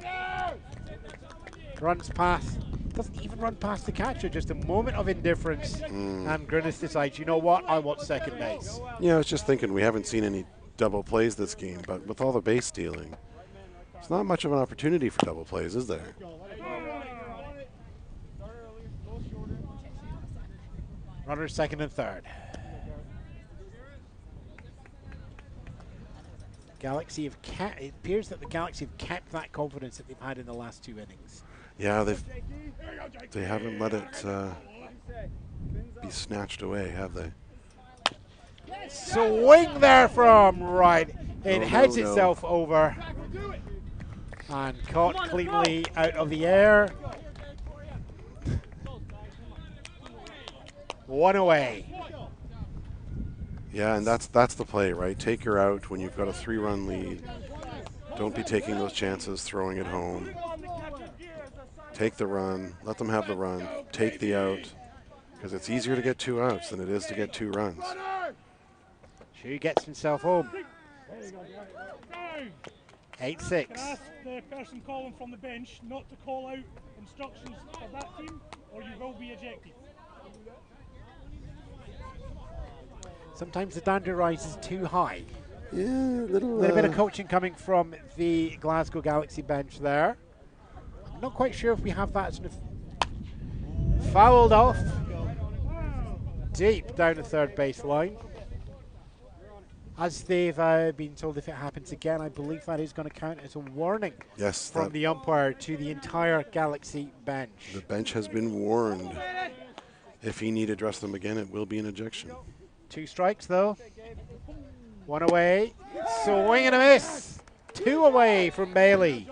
Runs past. Doesn't even run past the catcher. Just a moment of indifference. And Grinnis decides, you know what? I want second base. Yeah, I was just thinking we haven't seen any double plays this game, but with all the base stealing, it's not much of an opportunity for double plays, is there? Runners second and third. Galaxy have it appears that the Galaxy have kept that confidence that they've had in the last 2 innings. Yeah, they haven't let it be snatched away, have they? Swing there from right. It heads itself over and caught cleanly out of the air. 1 away. Yeah, and that's the play, right? Take her out when you've got a 3-run lead. Don't be taking those chances, throwing it home. Take the run. Let them have the run. Take the out. Because it's easier to get 2 outs than it is to get 2 runs. She gets himself home. 8-6. Ask the person calling from the bench not to call out instructions for that team, or you will be ejected. Sometimes the dander rise is too high. Yeah, a little bit of coaching coming from the Glasgow Galaxy bench there. I'm not quite sure if we have that sort of fouled off deep down the third base line. As they've been told, if it happens again, I believe that is going to count as a warning from the umpire to the entire Galaxy bench. The bench has been warned. If he need to address them again, it will be an ejection. 2 strikes though. 1 away. Swing and a miss. 2 away from Bailey.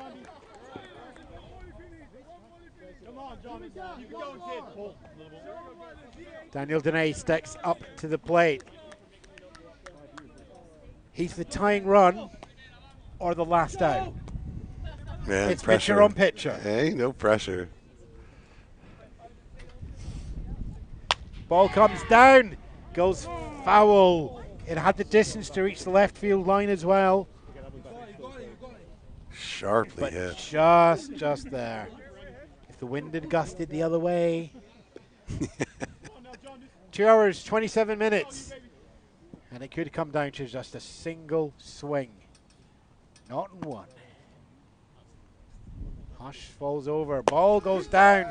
Daniel Dene steps up to the plate. He's the tying run or the last out. Man, it's pressure. pitcher on pitcher. Hey, no pressure. Ball comes down, goes foul. It had the distance to reach the left field line as well. Sharply but hit. Just there. If the wind had gusted the other way. 2 hours, 27 minutes. And it could come down to just a single swing. Not in one. Hush falls over. Ball goes down.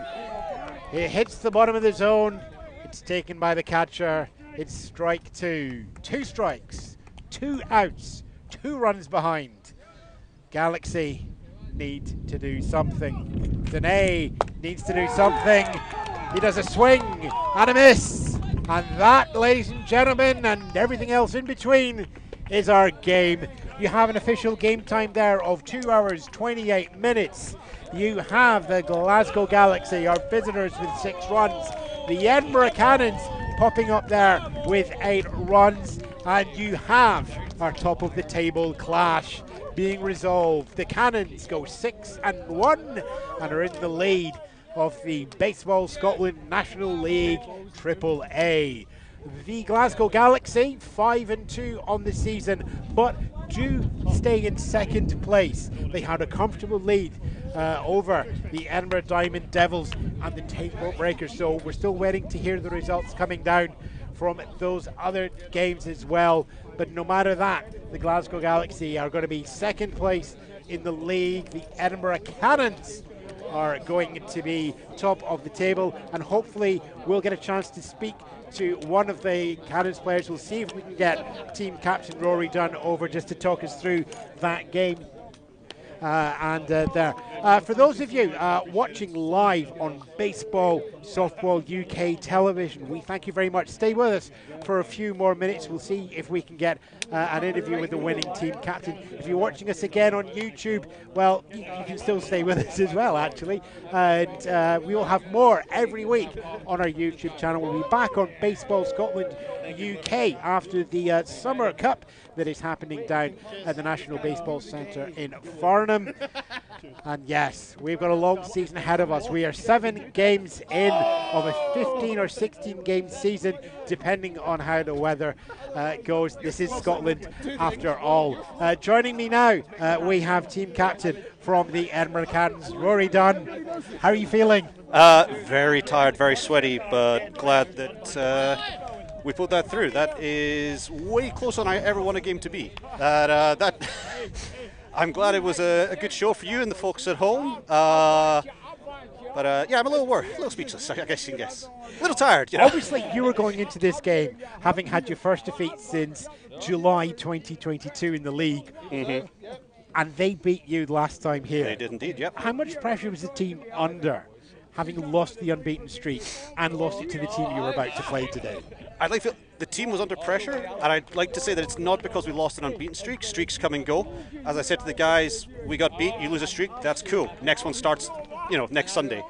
It hits the bottom of the zone. It's taken by the catcher. It's strike 2. 2 strikes. 2 outs. 2 runs behind. Galaxy need to do something. Dene needs to do something. He does a swing and a miss. And that, ladies and gentlemen, and everything else in between, is our game. You have an official game time there of 2 hours, 28 minutes. You have the Glasgow Galaxy, our visitors, with 6 runs. The Edinburgh Cannons popping up there with 8 runs. And you have our top of the table clash being resolved. The Cannons go 6-1 and are in the lead of the Baseball Scotland National League AAA. The Glasgow Galaxy 5-2 on the season, but do stay in second place. They had a comfortable lead over the Edinburgh Diamond Devils and the Table Breakers, so we're still waiting to hear the results coming down from those other games as well. But no matter that, the Glasgow Galaxy are going to be second place in the league. The Edinburgh Cannons are going to be top of the table, and hopefully we'll get a chance to speak to one of the Cannons players. We'll see if we can get team captain Rory Dunn over just to talk us through that game. For those of you watching live on Baseball Softball UK television, we thank you very much. Stay with us for a few more minutes. We'll see if we can get an interview with the winning team captain. If you're watching us again on YouTube, well, you can still stay with us as well, actually. And we will have more every week on our YouTube channel. We'll be back on Baseball Scotland UK after the Summer Cup that is happening down at the National Baseball Centre in Farnham. And yes, we've got a long season ahead of us. We are 7 games in of a 15 or 16 game season, depending on how the weather goes. This is Scotland after all. Joining me now, we have team captain from the Edinburgh Cannons, Rory Dunn. How are you feeling? Very tired, very sweaty, but glad that we put that through. That is way closer than I ever want a game to be. I'm glad it was a good show for you and the folks at home. Yeah, I'm a little worried, a little speechless, I guess you can guess. A little tired, you know. Obviously, you were going into this game having had your first defeat since July 2022 in the league. Mm-hmm. And they beat you last time here. They did indeed, yep. How much pressure was the team under, having lost the unbeaten streak and lost it to the team you were about to play today? I'd like to. The team was under pressure, and I'd like to say that it's not because we lost an unbeaten streak. Streaks come and go. As I said to the guys, we got beat, you lose a streak, that's cool. Next one starts, next Sunday.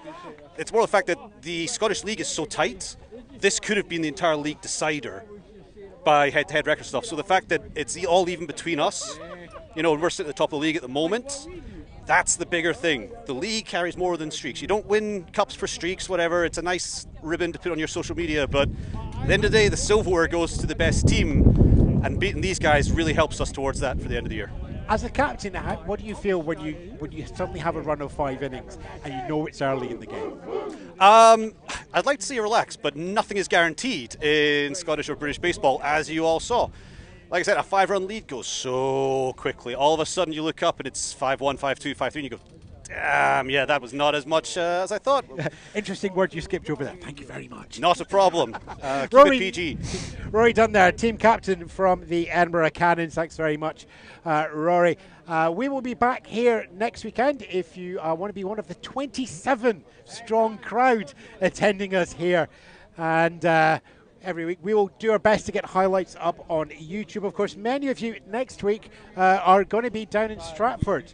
It's more the fact that the Scottish League is so tight, this could have been the entire league decider by head-to-head record stuff. So the fact that it's all even between us, we're sitting at the top of the league at the moment, that's the bigger thing. The league carries more than streaks. You don't win cups for streaks, whatever. It's a nice ribbon to put on your social media, but at the end of the day, the silverware goes to the best team, and beating these guys really helps us towards that for the end of the year. As a captain, what do you feel when you suddenly have a run of 5 innings and you know it's early in the game? I'd like to see you relax, but nothing is guaranteed in Scottish or British baseball, as you all saw. Like I said, a 5-run lead goes so quickly. All of a sudden you look up and it's 5-1, 5-2, 5-3, and you go, damn, yeah, that was not as much as I thought. Interesting word you skipped over there. Thank you very much. Not a problem. Keep Rory, it PG. Rory Dunn there, team captain from the Edinburgh Cannons. Thanks very much, Rory. We will be back here next weekend if you want to be one of the 27 strong crowd attending us here. And every week we will do our best to get highlights up on YouTube. Of course, many of you next week are going to be down in Stratford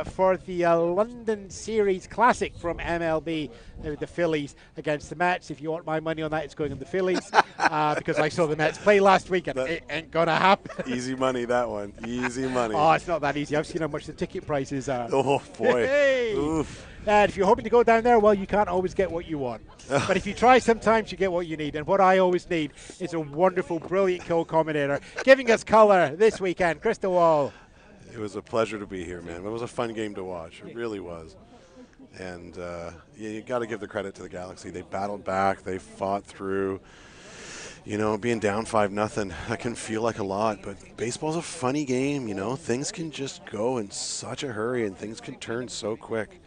for the London Series Classic from MLB, the Phillies against the Mets. If you want my money on that, it's going on the Phillies because I saw the Mets play last week and it ain't going to happen. Easy money, that one. Easy money. Oh, it's not that easy. I've seen how much the ticket prices are. Oh, boy. Hey. Oof. And if you're hoping to go down there, well, you can't always get what you want. But if you try, sometimes you get what you need. And what I always need is a wonderful, brilliant co-commentator giving us colour this weekend. Krista Wall. It was a pleasure to be here, man. It was a fun game to watch. It really was. And you got to give the credit to the Galaxy. They battled back. They fought through. You know, being down 5-0, that can feel like a lot, but baseball's a funny game, you know. Things can just go in such a hurry and things can turn so quick.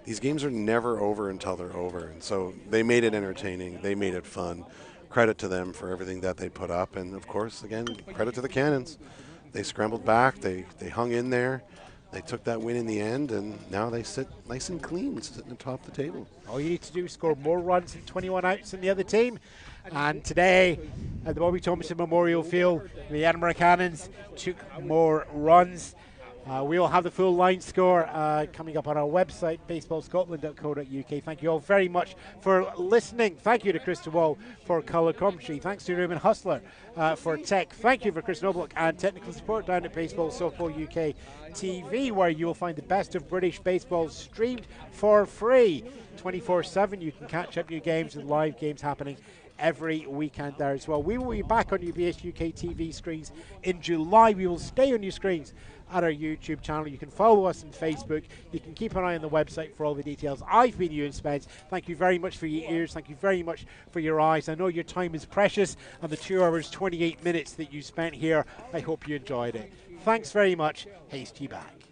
These games are never over until they're over, and so they made it entertaining. They made it fun. Credit to them for everything that they put up, and of course, again, credit to the Cannons. They scrambled back, they hung in there, they took that win in the end, and now they sit nice and clean, sitting atop the table. All you need to do is score more runs than 21 outs than the other team. And today, at the Bobby Thomason Memorial Field, the Edinburgh Cannons took more runs. We will have the full line score coming up on our website, baseballscotland.co.uk. Thank you all very much for listening. Thank you to Chris DeWall for colour commentary. Thanks to Ruben Hustler for tech. Thank you for Chris Noblock and technical support down at Baseball Softball UK TV, where you will find the best of British baseball streamed for free 24/7. You can catch up new games with live games happening every weekend there as well. We will be back on UBS UK TV screens in July. We will stay on your screens at our YouTube channel. You can follow us on Facebook. You can keep an eye on the website for all the details. I've been Ewan Spence. Thank you very much for your ears. Thank you very much for your eyes. I know your time is precious, and the 2 hours 28 minutes that you spent here, I hope you enjoyed it. Thanks very much. Haste you back.